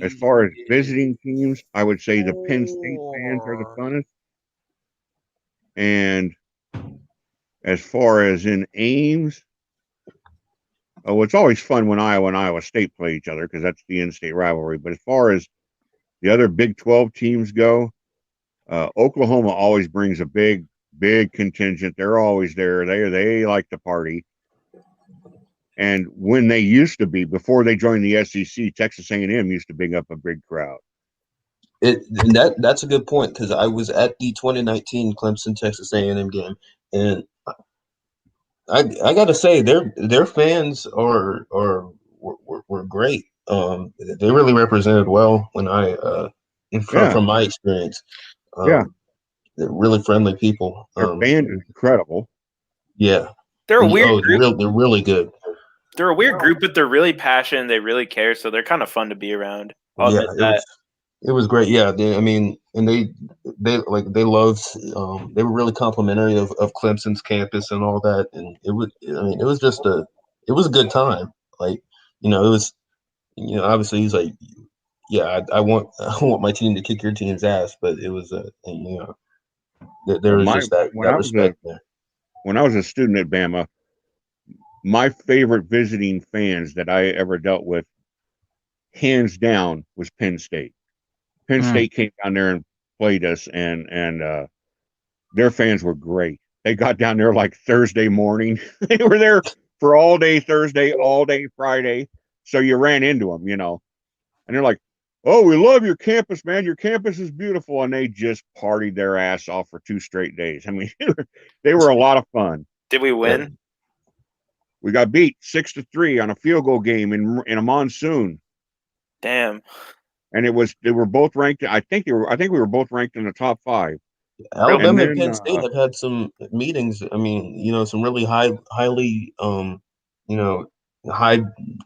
as far as visiting teams, I would say the Penn State fans are the funnest. And as far as in Ames, it's always fun when Iowa and Iowa State play each other because that's the in-state rivalry. But as far as the other Big 12 teams go, Oklahoma always brings a big contingent. They're always there. They like to party. And when they used to be, before they joined the SEC, Texas A&M used to bring up a big crowd. That's a good point because I was at the 2019 Clemson Texas A&M game, and I got to say their fans were great. They really represented well when from my experience. They're really friendly people. Their band is incredible. Yeah, they're a weird group. They're really good. They're a weird group, but they're really passionate. They really care, so they're kind of fun to be around. It was great. Yeah, they loved. They were really complimentary of Clemson's campus and all that, and it was just it was a good time. Like, it obviously he's like, yeah, I want my team to kick your team's ass, but it was there was just that respect there. When I was a student at Bama, my favorite visiting fans that I ever dealt with, hands down, was Penn State. Penn State came down there and played us, and their fans were great. They got down there like Thursday morning. They were there for all day Thursday, all day Friday. So you ran into them, and they're like, "Oh, we love your campus, man. Your campus is beautiful." And they just partied their ass off for 2 straight days. I mean, they were a lot of fun. Did we win? Yeah. We got beat 6-3 on a field goal game in a monsoon. Damn. And they were both ranked. I think we were both ranked in the top 5. Alabama and Penn State have had some meetings. I mean, some really highly, high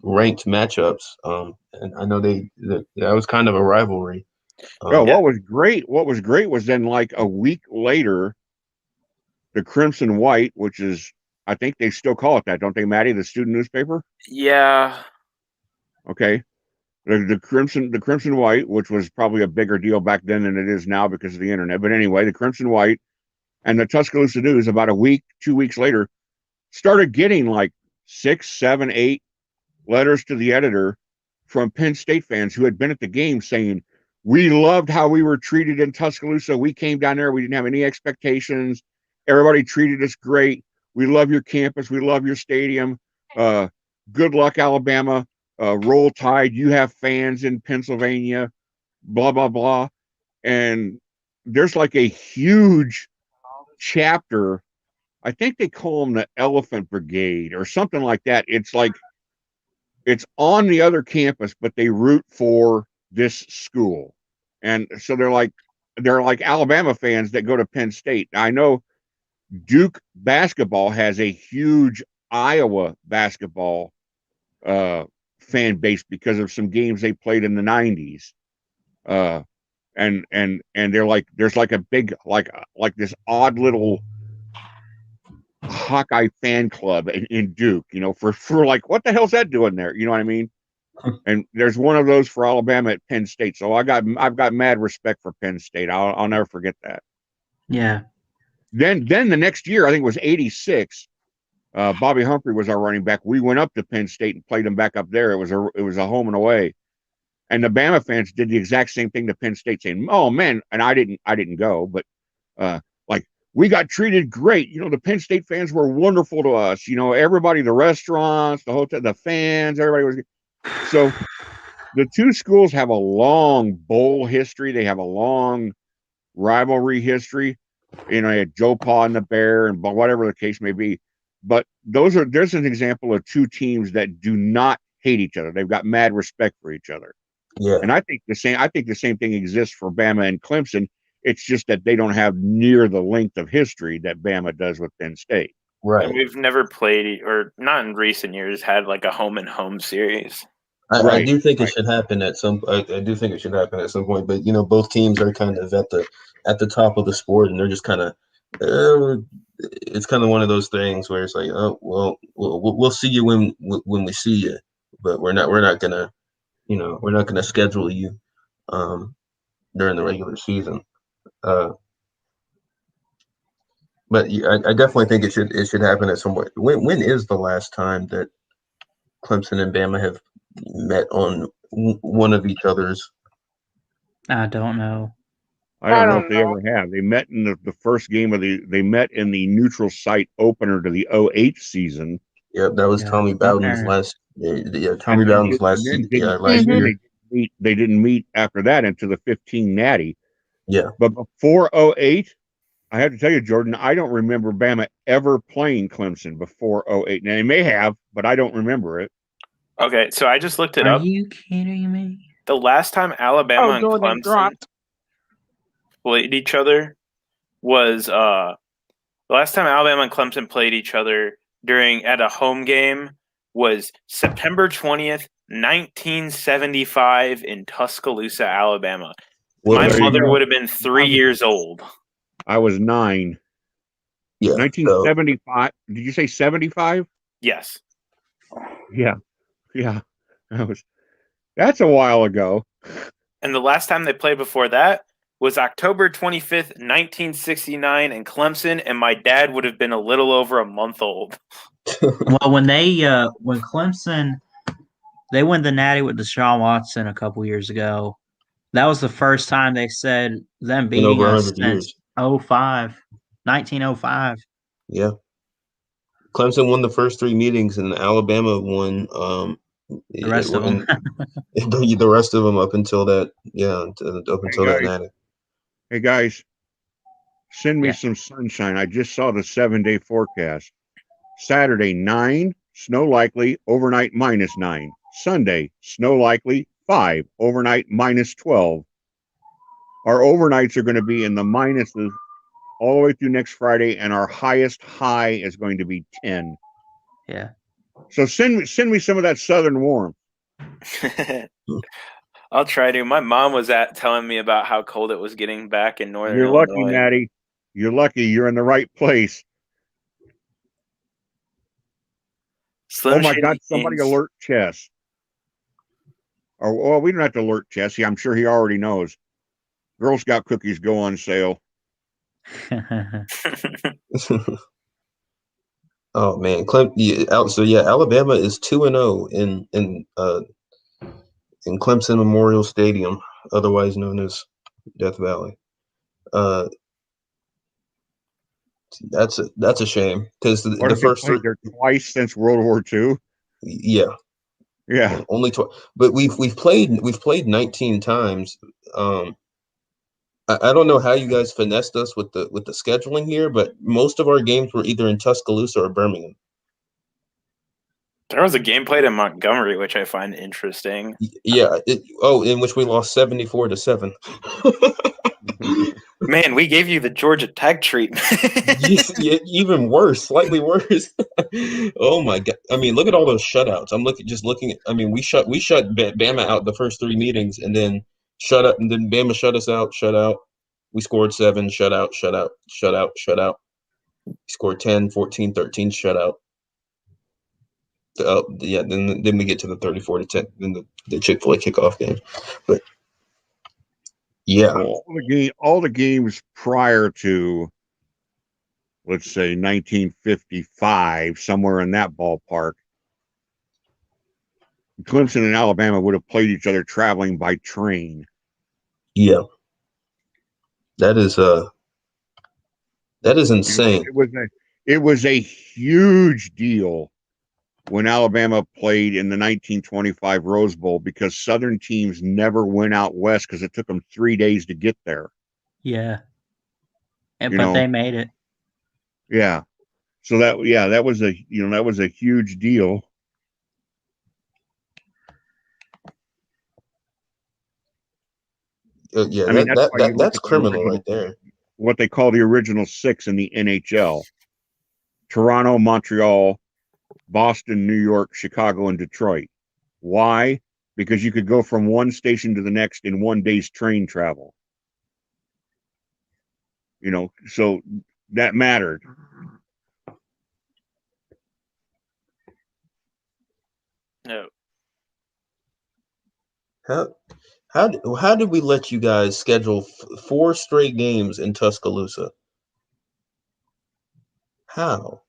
ranked matchups. And I know that was kind of a rivalry. What was great was then, like, a week later, the Crimson White, which is, I think they still call it that, don't they, Maddie? The student newspaper? Yeah. Okay. The Crimson White, which was probably a bigger deal back then than it is now because of the internet. But anyway, the Crimson White and the Tuscaloosa News, about 2 weeks later, started getting like 6, 7, 8 letters to the editor from Penn State fans who had been at the game saying, "We loved how we were treated in Tuscaloosa. We came down there. We didn't have any expectations. Everybody treated us great. We love your campus. We love your stadium. Good luck, Alabama. Roll Tide. You have fans in Pennsylvania. Blah, blah, blah." And there's like a huge chapter. I think they call them the Elephant Brigade or something like that. It's like, it's on the other campus, but they root for this school. And so they're like Alabama fans that go to Penn State. I know Duke basketball has a huge Iowa basketball fan base because of some games they played in the 90s. And they're like, there's like a big, like this odd little Hawkeye fan club in Duke, for like, what the hell's that doing there? You know what I mean? And there's one of those for Alabama at Penn State. So I've got mad respect for Penn State. I'll never forget that. Yeah. Then the next year, I think it was 86. Bobby Humphrey was our running back. We went up to Penn State and played them back up there. It was a home and away. And the Bama fans did the exact same thing to Penn State, saying, "Oh man," and I didn't go, but like, we got treated great. The Penn State fans were wonderful to us. Everybody, the restaurants, the hotel, the fans, everybody was. So the two schools have a long bowl history. They have a long rivalry history. I had Joe Pa and the Bear and whatever the case may be. But there's an example of two teams that do not hate each other. They've got mad respect for each other. Yeah. And I think the same thing exists for Bama and Clemson. It's just that they don't have near the length of history that Bama does with Penn State. Right. And we've never played, or not in recent years, had like a home and home series. I do think it should happen at some. I do think it should happen at some point. But both teams are kind of at the top of the sport, and they're just kind of. It's kind of one of those things where it's like, oh well, we'll see you when we see you, but we're not gonna schedule you during the regular season. But I definitely think it should happen at some point. When is the last time that Clemson and Bama have met on one of each other's? I don't know. I don't know if they ever have. They met in the first game they met in the neutral site opener to the 2008 season. Yep, that was Tommy Bowden's last. Tommy Bowden's last year. They didn't meet after that into the 15 Natty. Yeah, but before 2008, I have to tell you, Jordan, I don't remember Bama ever playing Clemson before 2008. Now they may have, but I don't remember it. Okay, so I just looked it up. Are you kidding me? The last time Alabama and Clemson played each other was the last time Alabama and Clemson played each other at a home game was September 20th, 1975 in Tuscaloosa, Alabama. Well, my mother would have been 3 years old. I was 9. Yeah. 1975. Did you say 75? Yes. Yeah. I was. That's a while ago. And the last time they played before that was October 25th, 1969 in Clemson, and my dad would have been a little over a month old. Well, when Clemson they won the Natty with Deshaun Watson a couple years ago. That was the first time they said them beating over us 100 since years. 1905. Yeah. Clemson won the first 3 meetings, and Alabama won The rest of them. the rest of them up until that. Yeah, up until that Natty. Hey guys, send me some sunshine. I just saw the 7-day forecast. Saturday 9, snow likely, overnight -9. Sunday snow likely 5, overnight -12. Our overnights are going to be in the minuses all the way through next Friday, and our highest high is going to be 10. Yeah. So send me some of that southern warmth. I'll try to. My mom was telling me about how cold it was getting back in northern You're lucky, Illinois. Natty. You're lucky. You're in the right place. Slim oh my Shady God! Somebody Jeans. alert Chess. Or we don't have to alert Chess. I'm sure he already knows. Girl Scout cookies go on sale. Oh man, Alabama is 2-0 in Clemson Memorial Stadium, otherwise known as Death Valley. That's a shame because the first played there twice since World War II. Yeah, only twice. But we've played 19 times. I don't know how you guys finessed us with the scheduling here, but most of our games were either in Tuscaloosa or Birmingham. There was a game played in Montgomery, which I find interesting. Yeah. In which we lost 74-7. Man, we gave you the Georgia Tech treatment. Even worse, slightly worse. Oh my God! I mean, look at all those shutouts. I'm looking at. I mean, we shut Bama out the first 3 meetings, and then and then Bama shut us out. Shutout. We scored 7. Shutout. Shutout. Shutout. Shutout. We scored 10, 14, 13. Shutout. Then we get to the 34-10. Then the Chick-fil-A kickoff game, but. Yeah. All the games prior to, let's say, 1955, somewhere in that ballpark, Clemson and Alabama would have played each other traveling by train. Yeah. That is insane. It was a huge deal when Alabama played in the 1925 Rose Bowl because Southern teams never went out west because it took them 3 days to get there. Yeah. But they made it. Yeah. So that was a huge deal. I mean, that's criminal right there. What they call the original 6 in the NHL: Toronto, Montreal, Boston, New York, Chicago, and Detroit. Why? Because you could go from one station to the next in 1 day's train travel. So that mattered. No. How did we let you guys schedule 4 straight games in Tuscaloosa? How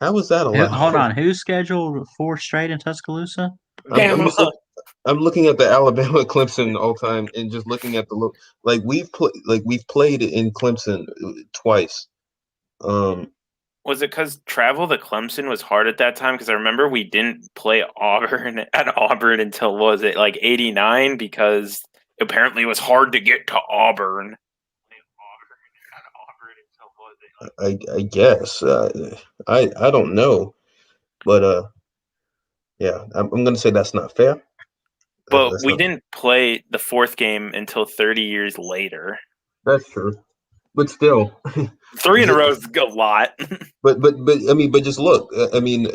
was that allowed? Hold on, who scheduled 4 straight in Tuscaloosa? I'm looking at the Alabama Clemson all time and just looking at the we've played in Clemson twice. Was it because travel to Clemson was hard at that time? Because I remember we didn't play Auburn until, was it like 89? Because apparently it was hard to get to Auburn. I guess. I don't know. But yeah, I'm going to say that's not fair. But we didn't play the 4th game until 30 years later. That's true. But still, 3 in a row is a lot. but I mean, but just look. I mean,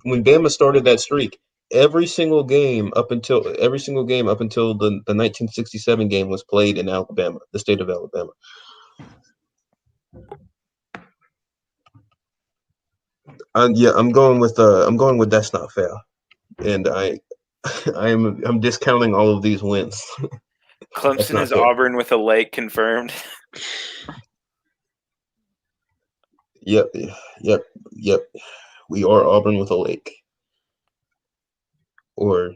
when Bama started that streak, every single game up until the 1967 game was played in Alabama, the state of Alabama. I'm going with that's not fair, and I'm discounting all of these wins. Clemson is Auburn with a lake confirmed. Yep. We are Auburn with a lake. Or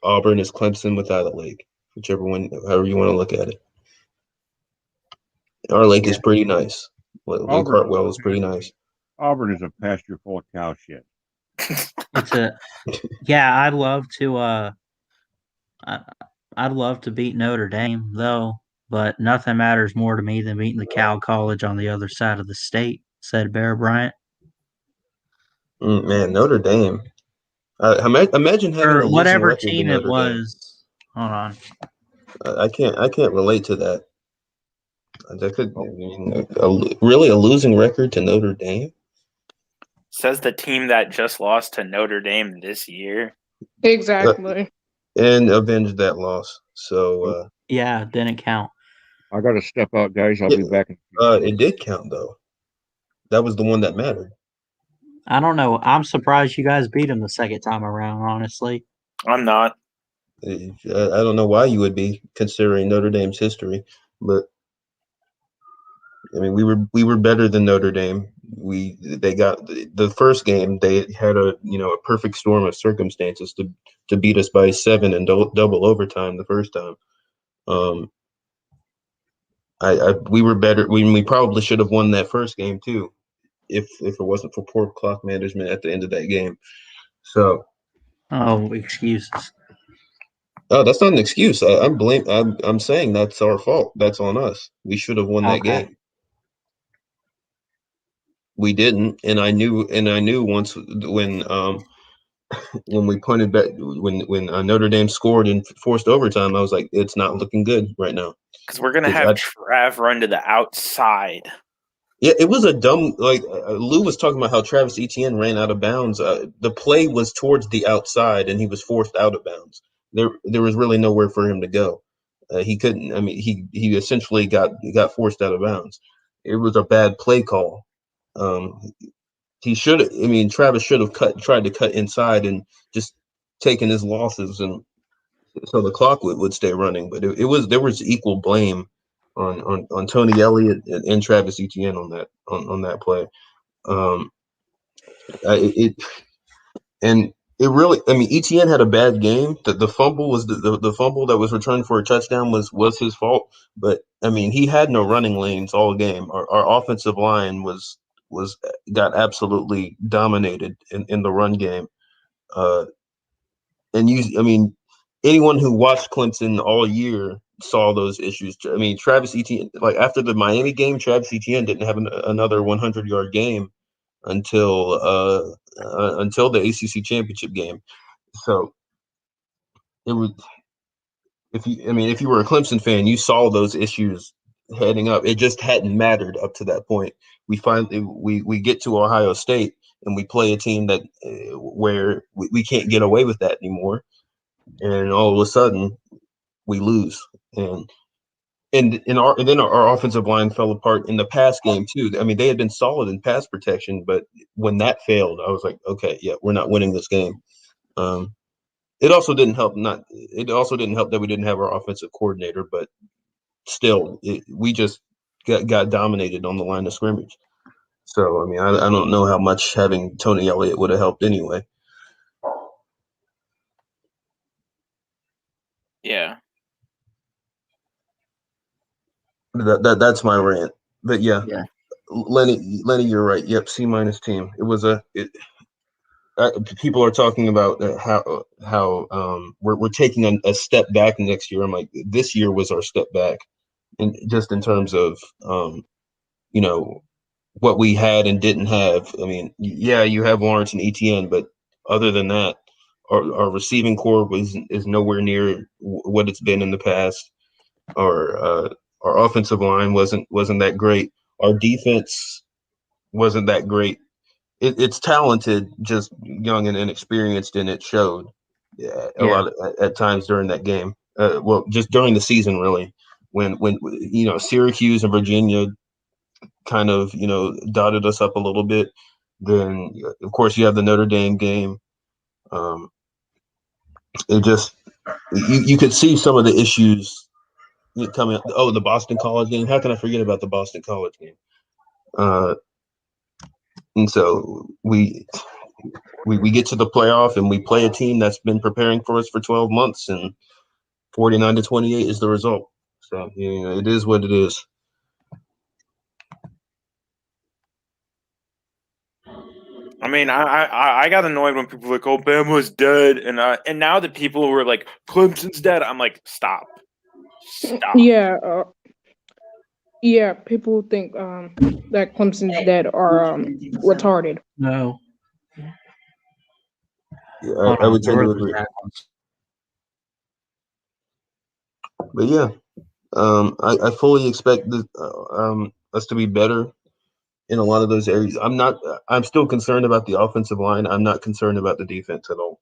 Auburn is Clemson without a lake. Whichever one, however you want to look at it. Our lake is pretty nice. Lake Hartwell is pretty nice. Auburn is a pasture full of cow shit. I'd love to beat Notre Dame though, but nothing matters more to me than beating the Cal College on the other side of the state, said Bear Bryant. Man, Notre Dame. Imagine having a losing whatever record team to Notre it was. Dame. Hold on. I can't relate to that. That could really a losing record to Notre Dame. Says the team that just lost to Notre Dame this year. Exactly. And avenged that loss. So yeah, didn't count. I got to step out, guys. I'll be back. It did count though. That was the one that mattered. I don't know. I'm surprised you guys beat them the second time around. Honestly, I'm not. I don't know why you would be, considering Notre Dame's history, but I mean, we were better than Notre Dame. They got the first game. They had a perfect storm of circumstances to beat us by 7 and double overtime the first time. We were better. We probably should have won that first game too, if it wasn't for poor clock management at the end of that game. So, excuses. Oh, that's not an excuse. I'm saying that's our fault. That's on us. We should have won that game. We didn't, and I knew once when we punted back, when Notre Dame scored and forced overtime, I was like, it's not looking good right now. Because we're gonna have Trav run to the outside. Yeah, it was a dumb, Lou was talking about how Travis Etienne ran out of bounds. The play was towards the outside, and he was forced out of bounds. There was really nowhere for him to go. He couldn't. I mean, he essentially got forced out of bounds. It was a bad play call. He should. I mean, Travis should have tried to cut inside and just taken his losses, and so the clock would stay running. But there was equal blame on Tony Elliott and Travis Etienne on that play. It really, I mean, Etienne had a bad game. The fumble was the fumble that was returned for a touchdown was his fault. But I mean, he had no running lanes all game. Our offensive line got absolutely dominated in the run game. Anyone who watched Clemson all year saw those issues. I mean, Travis Etienne, after the Miami game, Travis Etienne didn't have another 100-yard game until the ACC championship game. So it was, if you were a Clemson fan, you saw those issues heading up. It just hadn't mattered up to that point. We get to Ohio State and we play a team that where we can't get away with that anymore, and all of a sudden we lose. And then our offensive line fell apart in the pass game too. I mean, they had been solid in pass protection, but when that failed, I was like, okay, yeah, we're not winning this game. It also didn't help that we didn't have our offensive coordinator, but still, we just got dominated on the line of scrimmage. So I mean, I don't know how much having Tony Elliott would have helped anyway. Yeah. That's my rant. But yeah. Lenny, you're right. Yep, C- team. It was people are talking about how we're taking a step back next year. I'm like, this year was our step back, and just in terms of what we had and didn't have. I mean, yeah, you have Lawrence and Etienne, but other than that, our receiving core is nowhere near what it's been in the past. Our offensive line wasn't that great. Our defense wasn't that great. It's talented, just young and inexperienced, and it showed a lot at times during that game. Just during the season, really, when Syracuse and Virginia kind of dotted us up a little bit. Then of course you have the Notre Dame game. it just you could see some of the issues coming. Oh, the Boston College game. How can I forget about the Boston College game? And so we get to the playoff and we play a team that's been preparing for us for 12 months, and 49-28 is the result. So it is what it is. I mean, I got annoyed when people were like, "Oh, Bama's dead," and now the people who were like, "Clemson's dead," I'm like, "Stop." Yeah, people think that Clemson's dead are retarded. No. Yeah, I would tend to agree. But yeah, I fully expect us to be better in a lot of those areas. I'm still concerned about the offensive line. I'm not concerned about the defense at all.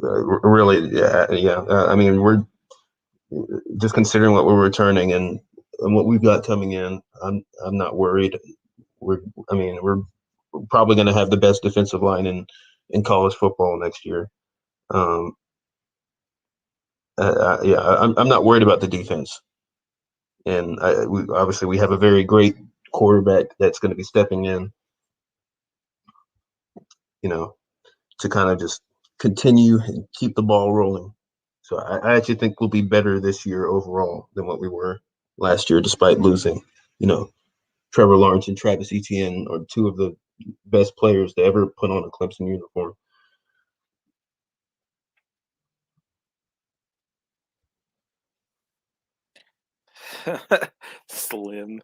Really, yeah. I mean, we're just considering what we're returning and what we've got coming in. I'm not worried. We're probably going to have the best defensive line in college football next year. I'm not worried about the defense. And we have a very great quarterback that's going to be stepping in, to kind of just continue and keep the ball rolling. So I actually think we'll be better this year overall than what we were last year, despite losing. Trevor Lawrence and Travis Etienne are two of the best players to ever put on a Clemson uniform. Slim.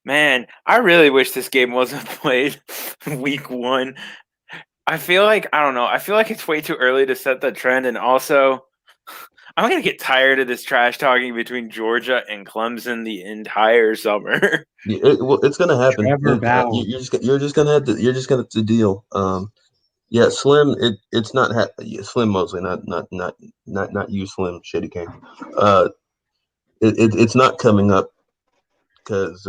Man, I really wish this game wasn't played week 1. I feel like it's way too early to set the trend, and also I'm gonna get tired of this trash talking between Georgia and Clemson the entire summer. It's gonna happen. You're just gonna have to deal. Slim. It's not Slim Mosley, not you, Slim Shitty King. It's not coming up because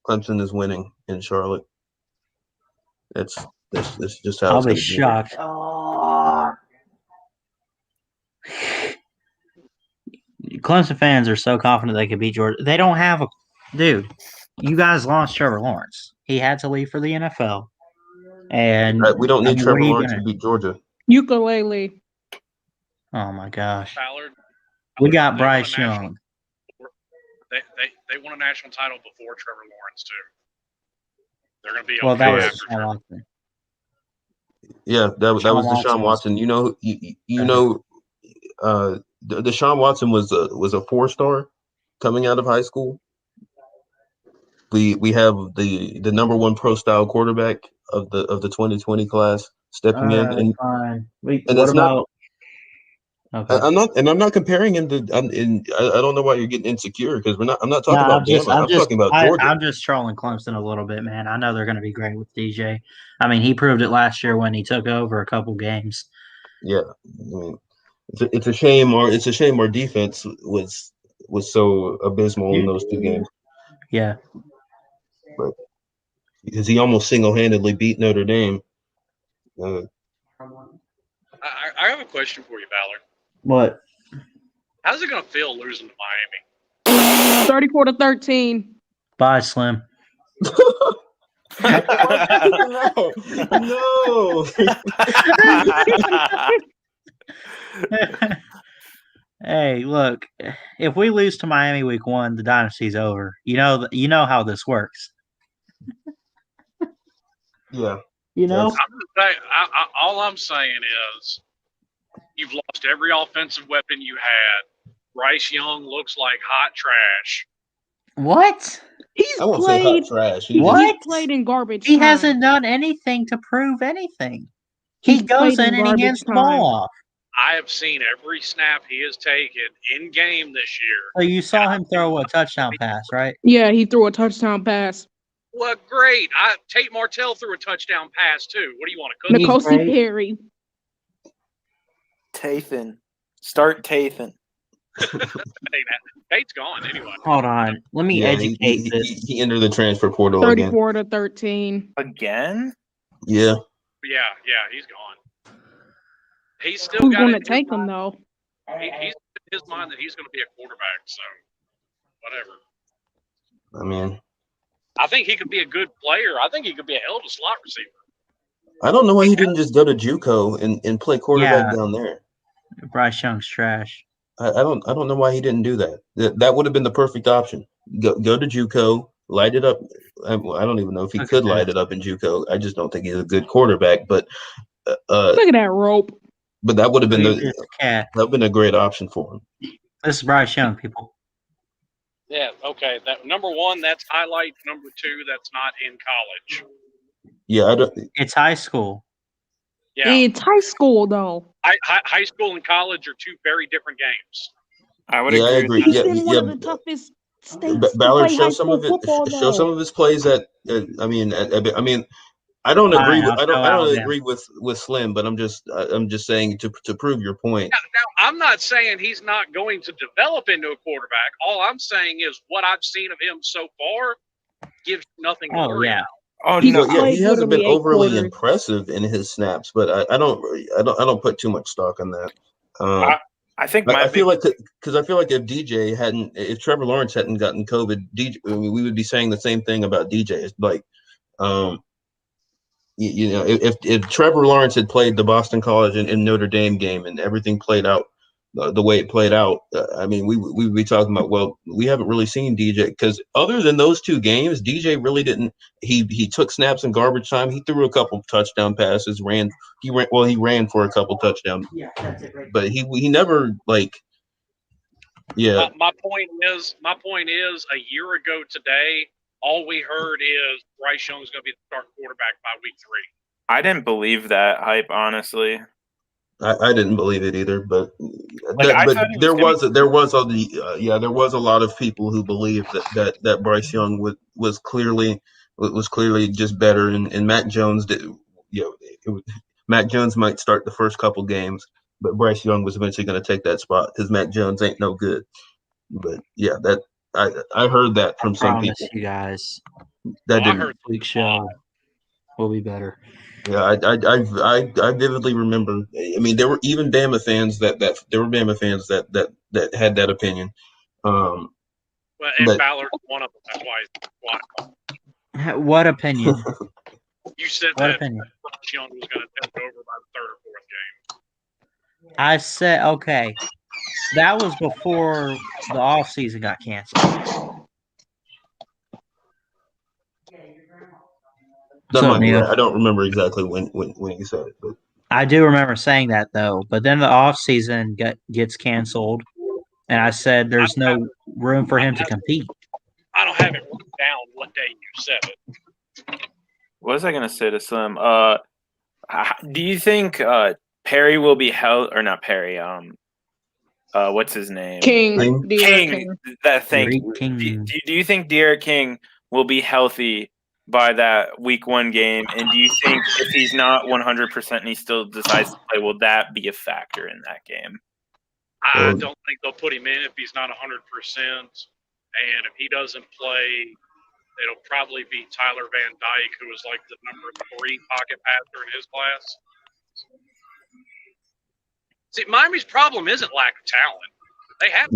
Clemson is winning in Charlotte. That's just how I'll it's be going to shocked. Clemson fans are so confident they could beat Georgia. They don't have a dude. You guys lost Trevor Lawrence. He had to leave for the NFL, and we don't need Trevor Lawrence to beat Georgia. Ukulele. Oh my gosh. Ballard. We got Bryce Young. They won a national title before Trevor Lawrence too. They're going to be well. Okay That was after Deshaun Watson. Yeah, that was Deshaun Watson. Deshaun Watson was a 4-star coming out of high school. We have the number 1 pro style quarterback of the 2020 class stepping in, and fine. And what about? Okay. I'm not comparing him to. I don't know why you're getting insecure because I'm not talking about Bama. I'm talking about Georgia. I'm just trolling Clemson a little bit, man. I know they're going to be great with DJ. I mean, he proved it last year when he took over a couple games. Yeah, I mean, it's a shame. Our defense was so abysmal in those 2 games. Yeah, but because he almost single-handedly beat Notre Dame. I have a question for you, Ballard. What? How's it going to feel losing to Miami? 34-13. Bye, Slim. No. Hey, look. If we lose to Miami week 1, the dynasty's over. You know how this works. Yeah. All I'm saying is you've lost every offensive weapon you had. Bryce Young looks like hot trash. What? I won't say hot trash. He's played in garbage. He hasn't done anything to prove anything. He goes in and he hands the ball off. I have seen every snap he has taken in game this year. So you saw him throw a touchdown pass, right? Yeah, he threw a touchdown pass. Well, great. Tate Martell threw a touchdown pass too. What do you want to cook? N'Kosi Perry. Tathan. Start Tathan. Tate's gone anyway. Hold on. Let me educate this. He entered the transfer portal 34-13. Again? Yeah. Yeah, he's gone. He's still Who's got going it to take him though? He's in his mind that he's going to be a quarterback. So whatever. I mean, I think he could be a good player. I think he could be a hell of a slot receiver. I don't know why he didn't just go to JUCO and play quarterback down there. Bryce Young's trash. I don't know why he didn't do that. That would have been the perfect option. Go to JUCO, light it up. I don't even know if he could light it up in JUCO. I just don't think he's a good quarterback. But look at that rope. But that would have been a great option for him. This is Bryce Young, people. Yeah. Okay. That number one, that's highlight. Number two, that's not in college. Yeah, I don't. It's high school. Yeah, it's high school though. High school and college are two very different games. I would agree. I agree. He's in one of the toughest states. Ballard, to play show high some school of it. football, Show some of his plays. I don't agree. I don't agree with Slim, but I'm just saying to prove your point. Now, I'm not saying he's not going to develop into a quarterback. All I'm saying is what I've seen of him so far gives nothing to worry about. Oh no! Yeah, he hasn't been overly impressive in his snaps, but I don't put too much stock on that. I think I feel like if Trevor Lawrence hadn't gotten COVID, we would be saying the same thing about DJ. It's like, if Trevor Lawrence had played the Boston College and Notre Dame game and everything played out the way it played out, we would be talking about, well, we haven't really seen DJ, because other than those two games, DJ really didn't. He took snaps in garbage time. He threw a couple touchdown passes. He ran for a couple touchdowns. Yeah, that's it right. But he never like. Yeah. My point is, a year ago today, all we heard is Bryce Young's going to be the starting quarterback by week 3. I didn't believe that hype, honestly. I didn't believe it either, but there was a lot of people who believed that Bryce Young was clearly just better, and Mac Jones did. Mac Jones might start the first couple games, but Bryce Young was eventually going to take that spot because Mac Jones ain't no good. But yeah, that I heard that from some people. You guys, that didn't. Week show will be better. Yeah, I vividly remember. I mean, there were even Bama fans that had that opinion. Well, and Ballard's one of them. That's why. What opinion? You said that Bryce Young was going to take over by the 3rd or 4th game. I said, okay, that was before the off season got canceled. I don't remember exactly when you said it, but I do remember saying that though. But then the off season gets canceled, and I said there's no room for him to compete. I don't have it written down what day you said it. What was I going to say to Slim? Do you think Perry will be held, or not Perry? What's his name? King. That thing. Do you think De'Aaron King will be healthy by that week 1 game? And do you think if he's not 100% and he still decides to play, will that be a factor in that game? I don't think they'll put him in if he's not 100%. And if he doesn't play, it'll probably be Tyler Van Dyke, who was like the number 3 pocket passer in his class. See, Miami's problem isn't lack of talent. They have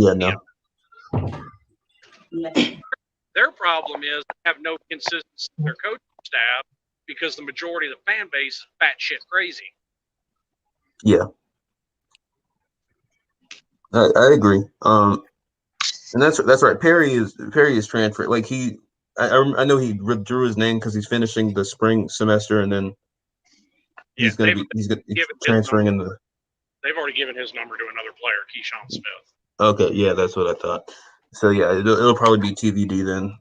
Their problem is they have no consistency in their coaching staff because the majority of the fan base is batshit crazy. Yeah, I agree. And that's right. Perry is transferred. Like I know he withdrew his name because he's finishing the spring semester, and then he's transferring in the. They've already given his number to another player, Keyshawn Smith. Okay, yeah, that's what I thought. So yeah, it'll probably be TBD then.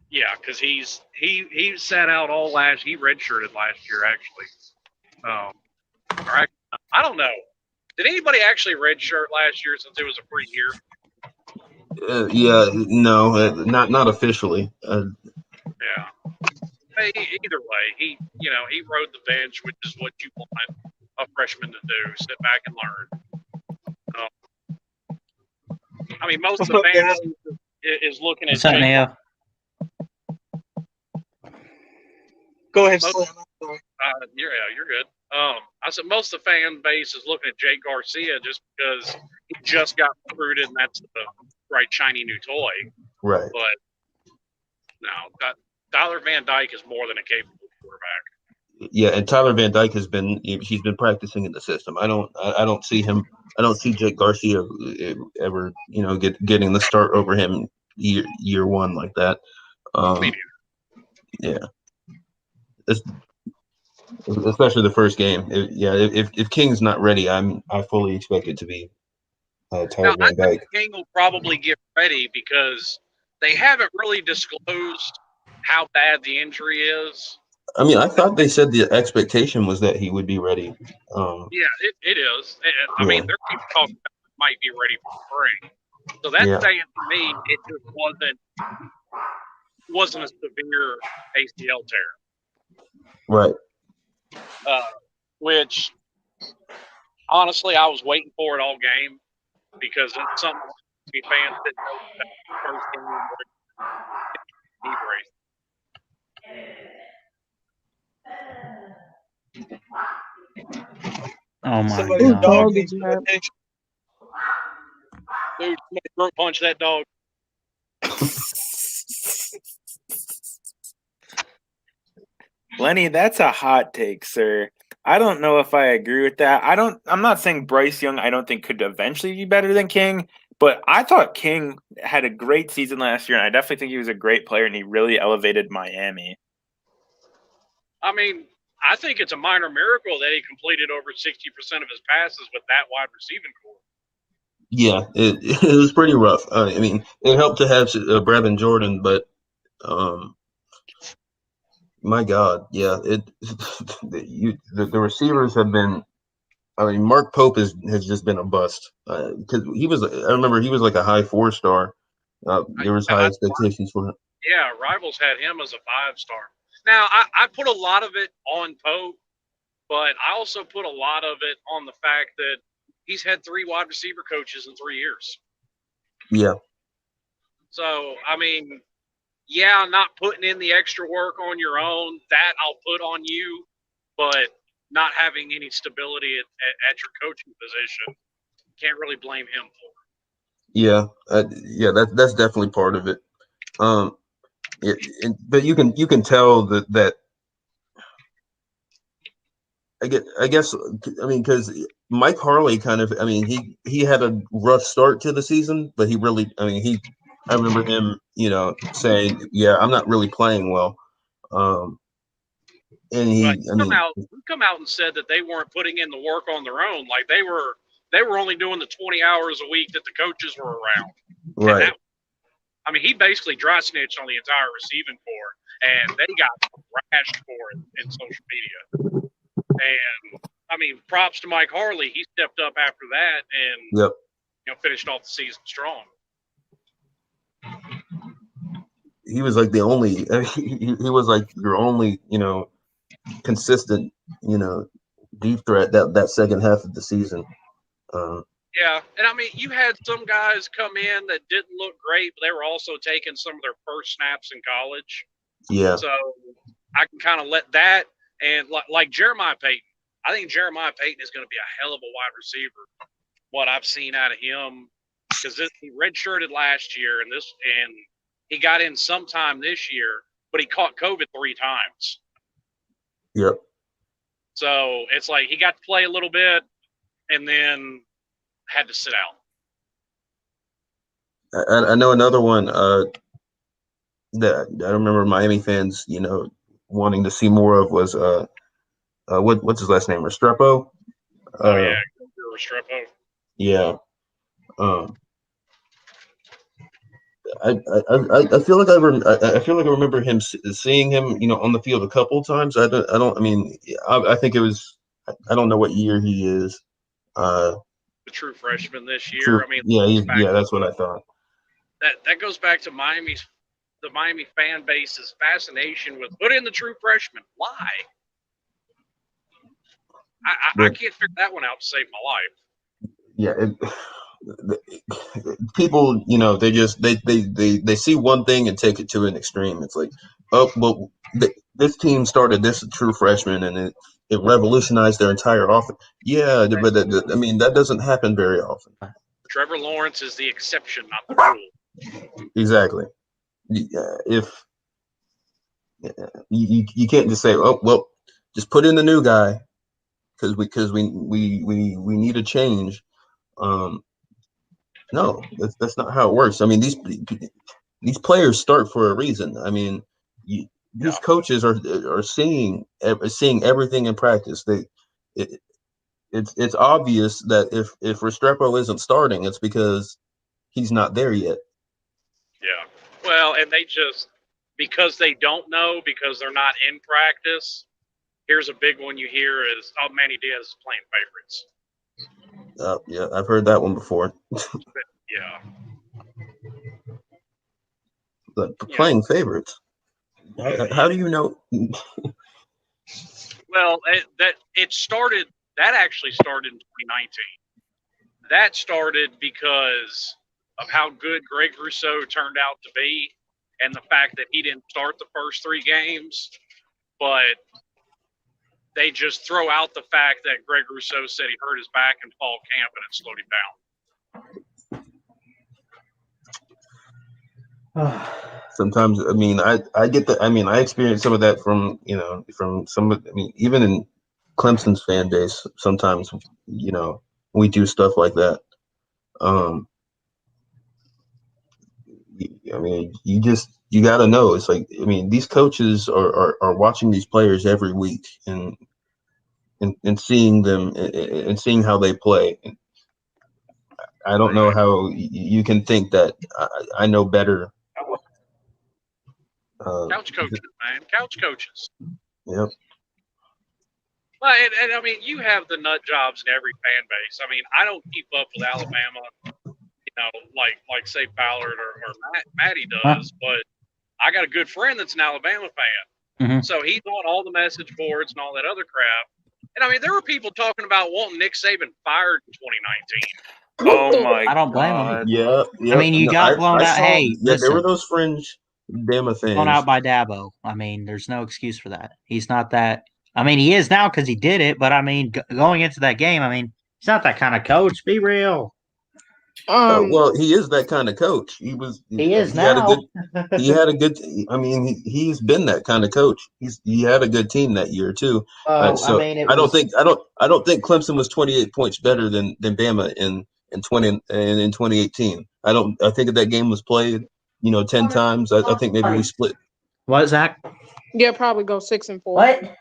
Yeah, because he sat out all last. He redshirted last year, actually. I don't know. Did anybody actually redshirt last year since it was a free year? No, not officially. Yeah. Hey, either way, he rode the bench, which is what you want a freshman to do: sit back and learn. I mean, most of the fans is looking at. Go ahead. You're good. I said most of the fan base is looking at Jake Garcia just because he just got recruited and that's the right shiny new toy. Right. But no, Tyler Van Dyke is more than a capable quarterback. Yeah, and Tyler Van Dyke he's been practicing in the system. I don't see Jake Garcia ever getting the start over him year one like that. Yeah, especially the first game. If King's not ready, I fully expect it to be Tyler Van Dyke. I think King will probably get ready because they haven't really disclosed how bad the injury is. I mean, I thought they said the expectation was that he would be ready. Yeah, it is. I mean, there's people talking about it might be ready for spring. So that's saying to me it just wasn't a severe ACL tear. Right. Which, honestly, I was waiting for it all game because it's something we fans didn't know that first game Oh my God. Dog did you have? Dude, somebody throat punch that dog. Lenny, that's a hot take, sir. I don't know if I agree with that. I'm not saying Bryce Young I don't think could eventually be better than King, but I thought King had a great season last year, and I definitely think he was a great player, and he really elevated Miami. I mean, I think it's a minor miracle that he completed over 60% of his passes with that wide receiving core. Yeah, it was pretty rough. I mean, it helped to have Brevin Jordan, but my God, yeah, the receivers have been. I mean, Mark Pope has just been a bust because I remember he was like a high 4-star. There was high expectations for him. Yeah, Rivals had him as a 5-star. Now, I put a lot of it on Pope, but I also put a lot of it on the fact that he's had 3 wide receiver coaches in 3 years. Yeah. So, I mean, yeah, not putting in the extra work on your own, that I'll put on you, but not having any stability at your coaching position, can't really blame him for. Yeah, that's definitely part of it. But you can tell that I guess I mean because Mike Harley kind of he had a rough start to the season, but he really I remember him saying I'm not really playing well, and he come out and said that they weren't putting in the work on their own, like they were only doing the 20 hours a week that the coaches were around. Right. I mean, he basically dry snitched on the entire receiving corps, and they got thrashed for it in social media. And I mean, props to Mike Harley. He stepped up after that and finished off the season strong. He was like the only. He was like your only, consistent, deep threat that second half of the season. Yeah, and I mean, you had some guys come in that didn't look great, but they were also taking some of their first snaps in college. Yeah. So I can kind of let that, and like Jeremiah Payton, I think Jeremiah Payton is going to be a hell of a wide receiver. What I've seen out of him, because he redshirted last year, and he got in sometime this year, but he caught COVID 3 times. Yep. So it's like he got to play a little bit, and then had to sit out. I know another one that I remember Miami fans, wanting to see more of was what's his last name? Restrepo. Restrepo. Yeah. I feel like I feel like I remember seeing him, on the field a couple of times. I think it was. I don't know what year he is. The true freshman this year. True. I mean, that's what I thought. That goes back to the Miami fan base's fascination with put in the true freshman. Why? I can't figure that one out to save my life. Yeah, people, they see one thing and take it to an extreme. It's like, oh well, this team started this true freshman, and it revolutionized their entire offense. Yeah, but I mean that doesn't happen very often. Trevor Lawrence is the exception, not the rule. Exactly. If you can't just say, oh well, just put in the new guy because we need a change. No, that's not how it works. I mean, these players start for a reason. I mean, these coaches are seeing everything in practice. It's obvious that if Restrepo isn't starting, it's because he's not there yet. Yeah. Well, and they just because they don't know because they're not in practice. Here's a big one you hear is, oh, Manny Diaz is playing favorites. Yeah, I've heard that one before. Yeah. But playing favorites. How do you know? Well, that actually started in 2019. That started because of how good Greg Rousseau turned out to be and the fact that he didn't start the first 3 games, but they just throw out the fact that Greg Rousseau said he hurt his back in fall camp and it slowed him down. Sometimes, I mean, I get that. I mean, I experienced some of that from some of, I mean, even in Clemson's fan base, sometimes, we do stuff like that. I mean, you got to know. It's like, I mean, these coaches are watching these players every week and seeing them and seeing how they play. I don't know how you can think that I know better. Couch coaches, man. Couch coaches. Yep. Well, and I mean, you have the nut jobs in every fan base. I mean, I don't keep up with Alabama, like say Ballard or Matty does, but I got a good friend that's an Alabama fan. Mm-hmm. So he's on all the message boards and all that other crap. And I mean, there were people talking about wanting Nick Saban fired in 2019. Oh my! I don't blame him. Yeah. I mean, you got blown out. Hey, listen, there were those fringe Bama fans blown out by Dabo. I mean, there's no excuse for that. He's not that. I mean, he is now because he did it. But I mean, going into that game, I mean, he's not that kind of coach. Be real. Well, he is that kind of coach. He is now. He had a good. I mean, he's been that kind of coach. He had a good team that year too. So I mean, I don't think Clemson was 28 points better than Bama in 2018. I think if that game was played, 10 times, I think maybe we split. What, Zach? Yeah, probably go 6-4. What?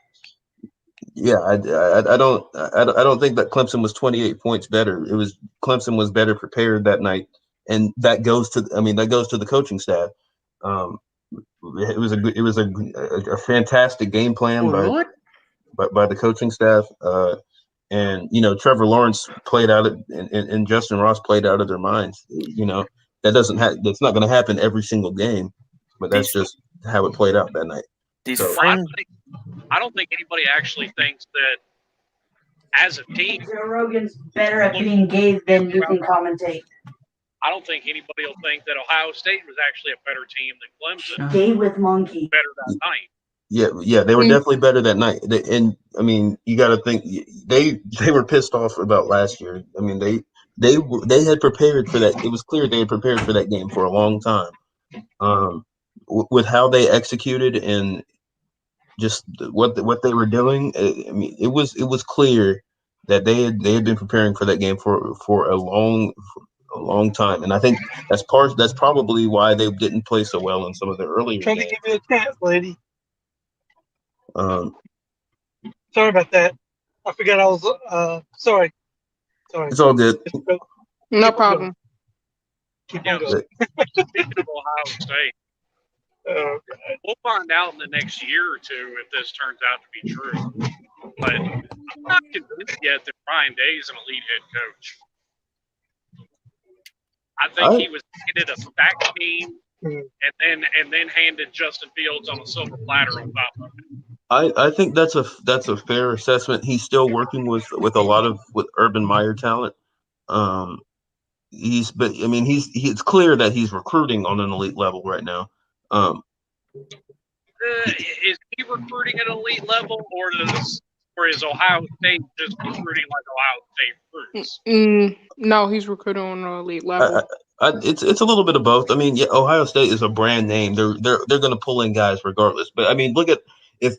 Yeah, I don't think that Clemson was 28 points better. It was Clemson was better prepared that night, and that goes to the coaching staff. It was a fantastic game plan by the coaching staff, and Trevor Lawrence played out it, and Justin Ross played out of their minds. That's not going to happen every single game, but that's just how it played out that night. I don't think anybody actually thinks that as a team. Joe Rogan's better at being gay than you can commentate. I don't think anybody will think that Ohio State was actually a better team than Clemson. Gay with monkey. Better that night. Yeah, they were definitely better that night. And I mean, you got to think they were pissed off about last year. I mean, they had prepared for that. It was clear they had prepared for that game for a long time. With how they executed and just what they were doing, I mean, it was clear that they had been preparing for that game for a long time, and I think that's probably why they didn't play so well in some of the earlier Trying games. to give you a chance, lady. Sorry about that. I forgot I was sorry. It's all good. No problem. Speaking of Ohio State, we'll find out in the next year or two if this turns out to be true. But I'm not convinced yet that Ryan Day is an elite head coach. I think he was handed a stacked team and then handed Justin Fields on a silver platter on top of it. I think that's a fair assessment. He's still working with a lot of Urban Meyer talent. It's clear that he's recruiting on an elite level right now. Is he recruiting at an elite level, or does or is Ohio State just recruiting like Ohio State recruits? No, he's recruiting on an elite level. It's a little bit of both. I mean, yeah, Ohio State is a brand name. They're going to pull in guys regardless. But I mean, look at if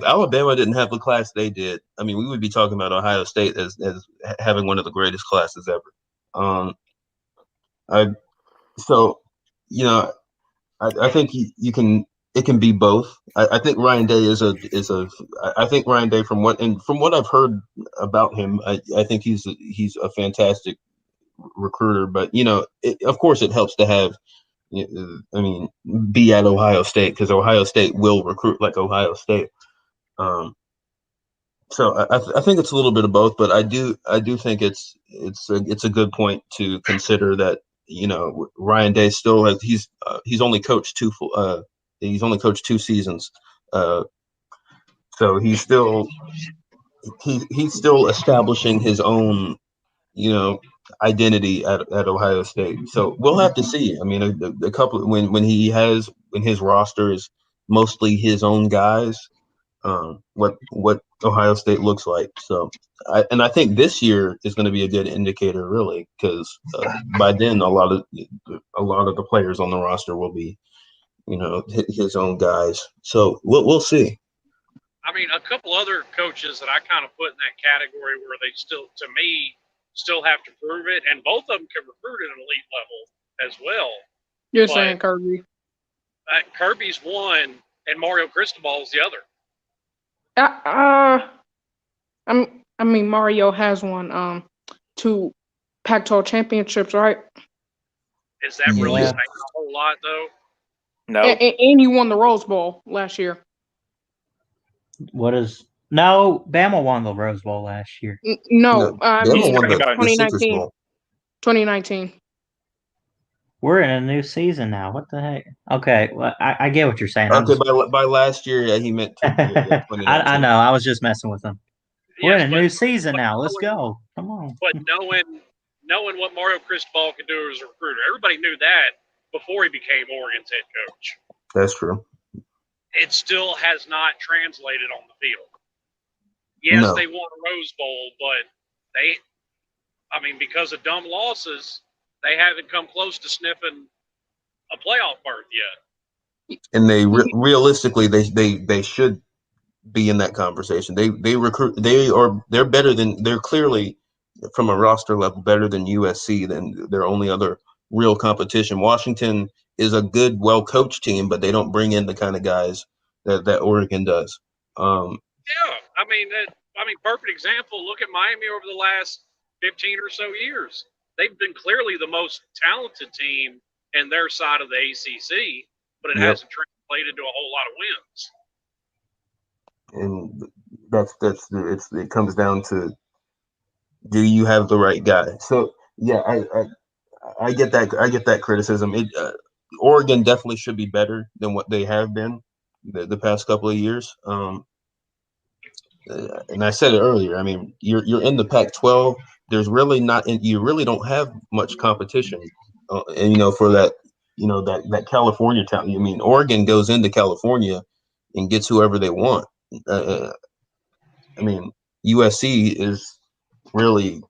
Alabama didn't have the class they did, I mean, we would be talking about Ohio State as having one of the greatest classes ever. So you know, I think you can. It can be both. I think Ryan Day is a. I think Ryan Day from what I've heard about him, I think he's a fantastic recruiter. But of course, it helps to have. I mean, be at Ohio State because Ohio State will recruit like Ohio State. So I think it's a little bit of both, but I do think it's a good point to consider that Ryan Day still has he's only coached two seasons, so he's still establishing his own identity at Ohio State. So we'll have to see. I mean, a couple when his roster is mostly his own guys. What Ohio State looks like. So, I think this year is going to be a good indicator, really, because by then a lot of the players on the roster will be, his own guys. So we'll see. I mean, a couple other coaches that I kind of put in that category where they still have to prove it, and both of them can recruit at an elite level as well. You're saying Kirby? Kirby's one, and Mario Cristobal's the other. I mean, Mario has won 2 Pac-12 championships, right? Is that really saying a whole lot, though? No. And you won the Rose Bowl last year. No, Bama won the Rose Bowl last year. No, Bama won the 2019. 2019. We're in a new season now. What the heck? Okay, well, I get what you're saying. Okay, by last year, yeah, he meant I know. I was just messing with him. We're in a new season now. Let's go. Come on. But knowing what Mario Cristobal could do as a recruiter, everybody knew that before he became Oregon's head coach. That's true. It still has not translated on the field. Yes, No. They won a Rose Bowl, but because of dumb losses, they haven't come close to sniffing a playoff berth yet. And they realistically, they should be in that conversation. They recruit. They're clearly from a roster level better than USC. Than their only other real competition. Washington is a good, well coached team, but they don't bring in the kind of guys that Oregon does. Perfect example. Look at Miami over the last 15 or so years. They've been clearly the most talented team in their side of the ACC, but it hasn't translated to a whole lot of wins. And it comes down to, do you have the right guy? So yeah, I get that. I get that criticism. Oregon definitely should be better than what they have been the past couple of years. And I said it earlier. I mean, you're in the Pac-12. There's really you really don't have much competition, and for that, that California town. I mean, Oregon goes into California and gets whoever they want. I mean, USC is really,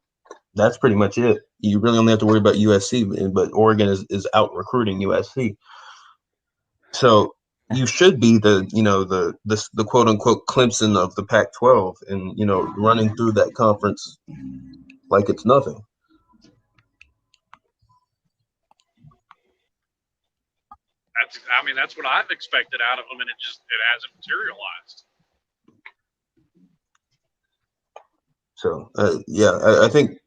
that's pretty much it. You really only have to worry about USC, but Oregon is out recruiting USC. So you should be the quote unquote Clemson of the Pac-12, and running through that conference like it's nothing. That's what I've expected out of them, and it hasn't materialized. So I think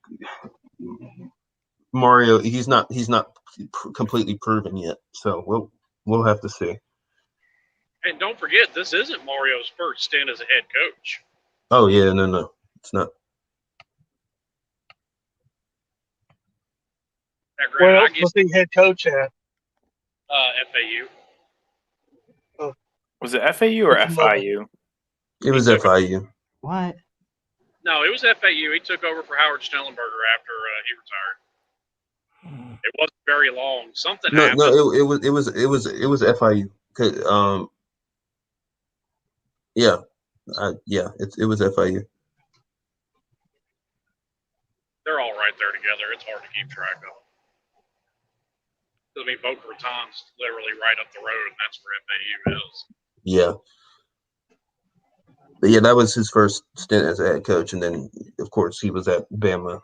Mario, he's not completely proven yet. So we'll have to see. And don't forget, this isn't Mario's first stint as a head coach. Oh yeah, no, it's not. Where else was he head coach at? FAU. Oh. Was it FAU or FIU? It was FIU. What? No, it was FAU. He took over for Howard Schnellenberger after he retired. It wasn't very long. Something happened. No, it was FIU. Yeah. Yeah, it was FIU. They're all right there together. It's hard to keep track of. I mean, Boca Raton's literally right up the road, and that's where FAU is. Yeah. But yeah, that was his first stint as a head coach, and then of course he was at Bama.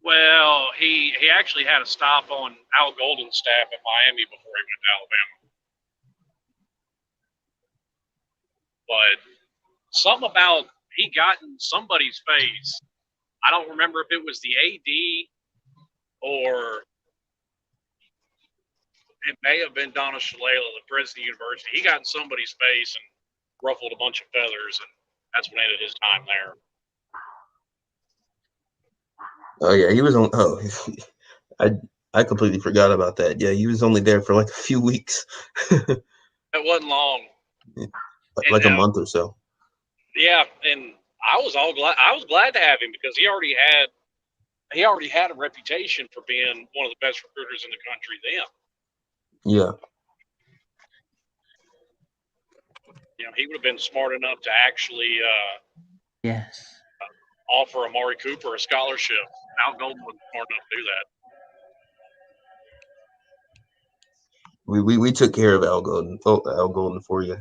Well, he actually had a stop on Al Golden's staff at Miami before he went to Alabama. But something about he got in somebody's face. I don't remember if it was the AD or it may have been Donna Shalala, the president of the university. He got in somebody's face and ruffled a bunch of feathers, and that's what ended his time there. Oh yeah, he was on. Oh, I completely forgot about that. Yeah, he was only there for like a few weeks. It wasn't long. Like a month or so. Yeah, and I was glad to have him because he already had a reputation for being one of the best recruiters in the country then. Yeah. You know, he would have been smart enough to actually offer Amari Cooper a scholarship. Al Golden was smart enough to do that. We took care of Al Golden for you.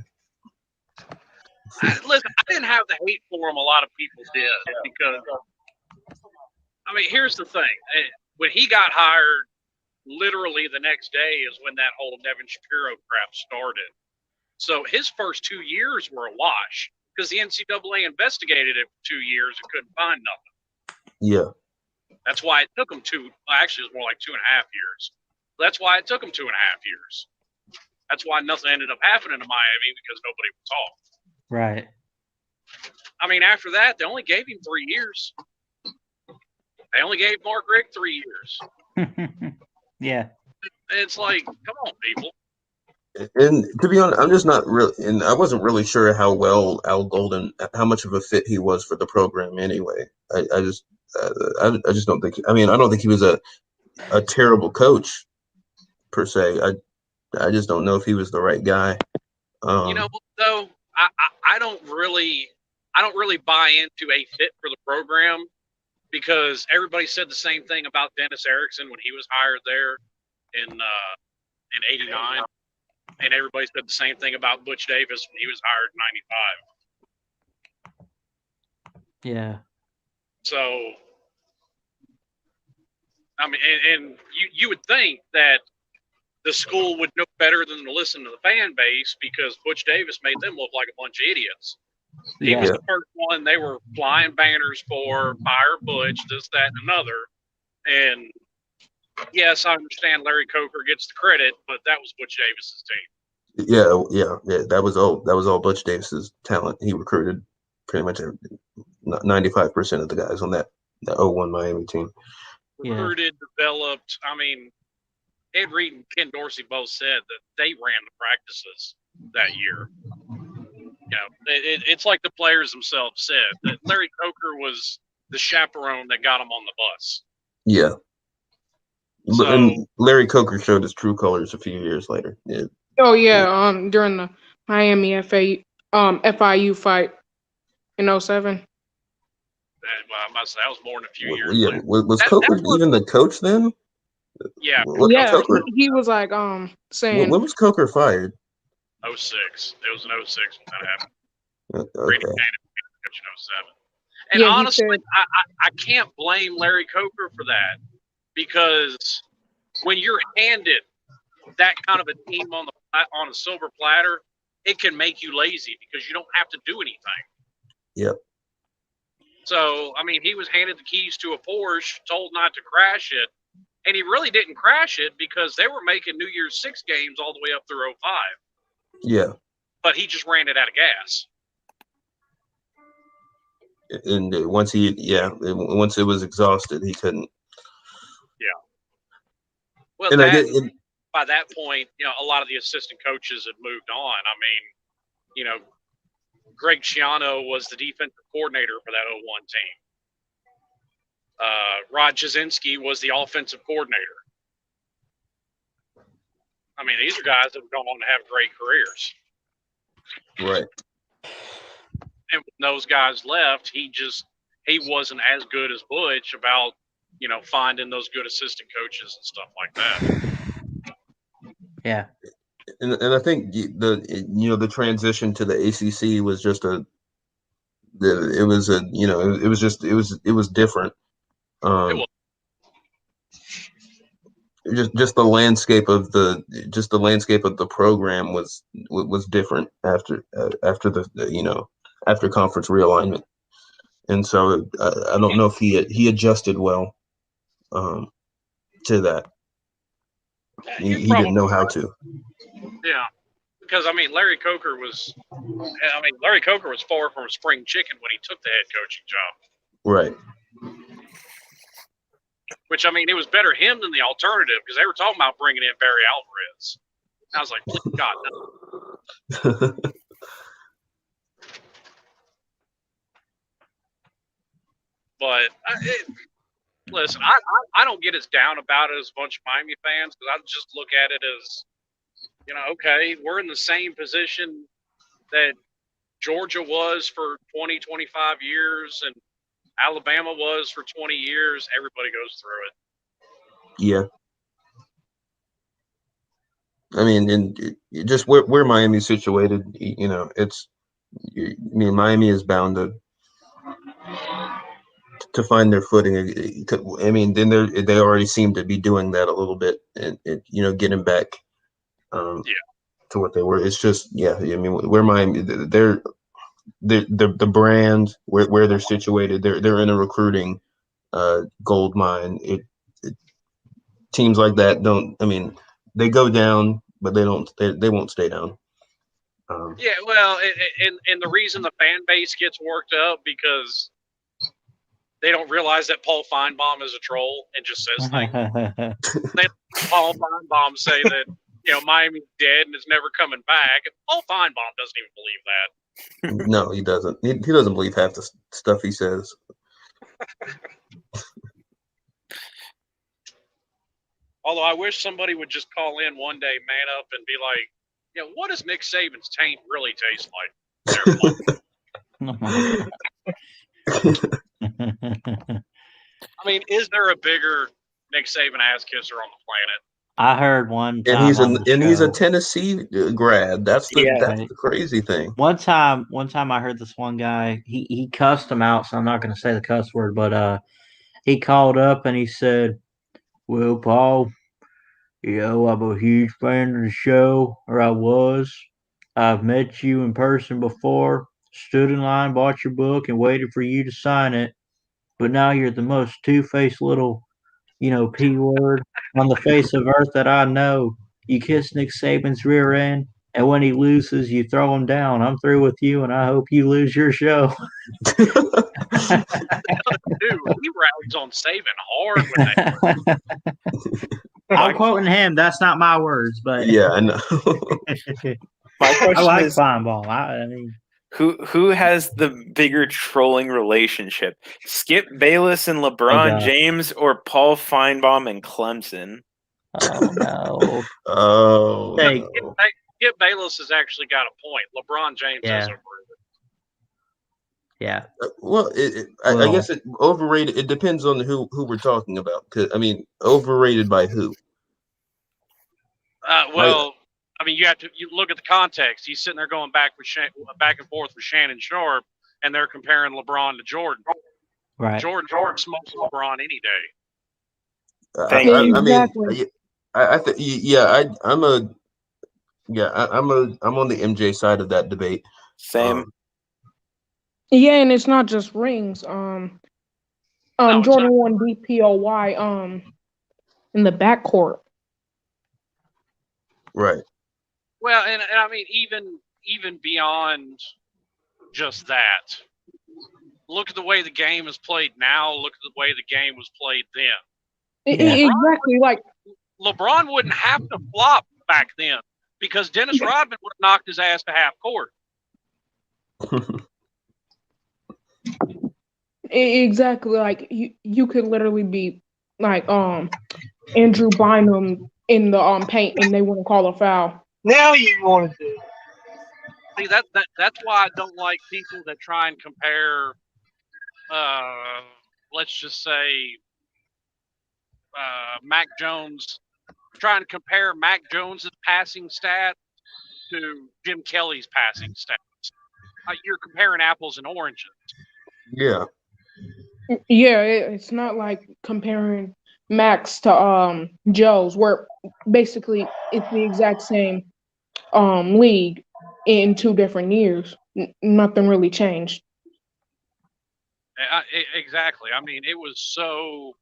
Listen, I didn't have the hate for him a lot of people did because, I mean, here's the thing. When he got hired, literally the next day is when that whole Devin Shapiro crap started. So his first 2 years were a wash because the NCAA investigated it for 2 years and couldn't find nothing. Yeah. That's why it took him actually it was more like 2.5 years. That's why it took him 2.5 years. That's why nothing ended up happening to Miami because nobody would talk. Right. I mean, after that, they only gave him 3 years. They only gave Mark Richt 3 years. Yeah. It's like, come on, people. And to be honest, I'm just not really, and I wasn't really sure how well Al Golden, how much of a fit he was for the program anyway. I just don't think. I mean, I don't think he was a terrible coach per se. I just don't know if he was the right guy. You know, though, I don't really buy into a fit for the program because everybody said the same thing about Dennis Erickson when he was hired there in '89, and everybody said the same thing about Butch Davis when he was hired in '95. Yeah. So, I mean, and you would think that the school would know better than to listen to the fan base because Butch Davis made them look like a bunch of idiots. He was the first one they were flying banners for, fire Butch, this, that, and another. And yes, I understand Larry Coker gets the credit, but that was Butch Davis's team. Yeah. That was all Butch Davis's talent. He recruited pretty much 95% of the guys on that 01 Miami team. Recruited, developed. I mean, Ed Reed and Ken Dorsey both said that they ran the practices that year. You know, it's like the players themselves said that Larry Coker was the chaperone that got him on the bus. Yeah. So, and Larry Coker showed his true colors a few years later. Yeah. Oh yeah, during the Miami FIU fight in 07. Well, I must say that was more than a few years. Yeah, was Coker even the coach then? Yeah. Coker, he was like saying. When was Coker fired? 06. It was in 06 when that happened. Okay. Randy Cannon coach in 07. And honestly, I can't blame Larry Coker for that because when you're handed that kind of a team on a silver platter, it can make you lazy because you don't have to do anything. Yep. So, I mean, he was handed the keys to a Porsche, told not to crash it, and he really didn't crash it because they were making New Year's 6 games all the way up through 05. Yeah. But he just ran it out of gas. And once it was exhausted, he couldn't. Yeah. Well, And by that point, you know, a lot of the assistant coaches had moved on. I mean, you know, Greg Schiano was the defensive coordinator for that 01 team. Rod Jasinski was the offensive coordinator. I mean, these are guys that have gone on to have great careers. Right. And when those guys left, he wasn't as good as Butch about, finding those good assistant coaches and stuff like that. Yeah. And I think the transition to the ACC was just it was different. It was. Just the landscape of the program was different after after conference realignment, and so I don't know if he adjusted well to that. He didn't know how to. Yeah, because Larry Coker was far from a spring chicken when he took the head coaching job. Right. Which, it was better him than the alternative, because they were talking about bringing in Barry Alvarez. I was like, please God, no. But listen, I don't get as down about it as a bunch of Miami fans, because I just look at it as, okay, we're in the same position that Georgia was for 20, 25 years, and Alabama was for 20 years. Everybody goes through it. Yeah. And just where Miami's situated, Miami is bound to find their footing. Then they already seem to be doing that a little bit, and getting back to what they were. It's just where Miami, they're the brand where they're situated. They're in a recruiting gold mine. Teams like that they go down, but they won't stay down. Yeah, well, and the reason the fan base gets worked up because they don't realize that Paul Feinbaum is a troll and just says things. Paul Feinbaum say that Miami's dead and is never coming back. And Paul Feinbaum doesn't even believe that. No, he doesn't. He doesn't believe half the stuff he says. Although I wish somebody would just call in one day, man up, and be like, what does Nick Saban's taint really taste like? Is there a bigger Nick Saban ass kisser on the planet? I heard one time, and he's a Tennessee grad. That's the crazy thing. One time I heard this one guy. He cussed him out, so I'm not going to say the cuss word, but he called up and he said, "Well, Paul, I'm a huge fan of the show, or I was. I've met you in person before, stood in line, bought your book, and waited for you to sign it. But now you're the most two-faced little, P word on the face of earth that I know. You kiss Nick Saban's rear end, and when he loses, you throw him down. I'm through with you, and I hope you lose your show." Dude, he rags on Saban hard with that. I'm quoting him. That's not my words, but yeah, I know. My question I like is, Feinbaum. who has the bigger trolling relationship? Skip Bayless and LeBron James, or Paul Feinbaum and Clemson? Oh no! Oh, hey, no. Skip Bayless has actually got a point. LeBron James has overrated. Yeah. Well, I guess it overrated. It depends on who we're talking about. Overrated by who? You look at the context. He's sitting there going back and forth with Shannon Sharp, and they're comparing LeBron to Jordan. Right. Jordan smokes LeBron any day. I'm on the MJ side of that debate. Same. Yeah, and it's not just rings. Jordan won DPOY in the backcourt. Right. Well, and even beyond just that, look at the way the game is played now. Look at the way the game was played then. Exactly. Like LeBron wouldn't have to flop back then because Dennis Rodman would have knocked his ass to half court. Exactly. Like you could literally be like Andrew Bynum in the paint and they wouldn't call a foul. Now you want to do. See, that's why I don't like people that try and compare. Let's just say Mac Jones. Trying to compare Mac Jones's passing stat to Jim Kelly's passing stats. You're comparing apples and oranges. Yeah. Yeah, it's not like comparing Max to Joe's, where basically it's the exact same league in 2 different years. Nothing really changed. Exactly. I mean, it was so.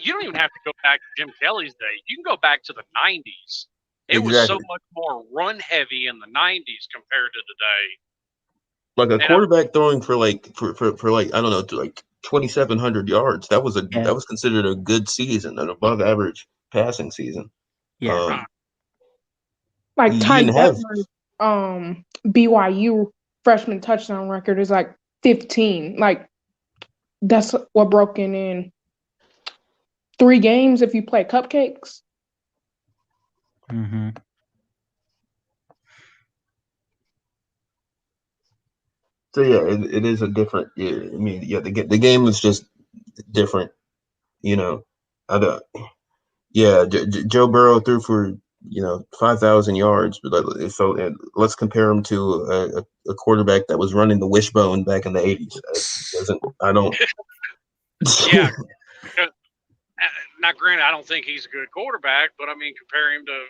You don't even have to go back to Jim Kelly's day. You can go back to the 90s. It was so much more run heavy in the 90s compared to today. Like a quarterback throwing for like I don't know, like 2,700 yards. That was considered a good season, an above average passing season. Yeah. Like Ty Detmer's BYU freshman touchdown record is like 15. Like that's what broken in 3 games if you play cupcakes. Mm-hmm. So yeah, it is a different. Yeah, I mean, yeah, the game was just different. You know, Joe Burrow threw for 5,000 yards, but so let's compare him to a quarterback that was running the wishbone back in the 80s. I don't. Yeah. Now, granted, I don't think he's a good quarterback, but I mean, compare him to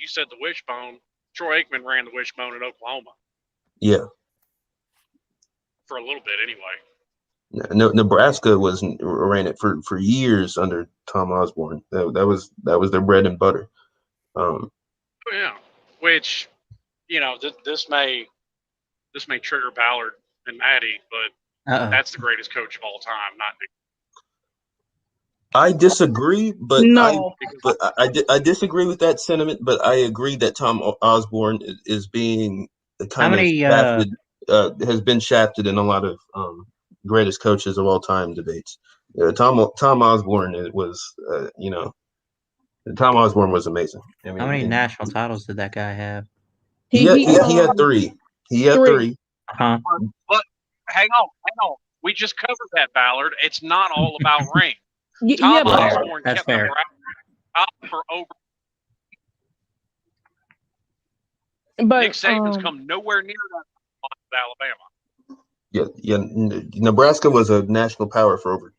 you said the wishbone. Troy Aikman ran the wishbone in Oklahoma. Yeah. For a little bit, anyway. No, Nebraska ran it for years under Tom Osborne. That was their bread and butter. Yeah, which this may trigger Ballard and Maddie, but that's the greatest coach of all time, not Nick. I disagree, but no. I disagree with that sentiment. But I agree that Tom Osborne is being shafted, has been shafted in a lot of greatest coaches of all time debates. Tom Osborne was Tom Osborne was amazing. I mean, how many national titles did that guy have? He had 3. He had 3. Huh? But hang on. We just covered that, Ballard. It's not all about ring. Tom Osborne kept Nebraska up for over. But Nick Saban's come nowhere near that with Yeah. Alabama. Nebraska was a national power for over,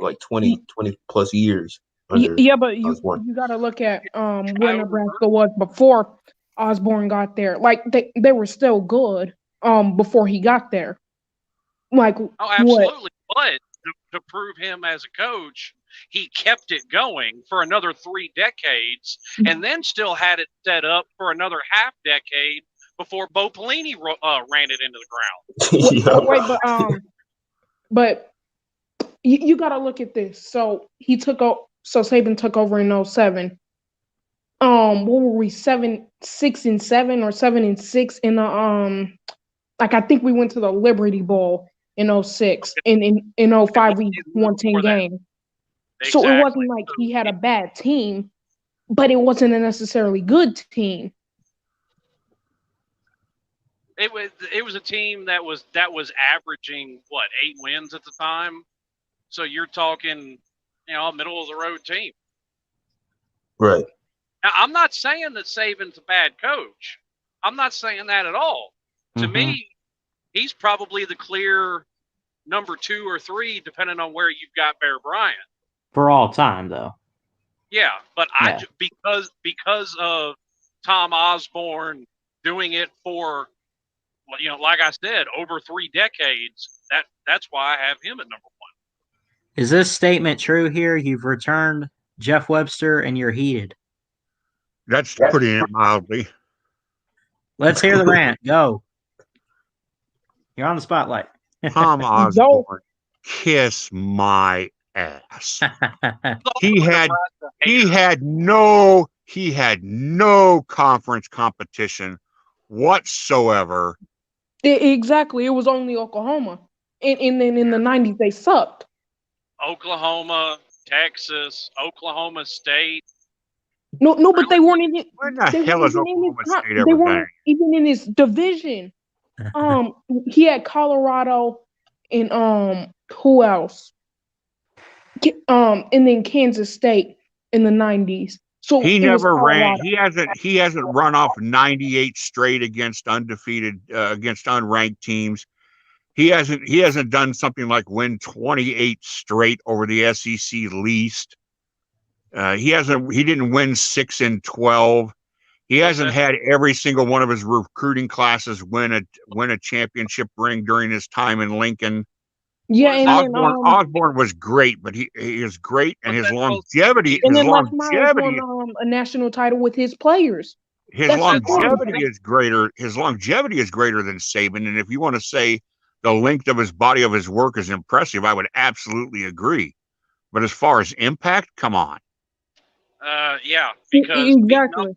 like 20 plus years. But you got to look at where Nebraska was before Osborne got there. Like they were still good before he got there. Like absolutely, but to prove him as a coach, he kept it going for another 3 decades, and then still had it set up for another half decade before Bo Pelini ran it into the ground. But you got to look at this. So Saban took over in 2007. What were we 7-6-7 or 7-6 in the I think we went to the Liberty Bowl in 2006. In 2005 we won 10 games. Exactly. So it wasn't like he had a bad team, but it wasn't a necessarily good team. It was a team that was averaging 8 wins at the time. So you're talking, a middle of the road team. Right. Now, I'm not saying that Saban's a bad coach. I'm not saying that at all. To me, he's probably the clear number 2 or 3, depending on where you've got Bear Bryant. For all time, though. Yeah, but because of Tom Osborne doing it for, like I said, over 3 decades, that's why I have him at number 1. Is this statement true here? You've returned Jeff Webster and you're heated. That's putting it mildly. Let's hear the rant. Go. You're on the spotlight. Tom Osborne, kiss my ass. He had no conference competition whatsoever. Exactly. It was only Oklahoma. And then in the 90s, they sucked. Oklahoma, Texas, Oklahoma State. No, but they weren't in it. Where the hell is Oklahoma State ever They weren't even in his division. He had Colorado and who else? And then Kansas State in the 90s. So He it was never ran. Colorado. He hasn't run off 98 straight against undefeated against unranked teams. He hasn't done something like win 28 straight over the SEC least. He didn't win 6 in 12. He hasn't had every single one of his recruiting classes win a championship ring during his time in Lincoln. Yeah, and Osborne was great, but he is great, and his longevity. And then Les Miles won a national title with his players. His longevity is greater. His longevity is greater than Saban, and if you want to say the length of his body of his work is impressive, I would absolutely agree. But as far as impact, come on. Yeah, because exactly.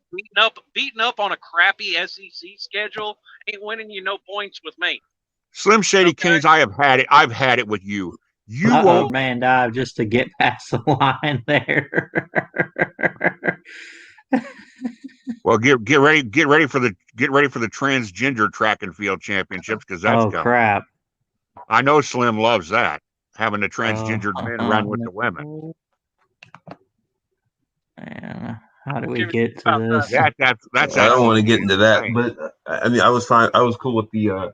beating up on a crappy SEC schedule ain't winning you no points with me. Slim Shady Kings, I have had it. I've had it with you. You won't man dive just to get past the line there. Well, get ready for the transgender track and field championships because that's coming. Crap! I know Slim loves that, having the transgendered men run with the women. Man, how do we get to this? That's I don't want to get into that, but I mean, I was fine. I was cool with the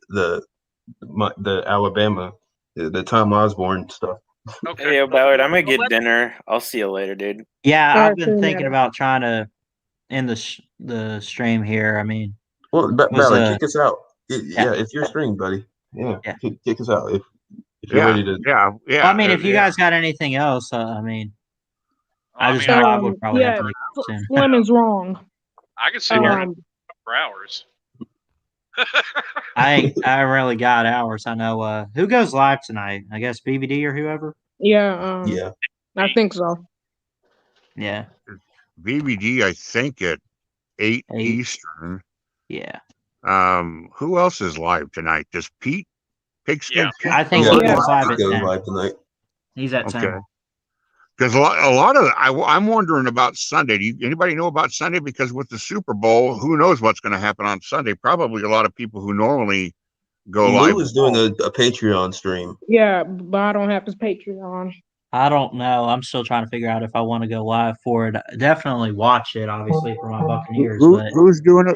the Alabama, the Tom Osborne stuff. Okay. Hey, Ballard, I'm gonna get dinner. I'll see you later, dude. Yeah, I've been thinking about trying to end the stream here. I mean, well, Ballard, kick us out. Yeah, it's your stream, buddy. Yeah. Kick us out if you're ready to. Yeah. Well, I mean, if you guys got anything else, I mean, I just know I would probably have to leave soon. Lemon's wrong. I can sit here for hours. I really got hours. I know. Who goes live tonight? I guess BBD or whoever. Yeah. I think so. Yeah. BBD, I think at 8 Eastern. Yeah. Who else is live tonight? Does Pete Pigskin? Yeah. I think he goes live at 10. Live tonight. He's at 10. Okay. Because a lot of I'm wondering about Sunday. Anybody know about Sunday? Because with the Super Bowl, who knows what's going to happen on Sunday? Probably a lot of people who normally go live. Lou is doing a Patreon stream. Yeah, but I don't have his Patreon. I don't know. I'm still trying to figure out if I want to go live for it. Definitely watch it, obviously, for my Buccaneers. Who's doing a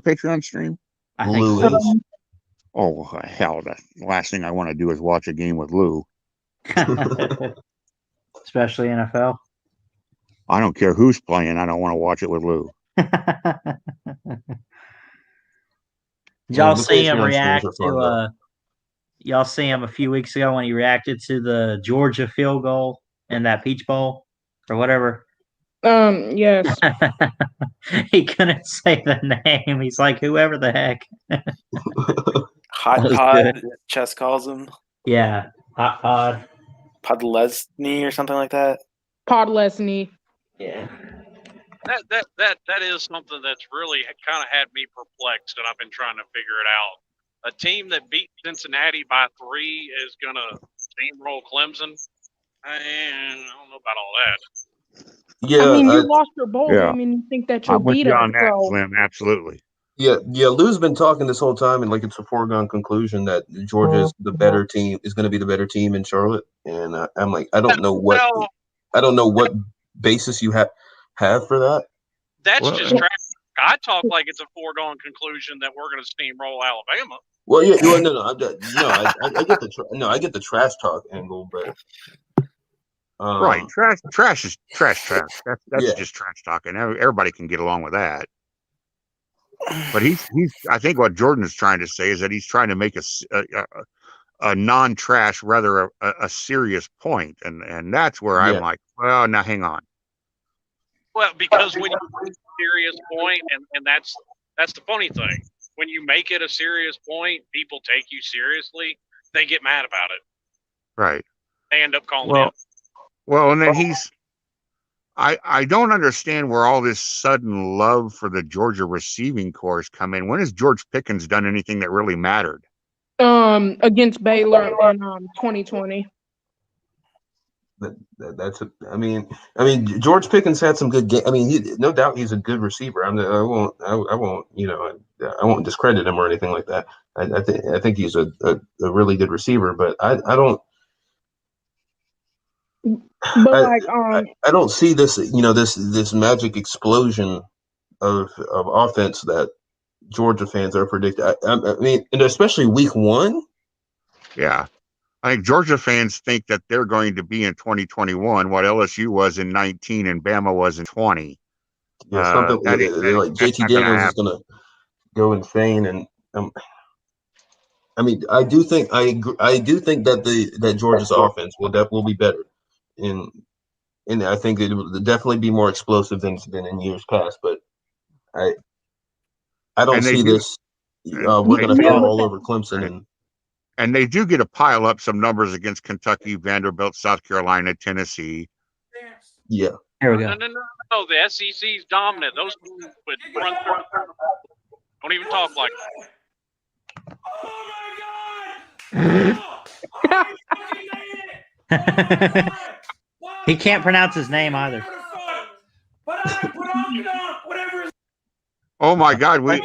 Patreon stream? I think Lou is. Oh hell! The last thing I want to do is watch a game with Lou. Especially NFL. I don't care who's playing. I don't want to watch it with Lou. Did y'all see him react to y'all see him a few weeks ago when he reacted to the Georgia field goal in that Peach Bowl or whatever? Yes. He couldn't say the name. He's like, whoever the heck. Hot Pod, Chess calls him. Yeah, Hot Pod. Podlesny or something like that. Podlesny. Yeah. That is something that's really kind of had me perplexed, and I've been trying to figure it out. A team that beat Cincinnati by 3 is gonna steamroll Clemson. I don't know about all that. Yeah, I mean, you lost your bowl game, and you think that you'll beat them. On that, Slim, absolutely. Yeah. Lou's been talking this whole time, and like it's a foregone conclusion that Georgia is the better team, is going to be the better team in Charlotte. And I'm like, I don't know what basis you have for that. That's just trash. I talk like it's a foregone conclusion that we're going to steamroll Alabama. Well, yeah, no, I get the trash talk angle, but right, trash is trash. That's just trash talking. Everybody can get along with that. But he's I think what Jordan is trying to say is that he's trying to make a non-trash, rather a serious point, and that's where I'm like, well, now hang on. Well, because when you make a serious point, and that's the funny thing, when you make it a serious point, people take you seriously. They get mad about it. Right. They end up calling him. Well, and then I don't understand where all this sudden love for the Georgia receiving corps come in. When has George Pickens done anything that really mattered? Against Baylor in 2020. I mean, George Pickens had some good game. I mean, no doubt he's a good receiver. I won't discredit him or anything like that. I think he's a really good receiver, but I don't. But I don't see this, this magic explosion of offense that Georgia fans are predicting. I mean, and especially week 1. Yeah. I think Georgia fans think that they're going to be in 2021 what LSU was in 19 and Bama was in 20. Yeah, something like JT Daniels is going to go insane, and I mean, I do think that Georgia's offense will be better, and I think it will definitely be more explosive than it's been in years past. But I don't see this. We're going to throw it all over Clemson, and they do get to pile up some numbers against Kentucky, Vanderbilt, South Carolina, Tennessee. Yeah. Here we go. No. The SEC's dominant. Those teams would run through. Don't even talk like that. He can't pronounce his name either. Oh my God! He fucking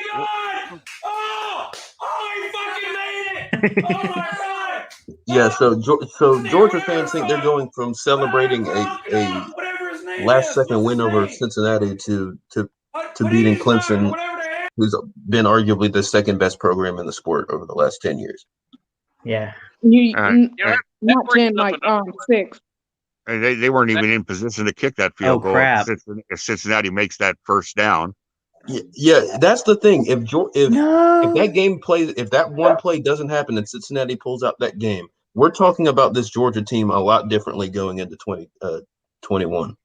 made it! Oh my God! Yeah, so Georgia fans think they're going from celebrating a last-second win over Cincinnati to beating Clemson, who's been arguably the second best program in the sport over the last 10 years. Yeah, not 10, like 6. They weren't even in position to kick that field goal. Crap. If Cincinnati makes that first down. Yeah, that's the thing. If that game plays, if that one play doesn't happen and Cincinnati pulls out that game, we're talking about this Georgia team a lot differently going into 2021.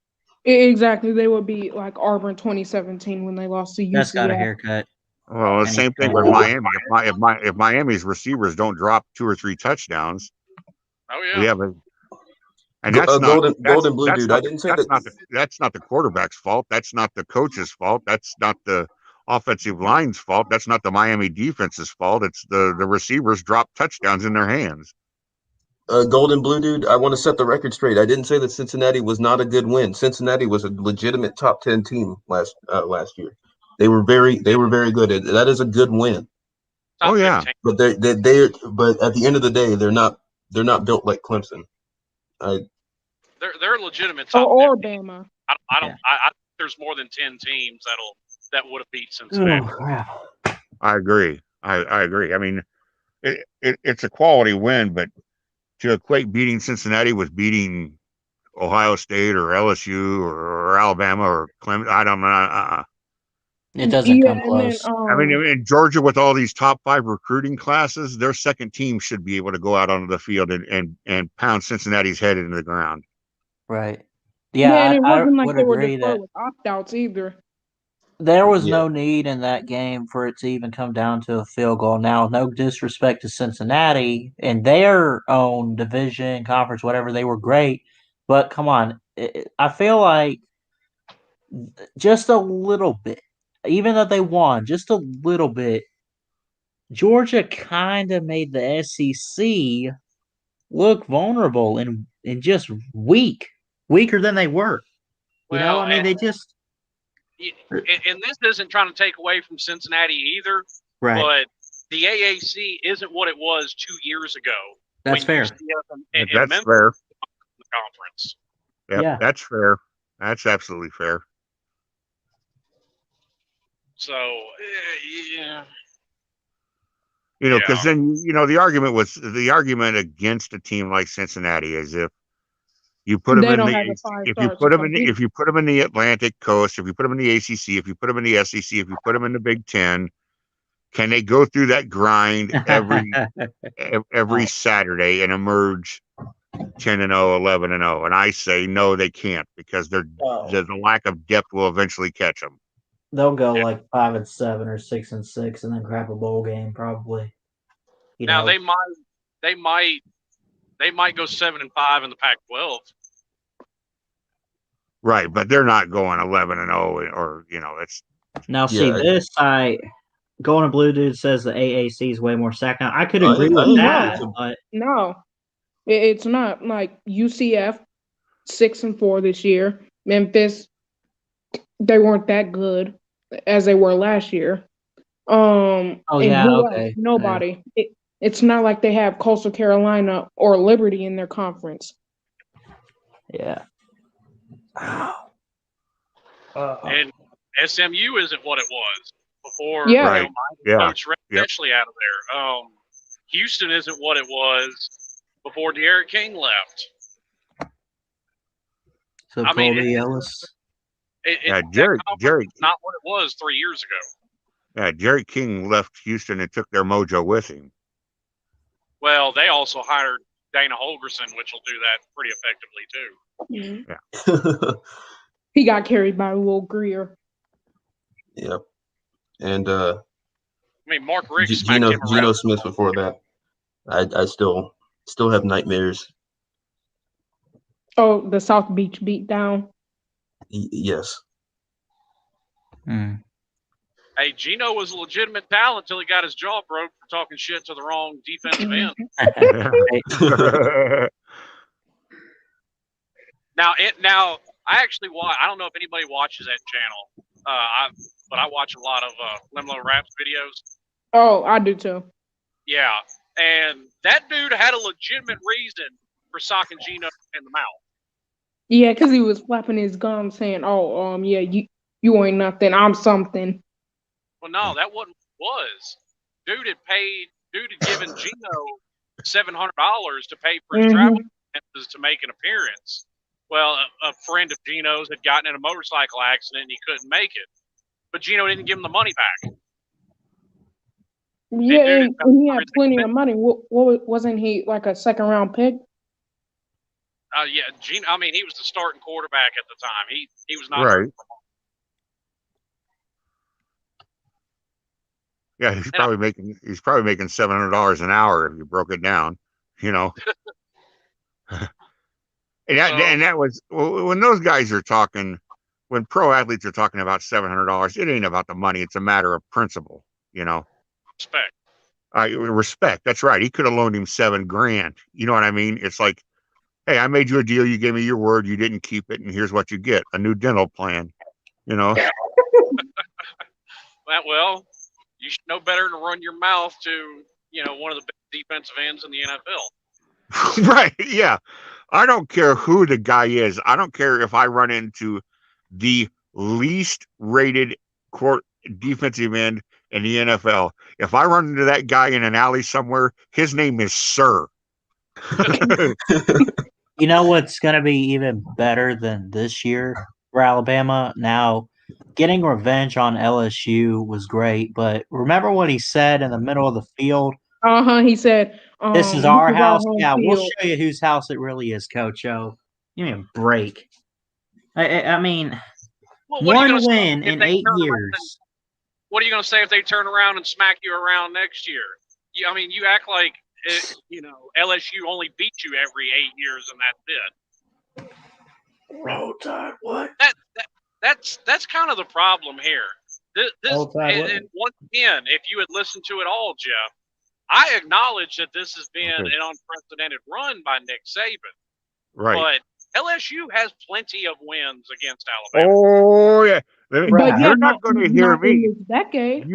Exactly, they would be like Auburn 2017 when they lost to UCF. That's got a haircut. Well, the same thing with Miami. If Miami's receivers don't drop 2 or 3 touchdowns, we have a. And that's Golden Blue Dude. I didn't say that. That's not the quarterback's fault. That's not the coach's fault. That's not the offensive line's fault. That's not the Miami defense's fault. It's the receivers drop touchdowns in their hands. Golden Blue Dude, I want to set the record straight. I didn't say that Cincinnati was not a good win. Cincinnati was a legitimate top 10 team last year. They were very good. That is a good win. Oh yeah, but but at the end of the day, they're not built like Clemson. They're legitimate top. Or Bama. I don't. I there's more than 10 teams that would have beat Cincinnati. Oh crap! I agree. I agree. I mean, it's a quality win, but to equate beating Cincinnati with beating Ohio State or LSU or Alabama or Clemson, I don't know. It doesn't come close. I mean, in Georgia, with all these top 5 recruiting classes, their second team should be able to go out onto the field and pound Cincinnati's head into the ground. Right. Yeah, and it wasn't I like they would were agree that with opt-outs either. there was no need in that game for it to even come down to a field goal. Now, no disrespect to Cincinnati and their own division, conference, whatever, they were great. But come on, I feel like just a little bit, even though they won, just a little bit, Georgia kind of made the SEC look vulnerable and just weaker than they were. Well, I mean, they just. And this isn't trying to take away from Cincinnati either, right? But the AAC isn't what it was 2 years ago. That's fair. That's fair. The conference. Yeah, that's fair. That's absolutely fair. So, yeah. Because then the argument against a team like Cincinnati is if you put them if you put them in the Atlantic Coast, if you put them in the ACC, if you put them in the SEC, if you put them in the Big Ten, can they go through that grind every Saturday and emerge 10-0, 11-0? And I say no, they can't, because the lack of depth will eventually catch them. They'll go like 5-7 or 6-6, and then grab a bowl game probably. Now they might go 7-5 in the Pac-12. Right, but they're not going 11-0 or it's. Now see this Golden Blue Dude says the AAC is way more sack. Now I could agree with that, but no, it's not. Like UCF 6-4 this year. Memphis, they weren't that good as they were last year. Oh and yeah, who else? okay. Nobody. It's not like they have Coastal Carolina or Liberty in their conference. Yeah. And SMU isn't what it was before. Yeah. Right. Yeah. Coach Red Ashley out of there. Houston isn't what it was before De'Aaron King left. So I mean, Colby Ellis. Jerry, not what it was 3 years ago. yeah, Jerry King left Houston and took their mojo with him. Well, they also hired Dana Holgerson, which will do that pretty effectively too. Yeah. He got carried by Will Greer. Yep. And I mean, Mark Richt Geno Smith before that. I still have nightmares. Oh, the South Beach beatdown. Yes. Hey, Geno was a legitimate talent until he got his jaw broke for talking shit to the wrong defensive end. Now, I actually watch. I don't know if anybody watches that channel, but I watch a lot of Limlo Raps videos. Oh, I do too. Yeah, and that dude had a legitimate reason for socking Geno in the mouth. Yeah, because he was flapping his gums, saying, "Oh, yeah, you ain't nothing. I'm something." Well, no, that wasn't what it was. Dude had given Geno $700 to pay for his travel expenses to make an appearance. Well, a friend of Geno's had gotten in a motorcycle accident and he couldn't make it. But Geno didn't give him the money back. Yeah, and he had plenty of money. What wasn't he like a second-round pick? Yeah, Geno. I mean, he was the starting quarterback at the time. He was not right. Yeah, he's probably making $700 an hour if you broke it down, you know. And that was when those guys are talking, when pro athletes are talking about $700, it ain't about the money. It's a matter of principle, you know. Respect. Respect. That's right. He could have loaned him $7,000. You know what I mean? It's like, hey, I made you a deal. You gave me your word. You didn't keep it. And here's what you get. A new dental plan, you know. Well, you should know better than to run your mouth to, one of the best defensive ends in the NFL. Right. Yeah. I don't care who the guy is. I don't care if I run into the least rated defensive end in the NFL. If I run into that guy in an alley somewhere, his name is Sir. You know what's going to be even better than this year for Alabama? Now, getting revenge on LSU was great, but remember what he said in the middle of the field? He said, this is our house. Yeah, field. we'll show you whose house it really is, Coach O. Give me a break. I mean, one win in 8 years. What are you going to say if they turn around and smack you around next year? You act like, LSU only beat you every 8 years and that's it. Roll Tide, what? That's kind of the problem here. And once again, if you had listened to it all, Jeff, I acknowledge that this has been an unprecedented run by Nick Saban. Right. But LSU has plenty of wins against Alabama. Oh, yeah. You're not going to hear me. This decade.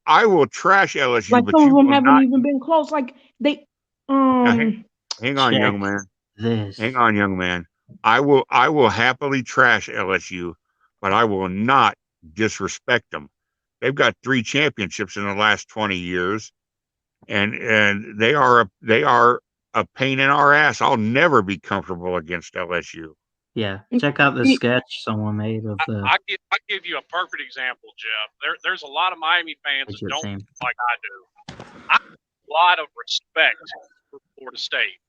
I will trash LSU. Like but some you of them will haven't not, even been close. Like they. hang on, young man. Hang on, young man. I will happily trash LSU, but I will not disrespect them. They've got 3 championships in the last 20 years, and they are a pain in our ass. I'll never be comfortable against LSU. Yeah, check out the sketch someone made of the. I give you a perfect example, Jeff. There's a lot of Miami fans that don't think like I do. I have a lot of respect for Florida State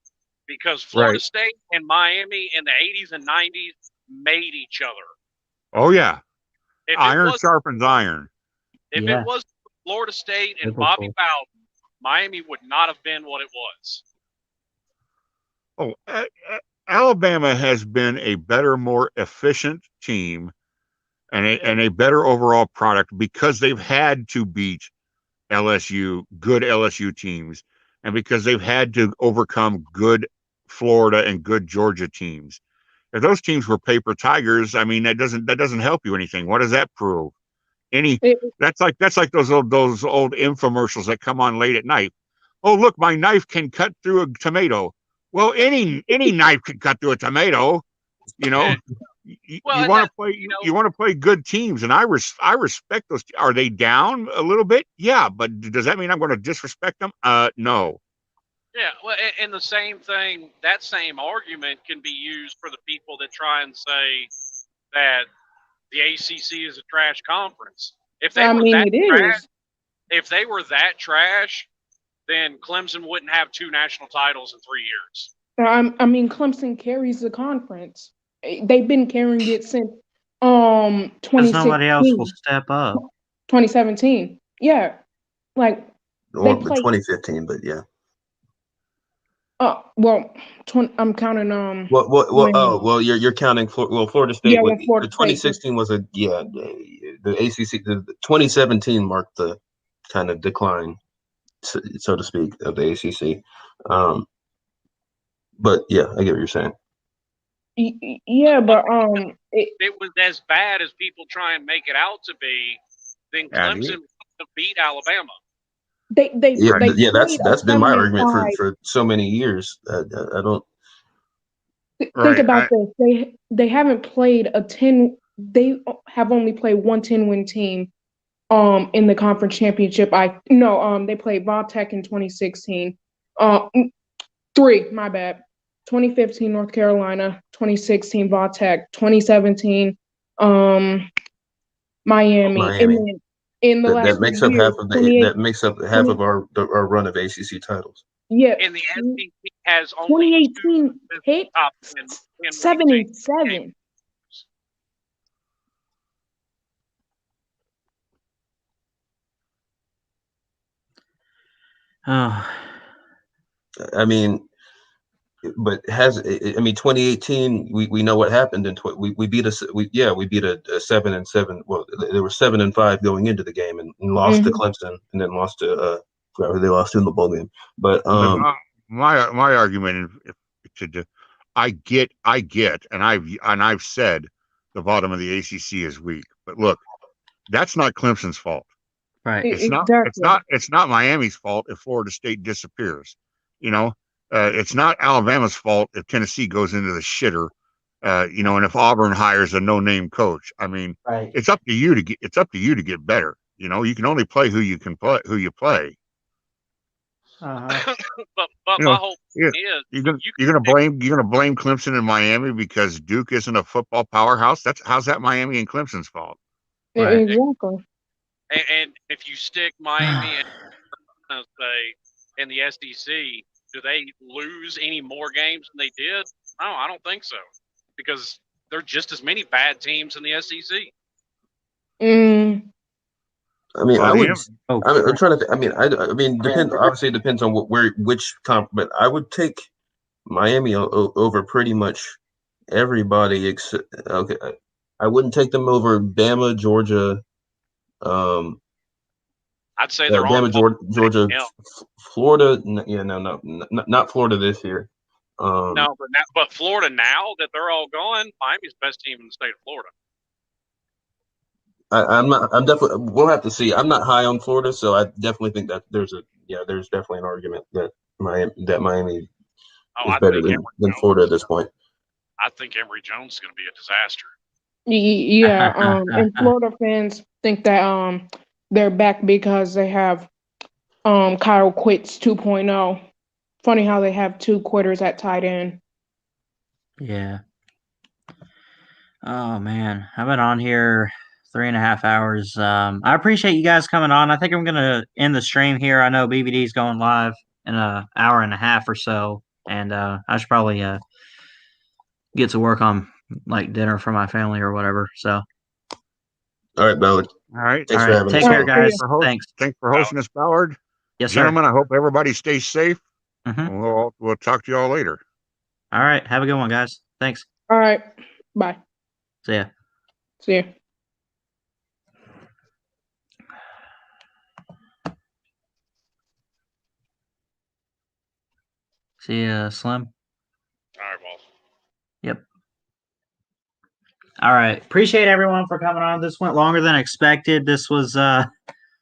because Florida State and Miami in the 80s and 90s made each other. Oh yeah, iron sharpens iron. If it was Florida State and Bobby Bowden, Miami would not have been what it was. Oh, Alabama has been a better, more efficient team and a better overall product because they've had to beat LSU, good LSU teams, and because they've had to overcome good Florida and good Georgia teams. If those teams were paper tigers, I mean that doesn't help you anything. What does that prove? That's like those old infomercials that come on late at night. Oh, look, my knife can cut through a tomato. Well, any knife can cut through a tomato. You know, you want to play. You want to play good teams, and I respect those. Are they down a little bit? Yeah, but does that mean I'm going to disrespect them? No. Yeah, well, and the same thing, that same argument can be used for the people that try and say that the ACC is a trash conference. If they were that trash, if they were that trash, then Clemson wouldn't have 2 national titles in 3 years. I mean, Clemson carries the conference. They've been carrying it since 2016. Nobody else will step up. 2017. Yeah. Like or 2015, but yeah. Well, I'm counting Well, you're counting Florida State. Yeah, with, Florida the 2016 was the ACC. The 2017 marked the kind of decline, so to speak, of the ACC. But yeah, I get what you're saying. Yeah, but if it was as bad as people try and make it out to be, then Clemson would have beat Alabama. That's been my argument for so many years. I don't think about this. They haven't played a 10. They have only played one 10-win team in the conference championship. They played Tech in 2016. 3, my bad. 2015 North Carolina, 2016 Tech, 2017 Miami. And then in the last that makes up half of our run of ACC titles. Yeah. And the SEC has only 2018 hit 7-7. Oh. I mean, but 2018 we know what happened in we beat a 7-7. Well, they were 7-5 going into the game and lost to Clemson and then lost to they lost in the bowl game. But my argument I get and I've said the bottom of the ACC is weak, but look, that's not Clemson's fault. Right. It's not Miami's fault if Florida State disappears. It's not Alabama's fault if Tennessee goes into the shitter. And if Auburn hires a no-name coach. I mean, it's up to you to get better. You can only play who you play. but my whole thing is you're gonna blame Clemson and Miami because Duke isn't a football powerhouse. How's that Miami and Clemson's fault? Right. Exactly. And if you stick Miami and say in the SEC, do they lose any more games than they did? No, I don't think so, because there are just as many bad teams in the SEC. I mean, I'm trying to. Obviously, it depends on which comp. But I would take Miami over pretty much everybody except. Okay, I wouldn't take them over Bama, Georgia. I'd say they're Bama, Georgia, Florida. Yeah, no, not Florida this year. No, but Florida now that they're all gone, Miami's the best team in the state of Florida. I'm definitely. We'll have to see. I'm not high on Florida, so I definitely think that there's definitely an argument that Miami is better than Florida at this point. I think Emory Jones is going to be a disaster. Yeah, and Florida fans think that they're back because they have Kyle Quits 2.0. Funny how they have 2 quitters at tight end. Yeah. Oh man, I've been on here 3.5 hours. I appreciate you guys coming on. I think I'm gonna end the stream here. I know BBD's going live in an hour and a half or so, and I should probably get to work on like dinner for my family or whatever. So, all right, Ballard. All right, thanks for having us. Take care, guys. Thanks for hosting us, Ballard. Yes, sir. Gentlemen, I hope everybody stays safe. Mm-hmm. We'll talk to y'all later. All right, have a good one, guys. Thanks. All right, bye. See ya. See ya. See ya, Slim. All right. Appreciate everyone for coming on. This went longer than expected. This was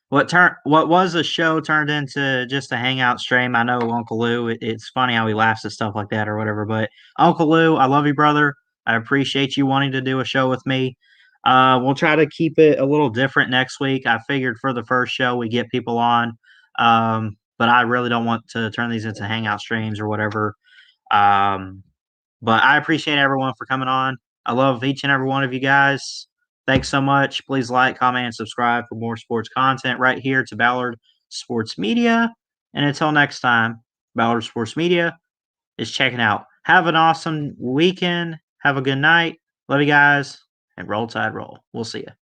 what was a show turned into just a hangout stream. I know Uncle Lou, it's funny how he laughs at stuff like that or whatever, but Uncle Lou, I love you, brother. I appreciate you wanting to do a show with me. We'll try to keep it a little different next week. I figured for the first show we get people on, but I really don't want to turn these into hangout streams or whatever. But I appreciate everyone for coming on. I love each and every one of you guys. Thanks so much. Please like, comment, and subscribe for more sports content right here to Ballard Sports Media. And until next time, Ballard Sports Media is checking out. Have an awesome weekend. Have a good night. Love you guys. And roll tide roll. We'll see you.